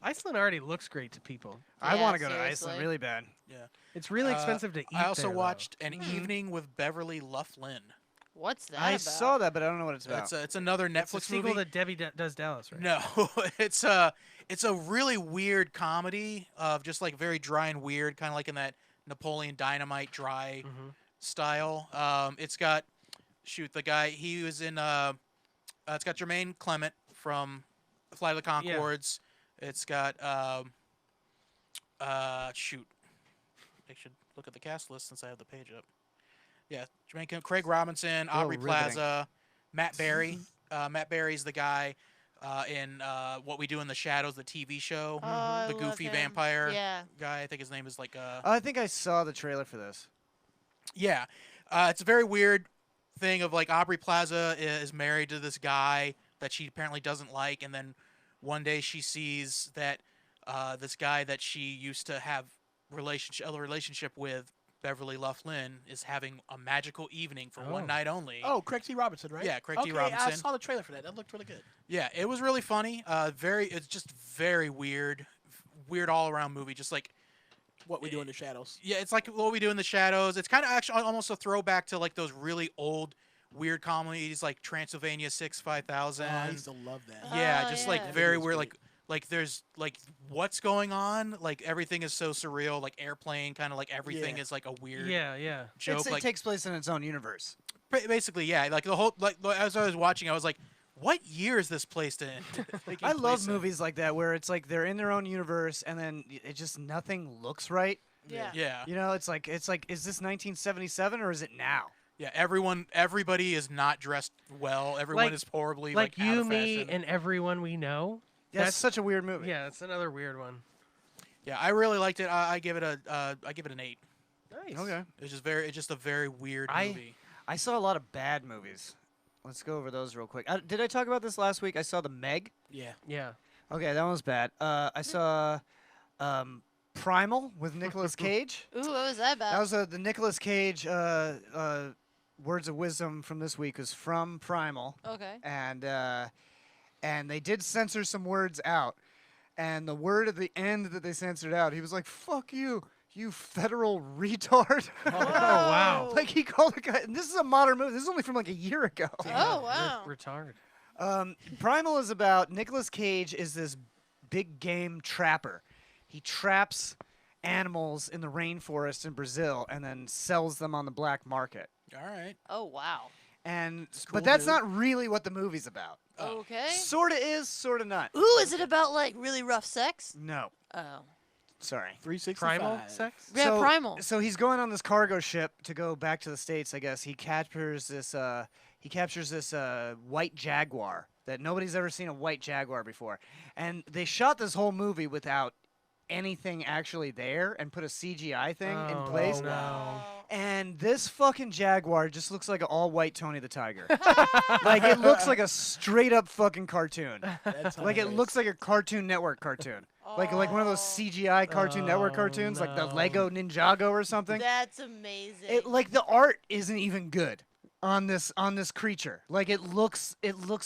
Iceland already looks great to people. I Yeah, want to go to seriously. Iceland really bad. Yeah. It's really expensive to eat. I also there, though. watched An Evening with Beverly Loughlin. What's that I about? saw that, but I don't know what it's about. It's another It's a Netflix sequel movie. to Debbie Does Dallas, right? No, it's a really weird comedy of just like very dry and weird, kind of like in that Napoleon Dynamite dry style. It's got the guy he was in. It's got Jermaine Clement from Flight of the Conchords. It's got I should look at the cast list since I have the page up. Yeah, Jermaine Clement, Craig Robinson, Aubrey riveting. Plaza, Matt Berry. Matt Berry's the guy in What We Do in the Shadows, the TV show. Oh, I The love goofy him. vampire Yeah. guy. I think his name is like I think I saw the trailer for this. yeah. It's a very weird thing of like Aubrey Plaza is married to this guy that she apparently doesn't like, and then one day she sees that this guy that she used to have a relationship with, Beverly Loughlin, is having a magical evening for one night only. Oh, Craig T. Robinson, right? Yeah, Craig T. Okay, Robinson. I saw the trailer for that. That looked really good. Yeah, it was really funny. It's just very weird all around movie. Just like What We Do in the Shadows. yeah, it's like What We Do in the Shadows. It's kind of actually almost a throwback to like those really old weird comedies like Transylvania 5000. Oh, I used to love that. Yeah, Oh, just yeah. like That very was weird. great. Like there's like what's going on? Like everything is so surreal. Like Airplane, kind of like everything Yeah. is like a weird Yeah. joke. It Like takes place in its own universe. basically, yeah. Like the whole like as I was watching, I was like, what year is this placed in? I love movies like that where it's like they're in their own universe and then it just nothing looks right. Yeah. Yeah. You know, it's like is this 1977 or is it now? Yeah, everybody is not dressed well. Everyone is horribly like out you, of me, fashion. and everyone we know. That's such a weird movie. Yeah, it's another weird one. Yeah, I really liked it. I give it an 8. Nice. Okay. It's just a very weird movie. I saw a lot of bad movies. Let's go over those real quick. Did I talk about this last week? I saw The Meg. Yeah. Yeah. Okay, that one was bad. I saw Primal with Nicolas Cage. Ooh, what was that about? That was the Nicolas Cage words of wisdom from this week was from Primal. Okay. And they did censor some words out. And the word at the end that they censored out, he was like, "Fuck you, you federal retard." Oh, wow. Like he called the guy. And this is a modern movie. This is only from like a year ago. Oh, wow. Retard. Primal is about Nicolas Cage is this big game trapper. He traps animals in the rainforest in Brazil and then sells them on the black market. All right. Oh, wow. And cool, but that's dude. not really what the movie's about. Okay. Sorta is, sorta not. Ooh, is it about like really rough sex? No, Oh. sorry. 365. Primal sex? Yeah, So- Primal. So he's going on this cargo ship to go back to the States, I guess. He captures this white jaguar that nobody's ever seen a white jaguar before. And they shot this whole movie without anything actually there and put a CGI thing in Oh, place. no. And this fucking jaguar just looks like an all-white Tony the Tiger. Like it looks like a straight-up fucking cartoon. That's Like it hilarious. looks like a Cartoon Network cartoon. Like one of those CGI Cartoon Network Oh, cartoons, like the no. Lego Ninjago or something. That's amazing. It like the art isn't even good on this creature. Like it looks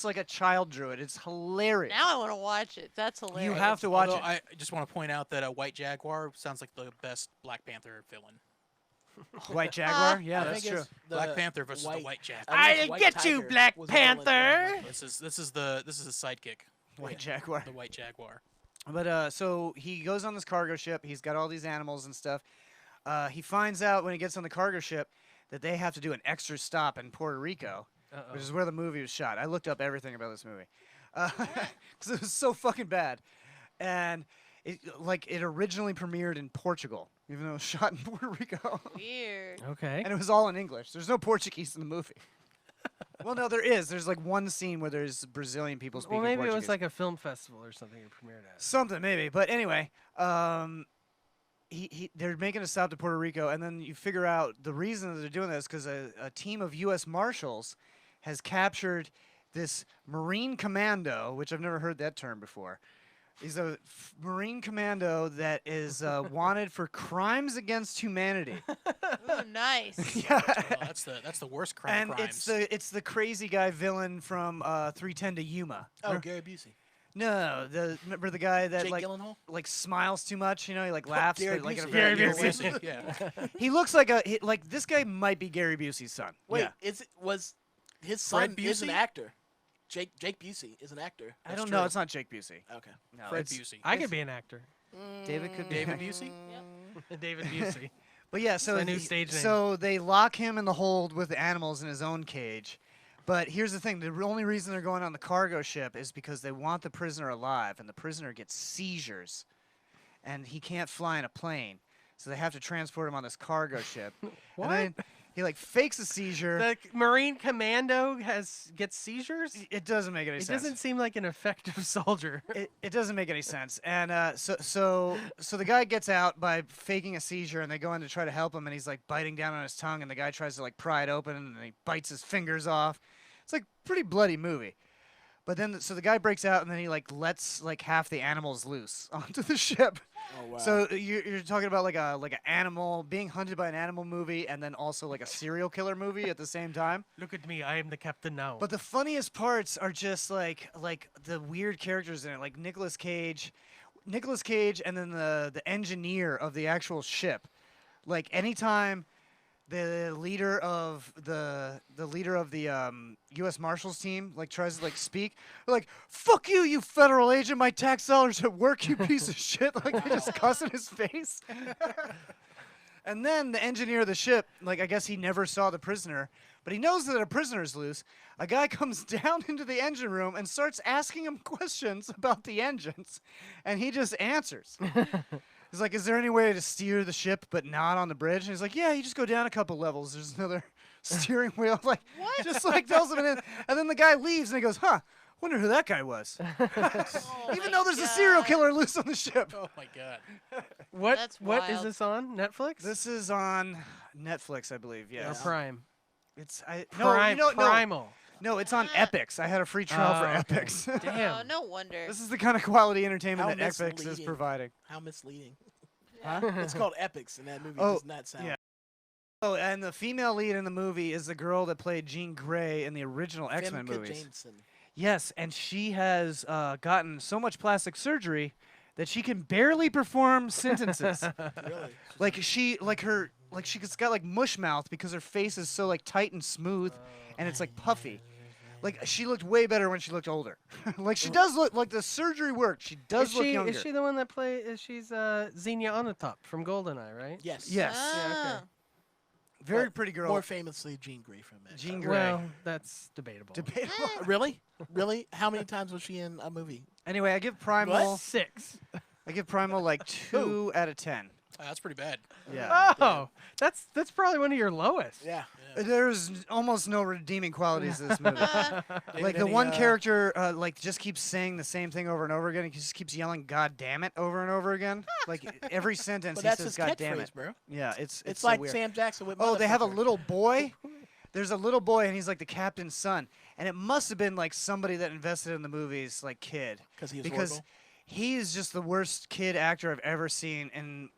like a child drew it. It's hilarious. Now I want to watch it. That's hilarious. You have to watch Although it. I just want to point out that a white jaguar sounds like the best Black Panther villain. White Jaguar? Yeah, I that's think true. it's the Black Panther versus the White Jaguar. I think I'll White get you, Tiger Black was the villain in Panther. Black This is the sidekick. White Jaguar. The White Jaguar. But so he goes on this cargo ship. He's got all these animals and stuff. He finds out when he gets on the cargo ship that they have to do an extra stop in Puerto Rico, which is where the movie was shot. I looked up everything about this movie because it was so fucking bad, and it originally premiered in Portugal, even though it was shot in Puerto Rico. Weird. Okay. And it was all in English. There's no Portuguese in the movie. Well, no, there is. There's like one scene where there's Brazilian people speaking Well, maybe Portuguese. it was like a film festival or something it premiered at. Something, maybe. But anyway, they're making a stop to Puerto Rico, and then you figure out the reason that they're doing this because a team of U.S. Marshals has captured this Marine commando, which I've never heard that term before. He's a Marine commando that is wanted for crimes against humanity. Ooh, nice. Yeah. Oh, that's the worst crime. And crimes. it's the crazy guy villain from 310 to Yuma. Oh, Gary Busey. No, remember the guy that Jake like Gyllenhaal? like smiles too much, you know, he like laughs, Gary but like in a Busey. very Gary evil way. Busey, yeah. He looks like like this guy might be Gary Busey's son. Wait, Yeah. was his Fred son is an Busey? actor? Jake Busey is an actor. I That's don't true. know. It's not Jake Busey. Okay. No, Fred it's Busey. I could be an actor. David could be. David Busey. David Busey. But yeah, so my new stage name. so they lock him in the hold with the animals in his own cage. But here's the thing: the only reason they're going on the cargo ship is because they want the prisoner alive, and the prisoner gets seizures, and he can't fly in a plane, so they have to transport him on this cargo ship. What? And then he like fakes a seizure. The Marine Commando gets seizures. It doesn't make any It sense. doesn't seem like an effective soldier. It doesn't make any sense. And so the guy gets out by faking a seizure, and they go in to try to help him, and he's like biting down on his tongue, and the guy tries to like pry it open, and he bites his fingers off. It's like pretty bloody movie. But then so the guy breaks out, and then he like lets like half the animals loose onto the ship. Oh wow. So you're talking about like an animal being hunted by an animal movie, and then also like a serial killer movie at the same time. Look at me, I am the captain now. But the funniest parts are just like the weird characters in it, like Nicolas Cage, and then the engineer of the actual ship. Like anytime the leader of the U.S. Marshals team like tries to like speak, they're like, "Fuck you, you federal agent! My tax dollars at work, you piece of shit!" Like they just cuss in his face. And then the engineer of the ship, like I guess he never saw the prisoner, but he knows that a prisoner's loose. A guy comes down into the engine room and starts asking him questions about the engines, and he just answers. He's like, "Is there any way to steer the ship but not on the bridge?" And he's like, "Yeah, you just go down a couple levels. There's another steering wheel." Like, What? just like tells him, and then the guy leaves, and he goes, "Huh, wonder who that guy was." Even though there's a serial killer loose on the ship. Oh my god. what That's what is wild. this on Netflix? This is on Netflix, I believe. or Yeah. Prime? It's no, Primal. No, it's on Epix. I had a free trial for Oh, okay. Epix. Oh, Damn. no wonder. This is the kind of quality entertainment How that Epix is misleading. providing. How misleading. Huh? It's called Epics, and that movie Oh, does not sound. yeah. Oh, and the female lead in the movie is the girl that played Jean Grey in the original X-Men Femke movies. Jameson. Yes, and she has gotten so much plastic surgery that she can barely perform sentences. Really? she's got like mush mouth because her face is so like tight and smooth, and it's like puffy. Like she looked way better when she looked older. Like she does look like the surgery worked. She does look younger. Is she the one that she's Xenia Onatopp from GoldenEye, right? Yes. Yes. Yeah, okay. Very But pretty girl. More famously, Jean Grey from it. Jean Grey. Well, that's debatable. Debatable. Really? Really? How many times was she in a movie? Anyway, I give Primal 6. I give Primal like 2 out of 10. That's pretty bad. Yeah. Oh, that's probably one of your lowest. Yeah. There's almost no redeeming qualities to this movie. Like the any, one character like just keeps saying the same thing over and over again. He just keeps yelling "God damn it" over and over again. Like every sentence But he that's says his "God damn catchphrase, it." bro. Yeah, it's It's so like weird. Sam Jackson with Oh, they have a Motherfucker. little boy. There's a little boy, and he's like the captain's son. And it must have been like somebody that invested in the movies, like kid, Because he was because horrible. he is just the worst kid actor I've ever seen in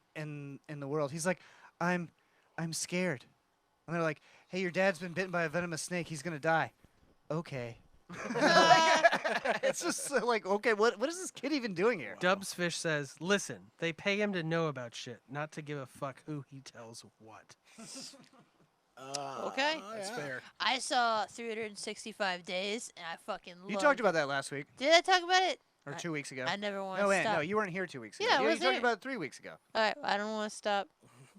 the world. He's like, I'm scared, and they're like, "Hey, your dad's been bitten by a venomous snake. He's gonna die." Okay. It's just like, okay, what is this kid even doing here? Dubsfish says, "Listen, they pay him to know about shit, not to give a fuck who he tells what." Okay. That's fair. I saw 365 Days, and I fucking loved You talked about that last week Did I talk about it? or 2 weeks ago. I never want No, to wait, stop. no, you weren't here 2 weeks ago. Yeah, I you was talked here. about it 3 weeks ago. All right, I don't want to stop.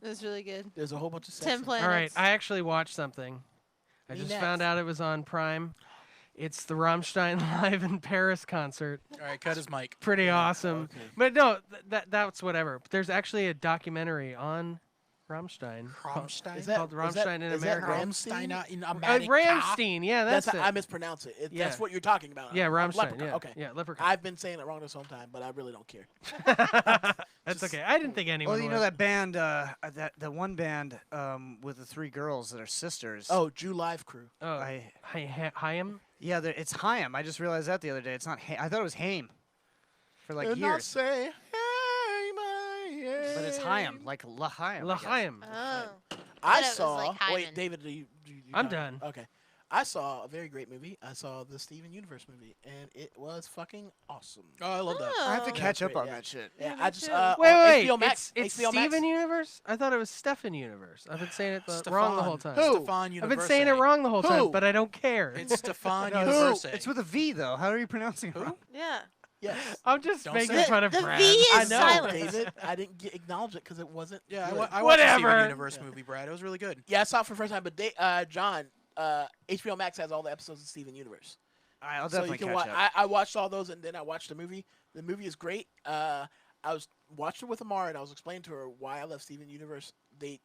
It was really good. There's a whole bunch of 10 planets. All right, I actually watched something. I Me just next. found out it was on Prime. It's the Rammstein Live in Paris concert. All right, cut his mic. Pretty awesome. But no, that's whatever. But there's actually a documentary on Rammstein. Rammstein? Is that- called is Rammstein that- in is that America. Rammstein in Rammstein, yeah, that's it. I mispronounce it. Yeah. That's what you're talking about. Yeah, I'm Rammstein, Leprechaun. yeah. Okay. Yeah, Leprechaun. I've been saying it wrong this whole time, but I really don't care. That's okay. I didn't think anyone Well, you know would. that band, that the one band with the 3 girls that are sisters. Oh, Jew Live Crew. Oh, Haim? Yeah, it's Haim. I just realized that the other day. It's not. I thought it was Haim. For like And not years. say, hey, my But it's Haim, like L'Haim. I guess. L'Haim. Oh. I it was saw. like Hyman. Wait, David, do you I'm got it? done. Okay. I saw a very great movie. I saw the Steven Universe movie, and it was fucking awesome. Oh, I love that. I have to Oh. catch up great, on yeah. that shit. Yeah, me I just too. on Wait, HBO Max. it's HBO Max. Steven Universe? I thought it was Stefan Universe. I've been saying it wrong the whole time. Who? Stefan I've been saying it wrong the whole time, Who? but I don't care. It's Stefan No, Universe. it's with a V though. How are you pronouncing it? wrong? Yeah. Yes. I'm just Don't making say it. fun of The Brad. V is I know, silent. David. I didn't acknowledge it because it wasn't. Yeah, good. I watched the Steven Whatever. Universe movie, Brad. It was really good. Yeah, I saw it for the first time. But John, HBO Max has all the episodes of Steven Universe. I'll So definitely you can catch watch. up. I watched all those, and then I watched the movie. The movie is great. I was watched it with Amara, and I was explaining to her why I love Steven Universe. They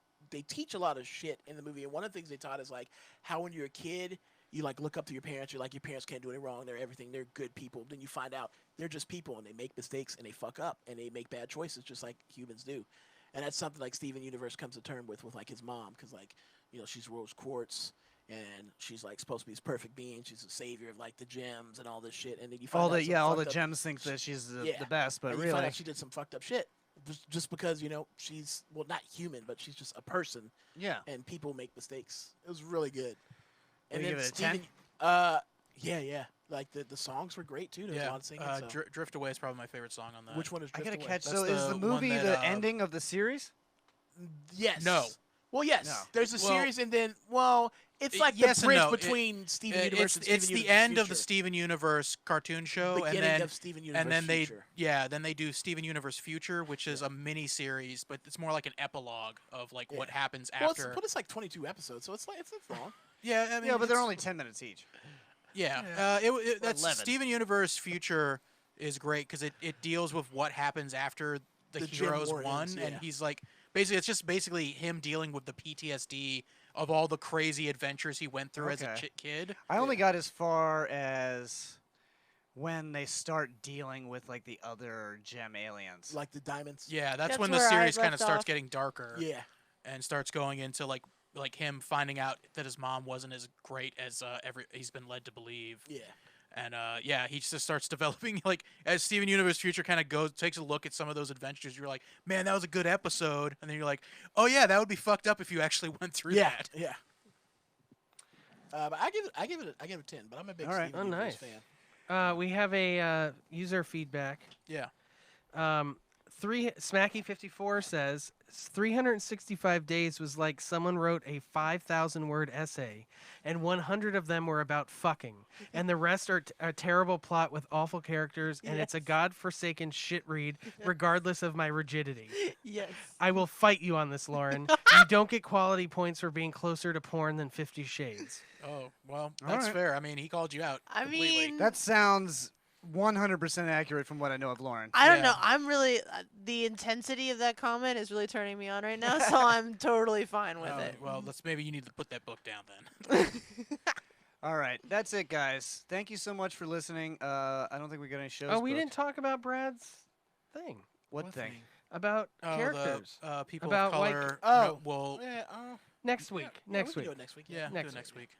teach a lot of shit in the movie, and one of the things they taught is like how when you're a kid, you like look up to your parents. You're like your parents can't do anything wrong. They're everything. They're good people. Then you find out they're just people, and they make mistakes, and they fuck up, and they make bad choices, just like humans do. And that's something like Steven Universe comes to term with like his mom, because like she's Rose Quartz. And she's like supposed to be this perfect being. She's a savior of like the gems and all this shit. And then you find All out the some all the fucked up- gems think that she's the Yeah. best, but and you really, find out she did some fucked up shit just because she's not human, but she's just a person. yeah. And people make mistakes. It was really good. Would you give it a 10? Yeah. Like the songs were great too. There was a lot of singing. so. Drift Away is probably my favorite song on that. Which one is I Drift gotta Away? catch. That's So is the the one movie that, the ending of the series? Yes. No. Well, yes. No. There's a Well- series, and then it's like yes the and bridge no. between Steven Universe and Steven It's the Universe end of the Future. Steven Universe cartoon show, Beginning and then of Steven Universe and then Future. then they do Steven Universe Future, which is a mini series, but it's more like an epilogue of like what happens Well, after. but it's like 22 episodes, so it's long. Yeah, I mean, Yeah, but they're it's- only 10 minutes each. Yeah, that's 11. Steven Universe Future is great because it deals with what happens after the Gem heroes War won, ends, and yeah. he's like it's just basically him dealing with the PTSD of all the crazy adventures he went through as a Okay. kid. I only got as far as when they start dealing with like the other gem aliens. Like the diamonds. Yeah, that's That's when the where I series kind left of starts off. getting darker. Yeah. And starts going into like him finding out that his mom wasn't as great as he's been led to believe. Yeah. And he just starts developing like as Steven Universe Future kind of takes a look at some of those adventures. You're like, man, that was a good episode, and then you're like, oh yeah, that would be fucked up if you actually went through that. Yeah. But I give it a 10. But I'm a big All right. Steven Oh, Universe nice. fan. We have a user feedback. Yeah. Smacky54 says 365 days was like someone wrote a 5,000 word essay, and 100 of them were about fucking, and the rest are a terrible plot with awful characters, and it's a godforsaken shit read, regardless of my rigidity. Yes. I will fight you on this, Lauren. You don't get quality points for being closer to porn than 50 Shades. Oh well, All that's right. fair. I mean, he called you out. I completely. mean, That sounds 100% accurate from what I know of Lauren. I don't Yeah. know. I'm really the intensity of that comment is really turning me on right now, so I'm totally fine with Oh, it. well, maybe you need to put that book down then. All right, that's it, guys. Thank you so much for listening. I don't think we got any shows. Oh, we booked. didn't talk about Brad's thing. What thing? About Oh, characters. the people About, of like- color. Oh. Well, Yeah. Next week. Next we week. can do it next week. yeah, Next do it next week.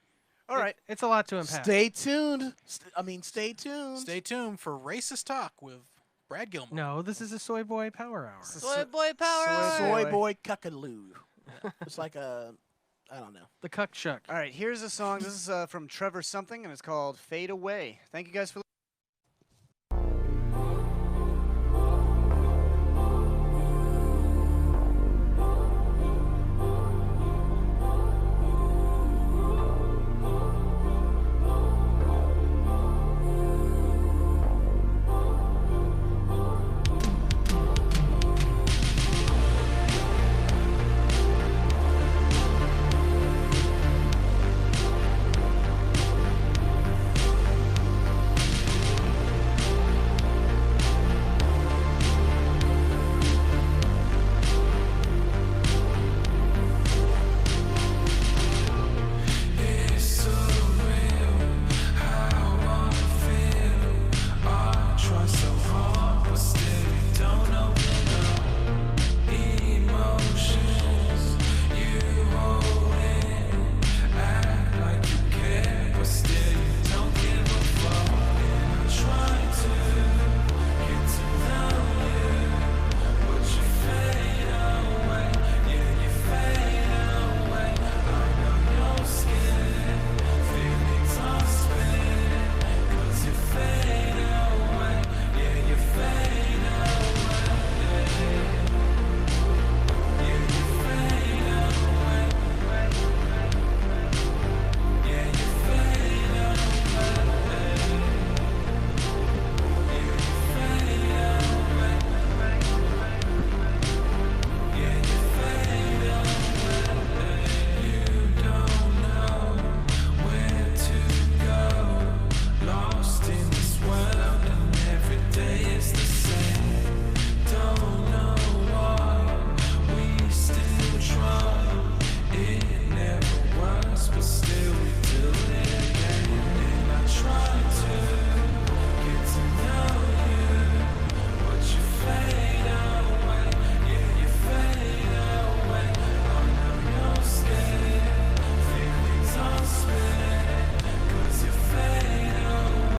All right. It's a lot to unpack. Stay tuned. Stay tuned. Stay tuned for Racist Talk with Brad Gilmore. No, this is a Soy Boy Power Hour. Soy boy power. hour. Soy boy cuckaloo. It's like I don't know. The Cuck Shuck. All right, here's a song. This is from Trevor Something, and it's called Fade Away. Thank you guys for